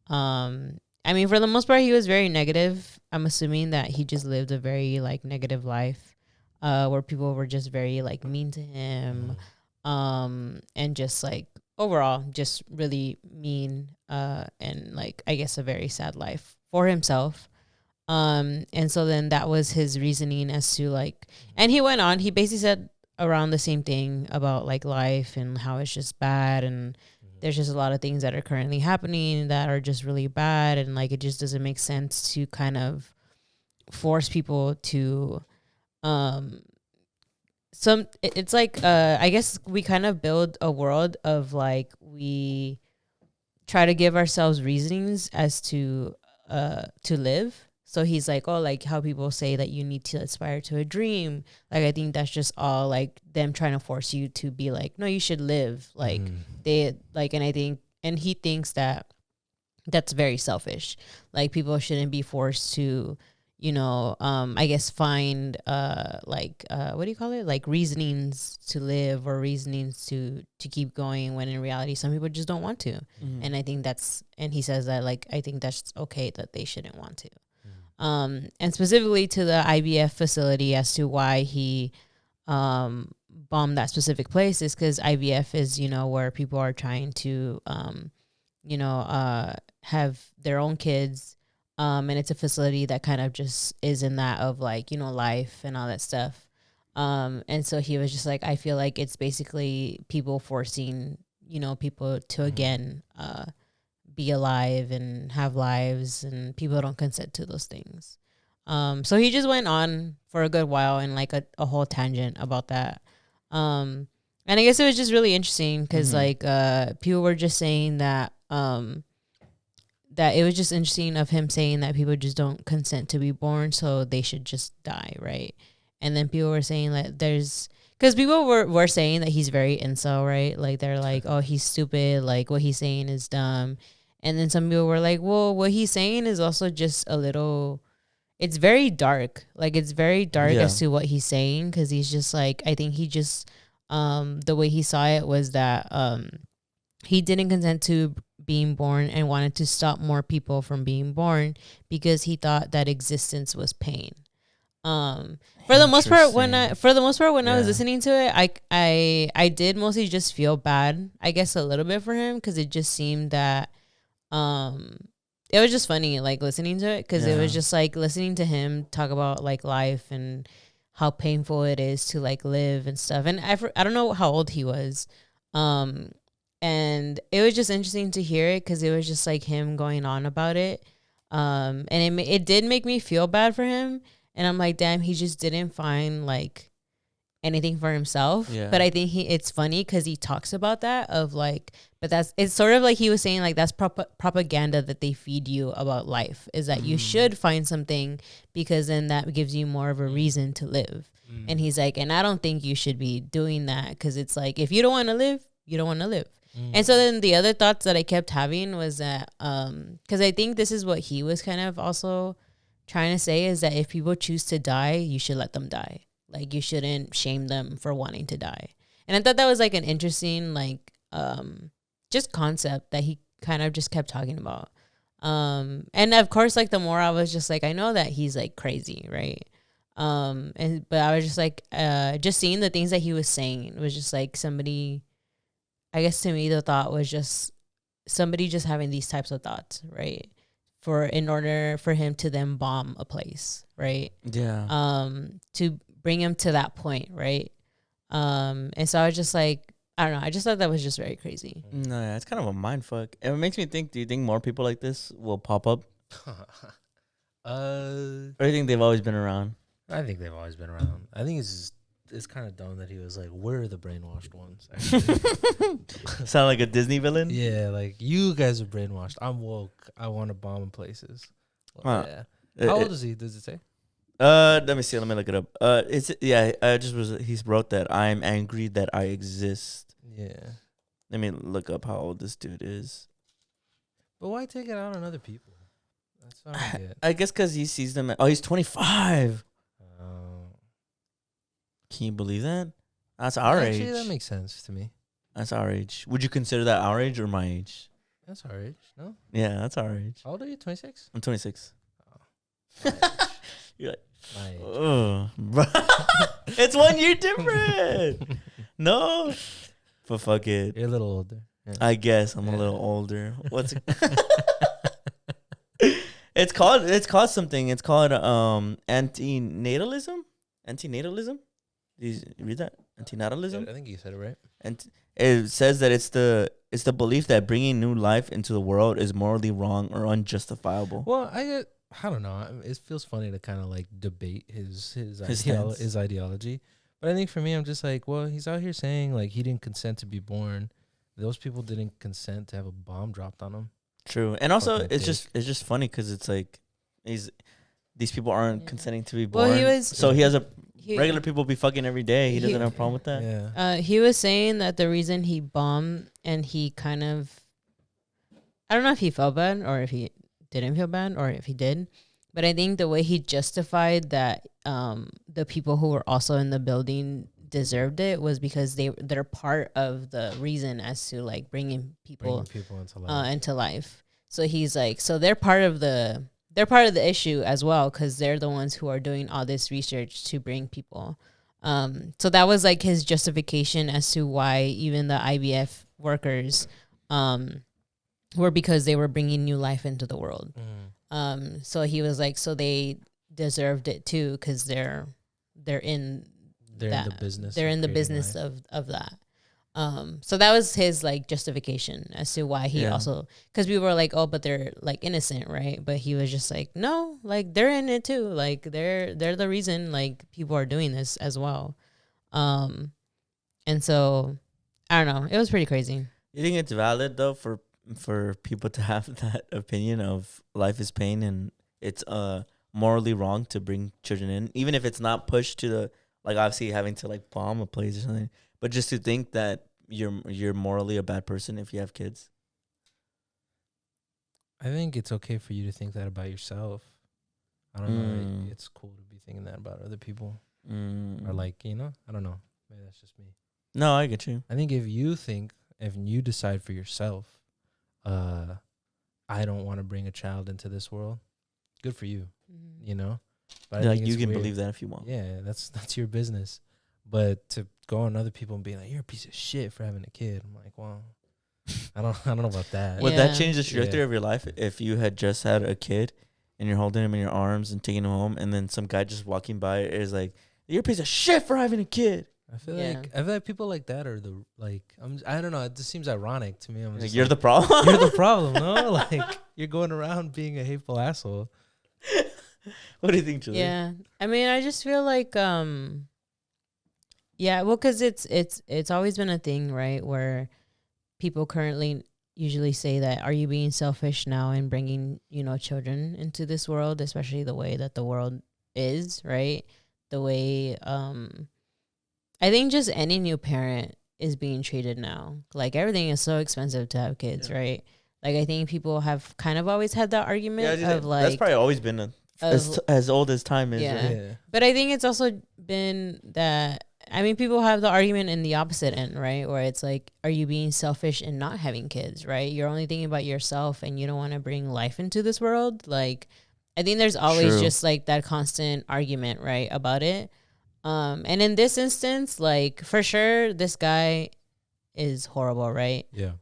[SPEAKER 3] I mean, for the most part, he was very negative. I'm assuming that he just lived a very like negative life, where people were just very like mean to him, and just like overall just really mean, and like I guess a very sad life for himself. And so then that was his reasoning as to like, and he went on. He basically said around the same thing about like life and how it's just bad, and there's just a lot of things that are currently happening that are just really bad, and like it just doesn't make sense to kind of force people to it's like I guess we kind of build a world of like we try to give ourselves reasonings as to live. So he's like, oh, like how people say that you need to aspire to a dream. Like, I think that's just all like them trying to force you to be like, no, you should live. Like they like, and I think, and he thinks that that's very selfish. Like people shouldn't be forced to, you know, I guess find what do you call it? Like reasonings to live or reasonings to keep going, when in reality, some people just don't want to. And I think that's, and he says that like, I think that's okay that they shouldn't want to. And specifically to the IVF facility, as to why he bombed that specific place, is because IVF is, you know, where people are trying to, have their own kids. And it's a facility that kind of just is in that of like, you know, life and all that stuff. And so he was just like, I feel like it's basically people forcing, you know, people to again, be alive and have lives, and people don't consent to those things. So he just went on for a good while and like a whole tangent about that. And I guess it was just really interesting because like people were just saying that that it was just interesting of him saying that people just don't consent to be born, so they should just die, right? And then people were saying that because people were saying that he's very incel, right? Like they're like, oh, he's stupid, like what he's saying is dumb. And then some people were like, well, what he's saying is also just a little, it's very dark. Like it's very dark as to what he's saying, because he's just like, I think he just, the way he saw it was that he didn't consent to being born and wanted to stop more people from being born because he thought that existence was pain. For the most part, when I
[SPEAKER 2] Yeah.
[SPEAKER 3] was listening to it, I did mostly just feel bad, I guess, a little bit for him, because it just seemed that it was just funny, like, listening to it, because it was
[SPEAKER 2] Yeah.
[SPEAKER 3] just like listening to him talk about like life and how painful it is to like live and stuff. And I don't know how old he was, and it was just interesting to hear it, because it was just like him going on about it, and it did make me feel bad for him. And I'm like, damn, he just didn't find like anything for himself.
[SPEAKER 2] Yeah.
[SPEAKER 3] But I think it's funny because he talks about that of like, but it's sort of like he was saying, like, that's propaganda that they feed you about life, is that you should find something, because then that gives you more of a reason to live. And he's like, and I don't think you should be doing that, because it's like, if you don't want to live, you don't want to live. And so then the other thoughts that I kept having was that, because I think this is what he was kind of also trying to say, is that if people choose to die, you should let them die. Like, you shouldn't shame them for wanting to die. And I thought that was like an interesting, like, just concept that he kind of just kept talking about. And of course, like, the more I was just like, I know that he's like crazy, right? But I was just like, just seeing the things that he was saying was just like somebody, I guess to me, the thought was just somebody just having these types of thoughts, right? In order for him to then bomb a place, right?
[SPEAKER 2] Yeah.
[SPEAKER 3] To bring him to that point, right? And so I was just like, I don't know, I just thought that was just very crazy.
[SPEAKER 2] No, yeah, it's kind of a mind fuck. It makes me think, do you think more people like this will pop up? Or do you think they've always been around?
[SPEAKER 1] I think they've always been around. I think it's kind of dumb that he was like, we're the brainwashed ones.
[SPEAKER 2] Sound like a Disney villain?
[SPEAKER 1] Yeah, like, you guys are brainwashed. I'm woke. I want to bomb places. Well, yeah. How old is he? Does it say?
[SPEAKER 2] Let me see. Let me look it up. He wrote that I'm angry that I exist.
[SPEAKER 1] Yeah.
[SPEAKER 2] Let me look up how old this dude is.
[SPEAKER 1] But why take it out on other people? That's what I don't get.
[SPEAKER 2] I guess because he sees them. He's 25.
[SPEAKER 1] Oh.
[SPEAKER 2] Can you believe that? That's our age.
[SPEAKER 1] Actually, that makes sense to me.
[SPEAKER 2] That's our age. Would you consider that our age or my age?
[SPEAKER 1] That's our age, no?
[SPEAKER 2] Yeah, that's our age.
[SPEAKER 1] How old are you? 26?
[SPEAKER 2] I'm 26. You're like,
[SPEAKER 1] My age.
[SPEAKER 2] oh, bro. It's 1 year different. No, but fuck it.
[SPEAKER 1] You're a little older. Yeah.
[SPEAKER 2] I guess I'm a little older. What's it? It's called something. It's called antinatalism. Antinatalism. Did you read that? Antinatalism.
[SPEAKER 1] I think you said it right.
[SPEAKER 2] And it says that it's the belief that bringing new life into the world is morally wrong or unjustifiable.
[SPEAKER 1] Well, I don't know. It feels funny to kind of like debate his
[SPEAKER 2] stance.
[SPEAKER 1] ideology. But I think for me, I'm just like, well, he's out here saying like he didn't consent to be born. Those people didn't consent to have a bomb dropped on them.
[SPEAKER 2] True, and also
[SPEAKER 1] Fucking
[SPEAKER 2] it's just funny because it's like these people aren't consenting to be
[SPEAKER 3] Well,
[SPEAKER 2] born.
[SPEAKER 3] he was-
[SPEAKER 2] so he has regular people be fucking every day. He doesn't have a problem with that.
[SPEAKER 1] Yeah.
[SPEAKER 3] He was saying that the reason he bombed, and he kind of, I don't know if he felt bad or if he didn't feel bad or if he did, but I think the way he justified that the people who were also in the building deserved it was because they're part of the reason as to like bringing people into life. So he's like, so they're part of the issue as well, because they're the ones who are doing all this research to bring people. So that was like his justification as to why even the IVF workers were, because they were bringing new life into the world. So he was like, so they deserved it too, because they're in the business. They're in the business of that. So that was his like justification as to why he also, because we were like, oh, but they're like innocent, right? But he was just like, no, like they're in it too. Like they're the reason like people are doing this as well. And so I don't know. It was pretty crazy.
[SPEAKER 2] You think it's valid though for people to have that opinion of life is pain and it's morally wrong to bring children in, even if it's not pushed to the, like, obviously having to like bomb a place or something, but just to think that you're morally a bad person if you have kids?
[SPEAKER 1] I think it's okay for you to think that about yourself. I don't know. It's cool to be thinking that about other people. Or like, I don't know. Maybe that's just me.
[SPEAKER 2] No, I get you.
[SPEAKER 1] I think if you decide for yourself, I don't want to bring a child into this world, good for you. But I
[SPEAKER 2] Like
[SPEAKER 1] think
[SPEAKER 2] you
[SPEAKER 1] it's
[SPEAKER 2] can
[SPEAKER 1] weird.
[SPEAKER 2] believe that if you want.
[SPEAKER 1] Yeah, that's your business. But to go on other people and be like, you're a piece of shit for having a kid. I'm like, well, I don't know about that.
[SPEAKER 2] Would that
[SPEAKER 3] Yeah.
[SPEAKER 2] change the trajectory
[SPEAKER 1] Yeah.
[SPEAKER 2] of your life if you had just had a kid and you're holding him in your arms and taking him home, and then some guy just walking by is like, "You're a piece of shit for having a kid."
[SPEAKER 1] I feel
[SPEAKER 3] Yeah.
[SPEAKER 1] like people like that are the I don't know. It just seems ironic to me. I'm
[SPEAKER 2] Like,
[SPEAKER 1] just
[SPEAKER 2] you're
[SPEAKER 1] like,
[SPEAKER 2] the problem.
[SPEAKER 1] you're the problem. No, like you're going around being a hateful asshole.
[SPEAKER 2] What do you think, Julie?
[SPEAKER 3] Yeah. I mean, I just feel like yeah, well, cuz it's always been a thing, right, where people currently usually say that, are you being selfish now and bringing, children into this world, especially the way that the world is, right? The way I think just any new parent is being treated now. Like everything is so expensive to have kids,
[SPEAKER 2] Yeah.
[SPEAKER 3] right? Like I think people have kind of always had that argument of like
[SPEAKER 2] that's probably always been as old as time is.
[SPEAKER 3] Yeah.
[SPEAKER 2] Right?
[SPEAKER 3] But I think it's also been that, I mean, people have the argument in the opposite end, right? Where it's like, are you being selfish and not having kids, right? You're only thinking about yourself and you don't want to bring life into this world. Like, I think there's always
[SPEAKER 2] True.
[SPEAKER 3] just like that constant argument, right, about it. And in this instance, like for sure, this guy is horrible, right?
[SPEAKER 1] Yeah.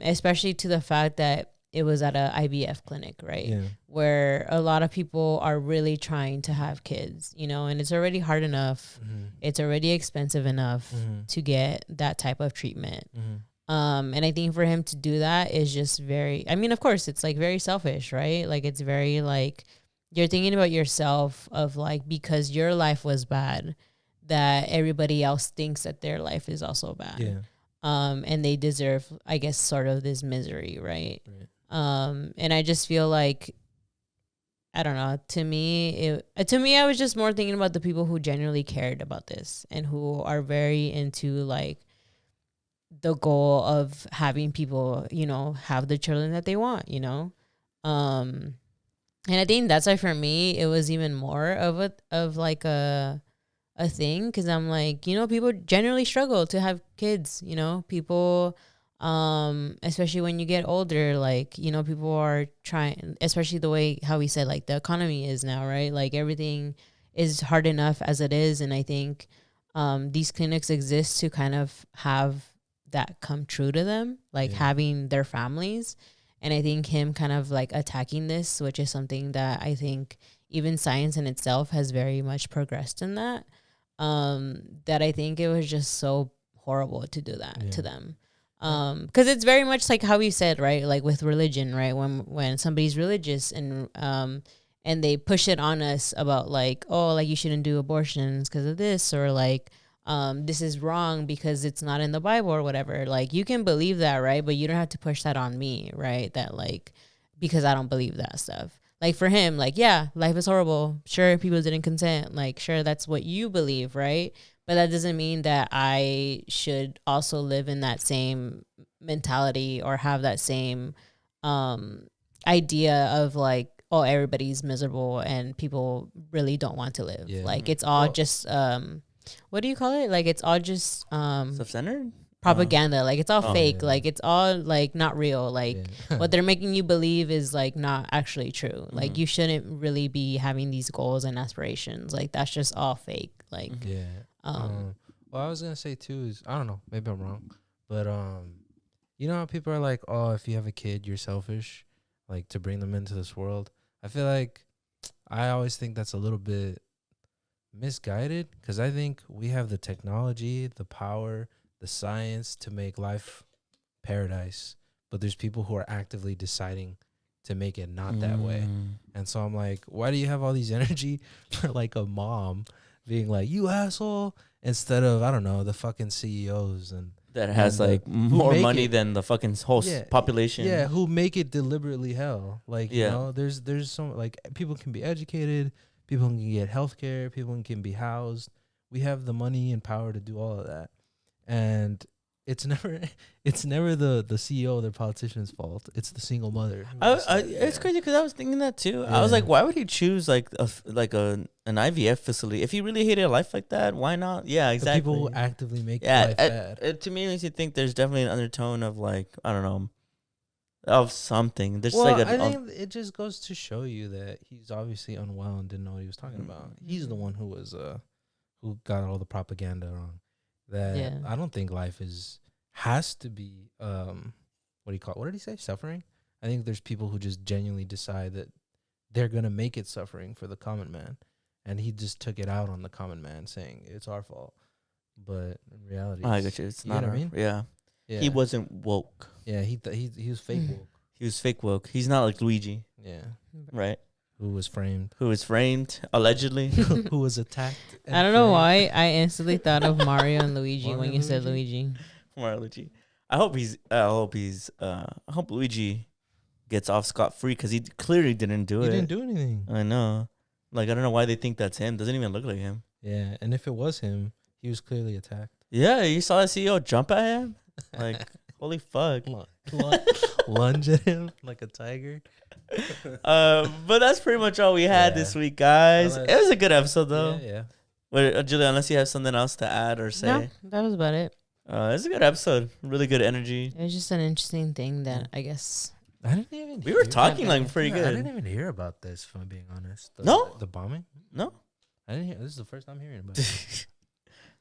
[SPEAKER 3] Especially to the fact that it was at a IVF clinic, right?
[SPEAKER 1] Yeah.
[SPEAKER 3] Where a lot of people are really trying to have kids, and it's already hard enough.
[SPEAKER 1] Mm-hmm.
[SPEAKER 3] It's already expensive enough
[SPEAKER 1] Mm-hmm.
[SPEAKER 3] to get that type of treatment.
[SPEAKER 1] Mm-hmm.
[SPEAKER 3] And I think for him to do that is just I mean, of course, it's like very selfish, right? Like it's very like you're thinking about yourself of like, because your life was bad, that everybody else thinks that their life is also bad.
[SPEAKER 1] Yeah.
[SPEAKER 3] And they deserve, I guess, sort of this misery, right?
[SPEAKER 1] Right.
[SPEAKER 3] And I just feel like, I don't know, to me, I was just more thinking about the people who genuinely cared about this and who are very into like the goal of having people, have the children that they want, and I think that's why for me it was even more of like a thing, because I'm like, people generally struggle to have kids, people, especially when you get older, like, people are trying, especially the way how we said like the economy is now, right? Like everything is hard enough as it is, and I think these clinics exist to kind of have that come true to them, like having their families. And I think him kind of like attacking this, which is something that I think even science in itself has very much progressed in that, that I think it was just so horrible to do that to them. Because it's very much like how we said, right? Like with religion, right? When somebody's religious and they push it on us about like, oh, like you shouldn't do abortions because of this, or like, this is wrong because it's not in the Bible or whatever. Like you can believe that, right? But you don't have to push that on me, right? That like, because I don't believe that stuff. Like for him, like, yeah, life is horrible. Sure, people didn't consent. Like, sure, that's what you believe, right? But that doesn't mean that I should also live in that same mentality or have that same idea of like, oh, everybody's miserable and people really don't want to live.
[SPEAKER 1] Yeah.
[SPEAKER 3] Like it's all just what do you call it? Like it's all just
[SPEAKER 2] Self-centered
[SPEAKER 3] propaganda. Like it's all fake.
[SPEAKER 1] yeah.
[SPEAKER 3] Like it's all like not real. Like
[SPEAKER 1] Yeah.
[SPEAKER 3] what they're making you believe is like not actually true. Like you shouldn't really be having these goals and aspirations. Like that's just all fake. Like
[SPEAKER 1] Yeah. Well, I was gonna say too is, I don't know, maybe I'm wrong, but you know how people are like, oh, if you have a kid, you're selfish, like to bring them into this world. I feel like I always think that's a little bit misguided, because I think we have the technology, the power, the science to make life paradise, but there's people who are actively deciding to make it not that way. And so I'm like, why do you have all these energy for like a mom being like, you asshole, instead of, I don't know, the fucking CEOs and
[SPEAKER 2] that has
[SPEAKER 1] and
[SPEAKER 2] like more
[SPEAKER 1] make
[SPEAKER 2] money
[SPEAKER 1] it-
[SPEAKER 2] than the fucking whole population.
[SPEAKER 1] yeah, who make it deliberately hell. Like,
[SPEAKER 2] Yeah.
[SPEAKER 1] you know, there's some, like, people can be educated, people can get healthcare, people can be housed. We have the money and power to do all of that. And it's never the CEO or the politician's fault. It's the single mother.
[SPEAKER 2] It's crazy because I was thinking that too. I was
[SPEAKER 1] Yeah.
[SPEAKER 2] like, why would he choose like an IVF facility if he really hated life like that? Why not? Yeah,
[SPEAKER 1] The
[SPEAKER 2] exactly.
[SPEAKER 1] people who actively make
[SPEAKER 2] Yeah,
[SPEAKER 1] life bad.
[SPEAKER 2] it to me makes you think there's definitely an undertone of like, I don't know, of something. There's
[SPEAKER 1] Well,
[SPEAKER 2] like
[SPEAKER 1] I think it just goes to show you that he's obviously unwell and didn't know what he was talking about. He's the one who was who got all the propaganda wrong. That
[SPEAKER 3] Yeah.
[SPEAKER 1] I don't think life has to be what do you call it? What did he say? Suffering? I think there's people who just genuinely decide that they're gonna make it suffering for the common man, and he just took it out on the common man, saying it's our fault. But in reality,
[SPEAKER 2] I got you. It's
[SPEAKER 1] you
[SPEAKER 2] not.
[SPEAKER 1] know what I mean?
[SPEAKER 2] Yeah.
[SPEAKER 1] Yeah.
[SPEAKER 2] He wasn't woke.
[SPEAKER 1] Yeah, he was fake woke.
[SPEAKER 2] He was fake woke. He's not like Luigi,
[SPEAKER 1] Yeah,
[SPEAKER 2] right?
[SPEAKER 1] who was framed,
[SPEAKER 2] Who was framed allegedly.
[SPEAKER 1] who was attacked.
[SPEAKER 3] I don't know why I instantly thought of Mario and Luigi
[SPEAKER 1] Mario
[SPEAKER 3] when you
[SPEAKER 1] and
[SPEAKER 3] said
[SPEAKER 1] Luigi?
[SPEAKER 3] Luigi.
[SPEAKER 2] Mario Luigi. I hope Luigi gets off scot free because he clearly didn't do
[SPEAKER 1] He
[SPEAKER 2] it.
[SPEAKER 1] didn't do anything.
[SPEAKER 2] I know. Like I don't know why they think that's him. Doesn't even look like him.
[SPEAKER 1] Yeah, and if it was him, he was clearly attacked.
[SPEAKER 2] Yeah, you saw the CEO jump at him. Like holy fuck.
[SPEAKER 1] Lunge at him like a tiger.
[SPEAKER 2] But that's pretty much all we had
[SPEAKER 1] Yeah.
[SPEAKER 2] this week, guys.
[SPEAKER 1] Unless-
[SPEAKER 2] It was a good episode though.
[SPEAKER 1] Yeah.
[SPEAKER 2] Wait, Julia, unless you have something else to add or say.
[SPEAKER 3] No, that was about it.
[SPEAKER 2] It's a good episode. Really good energy.
[SPEAKER 3] It was just an interesting thing that I guess.
[SPEAKER 1] I didn't even.
[SPEAKER 2] We were
[SPEAKER 1] hear-
[SPEAKER 2] talking like pretty
[SPEAKER 1] Yeah, I didn't
[SPEAKER 2] good.
[SPEAKER 1] even hear about this. If I'm being honest.
[SPEAKER 2] No?
[SPEAKER 1] the bombing.
[SPEAKER 2] No?
[SPEAKER 1] I didn't hear. This is the first time hearing about it.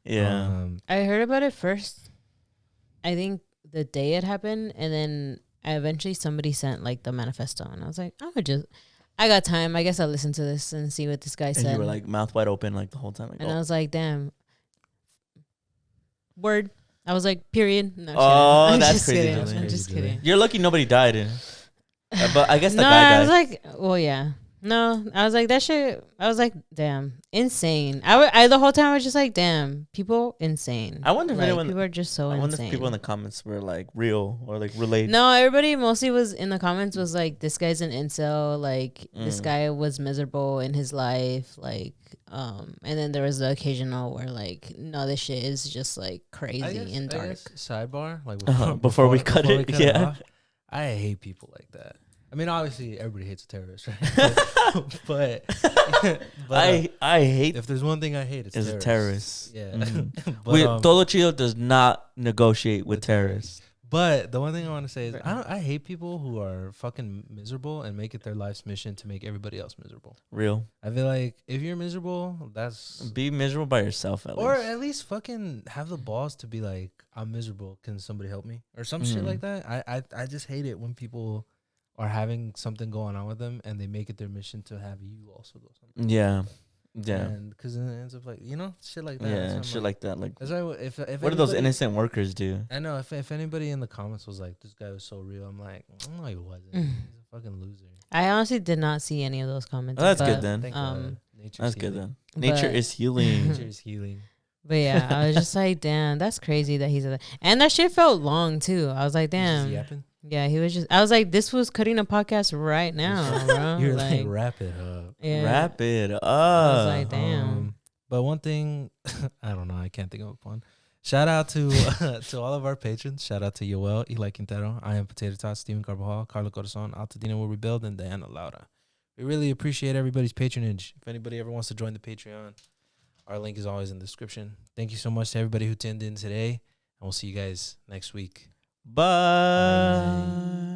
[SPEAKER 2] Yeah.
[SPEAKER 3] I heard about it first. I think the day it happened, and then eventually somebody sent like the manifesto, and I was like, I got time. I guess I'll listen to this and see what this guy
[SPEAKER 2] And
[SPEAKER 3] said.
[SPEAKER 2] you were like mouth wide open like the whole time. Like,
[SPEAKER 3] and I
[SPEAKER 2] oh.
[SPEAKER 3] was like, damn. Word. I was like, period. No,
[SPEAKER 2] Oh,
[SPEAKER 3] I'm
[SPEAKER 2] that's
[SPEAKER 3] just
[SPEAKER 2] crazy,
[SPEAKER 3] kidding.
[SPEAKER 2] Julie.
[SPEAKER 3] I'm just
[SPEAKER 1] Crazy, Julie.
[SPEAKER 3] kidding.
[SPEAKER 2] You're lucky nobody died. But I guess the
[SPEAKER 3] No,
[SPEAKER 2] guy
[SPEAKER 3] I
[SPEAKER 2] died.
[SPEAKER 3] was like, well, yeah. No, I was like, that shit. I was like, damn, insane. I the whole time I was just like, damn, people insane.
[SPEAKER 2] I wonder if
[SPEAKER 3] like,
[SPEAKER 2] anyone-
[SPEAKER 3] people are just so
[SPEAKER 2] I wonder
[SPEAKER 3] insane.
[SPEAKER 2] if people in the comments were like real or like related.
[SPEAKER 3] No, everybody mostly was in the comments was like, this guy's an incel. Like this
[SPEAKER 2] Mm.
[SPEAKER 3] guy was miserable in his life. Like, and then there was the occasional where like, no, this shit is just like crazy and dark.
[SPEAKER 1] Sidebar, like
[SPEAKER 2] Before we cut it, yeah.
[SPEAKER 1] off, I hate people like that. I mean, obviously, everybody hates a terrorist, right? but
[SPEAKER 2] I hate
[SPEAKER 1] if there's one thing I hate, it's
[SPEAKER 2] is a
[SPEAKER 1] terrorists.
[SPEAKER 2] terrorist.
[SPEAKER 1] Yeah.
[SPEAKER 2] Mhm.
[SPEAKER 1] But,
[SPEAKER 2] Todo Chido does not negotiate with
[SPEAKER 1] with
[SPEAKER 2] terrorists.
[SPEAKER 1] But the one thing I want to say is I hate people who are fucking miserable and make it their life's mission to make everybody else miserable.
[SPEAKER 2] Real.
[SPEAKER 1] I feel like if you're miserable, that's
[SPEAKER 2] Be miserable by yourself at
[SPEAKER 1] or
[SPEAKER 2] least.
[SPEAKER 1] at least fucking have the balls to be like, I'm miserable. Can somebody help me? Or some shit
[SPEAKER 2] Mhm.
[SPEAKER 1] like that. I just hate it when people are having something going on with them and they make it their mission to have you also go something.
[SPEAKER 2] Yeah. Yeah.
[SPEAKER 1] And because it ends up like, shit like that.
[SPEAKER 2] Yeah.
[SPEAKER 1] So
[SPEAKER 2] Shit
[SPEAKER 1] I'm
[SPEAKER 2] like that. Like,
[SPEAKER 1] that's why if
[SPEAKER 2] what do those
[SPEAKER 1] anybody-
[SPEAKER 2] innocent workers do?
[SPEAKER 1] I know if anybody in the comments was like, this guy was so real, I'm like, no, he wasn't. He's a fucking loser.
[SPEAKER 3] I honestly did not see any of those comments.
[SPEAKER 2] Oh, that's
[SPEAKER 3] but,
[SPEAKER 2] good then.
[SPEAKER 1] Thank
[SPEAKER 3] Um,
[SPEAKER 1] God. Nature's
[SPEAKER 2] That's good
[SPEAKER 1] healing.
[SPEAKER 2] then. Nature
[SPEAKER 3] but-
[SPEAKER 2] is healing.
[SPEAKER 1] Nature is healing.
[SPEAKER 3] But yeah, I was just like, damn, that's crazy that he's and that shit felt long too. I was like,
[SPEAKER 1] He's just
[SPEAKER 3] damn.
[SPEAKER 1] yapping.
[SPEAKER 3] Yeah, he was just. I was like, this was cutting a podcast right now, bro.
[SPEAKER 1] You're like,
[SPEAKER 3] like,
[SPEAKER 1] wrap it up.
[SPEAKER 3] yeah.
[SPEAKER 2] Wrap it up.
[SPEAKER 3] I was like, damn.
[SPEAKER 1] But one thing, I don't know, I can't think of a pun. Shout out to to all of our patrons. Shout out to Yoel, Eli Quintero, I Am Potato Tots, Steven Carvajal, Carlo Corazon, Altadena Will Rebuild, and Diana Laura. We really appreciate everybody's patronage. If anybody ever wants to join the Patreon, our link is always in the description. Thank you so much to everybody who tuned in today, and we'll see you guys next week.
[SPEAKER 2] Bye.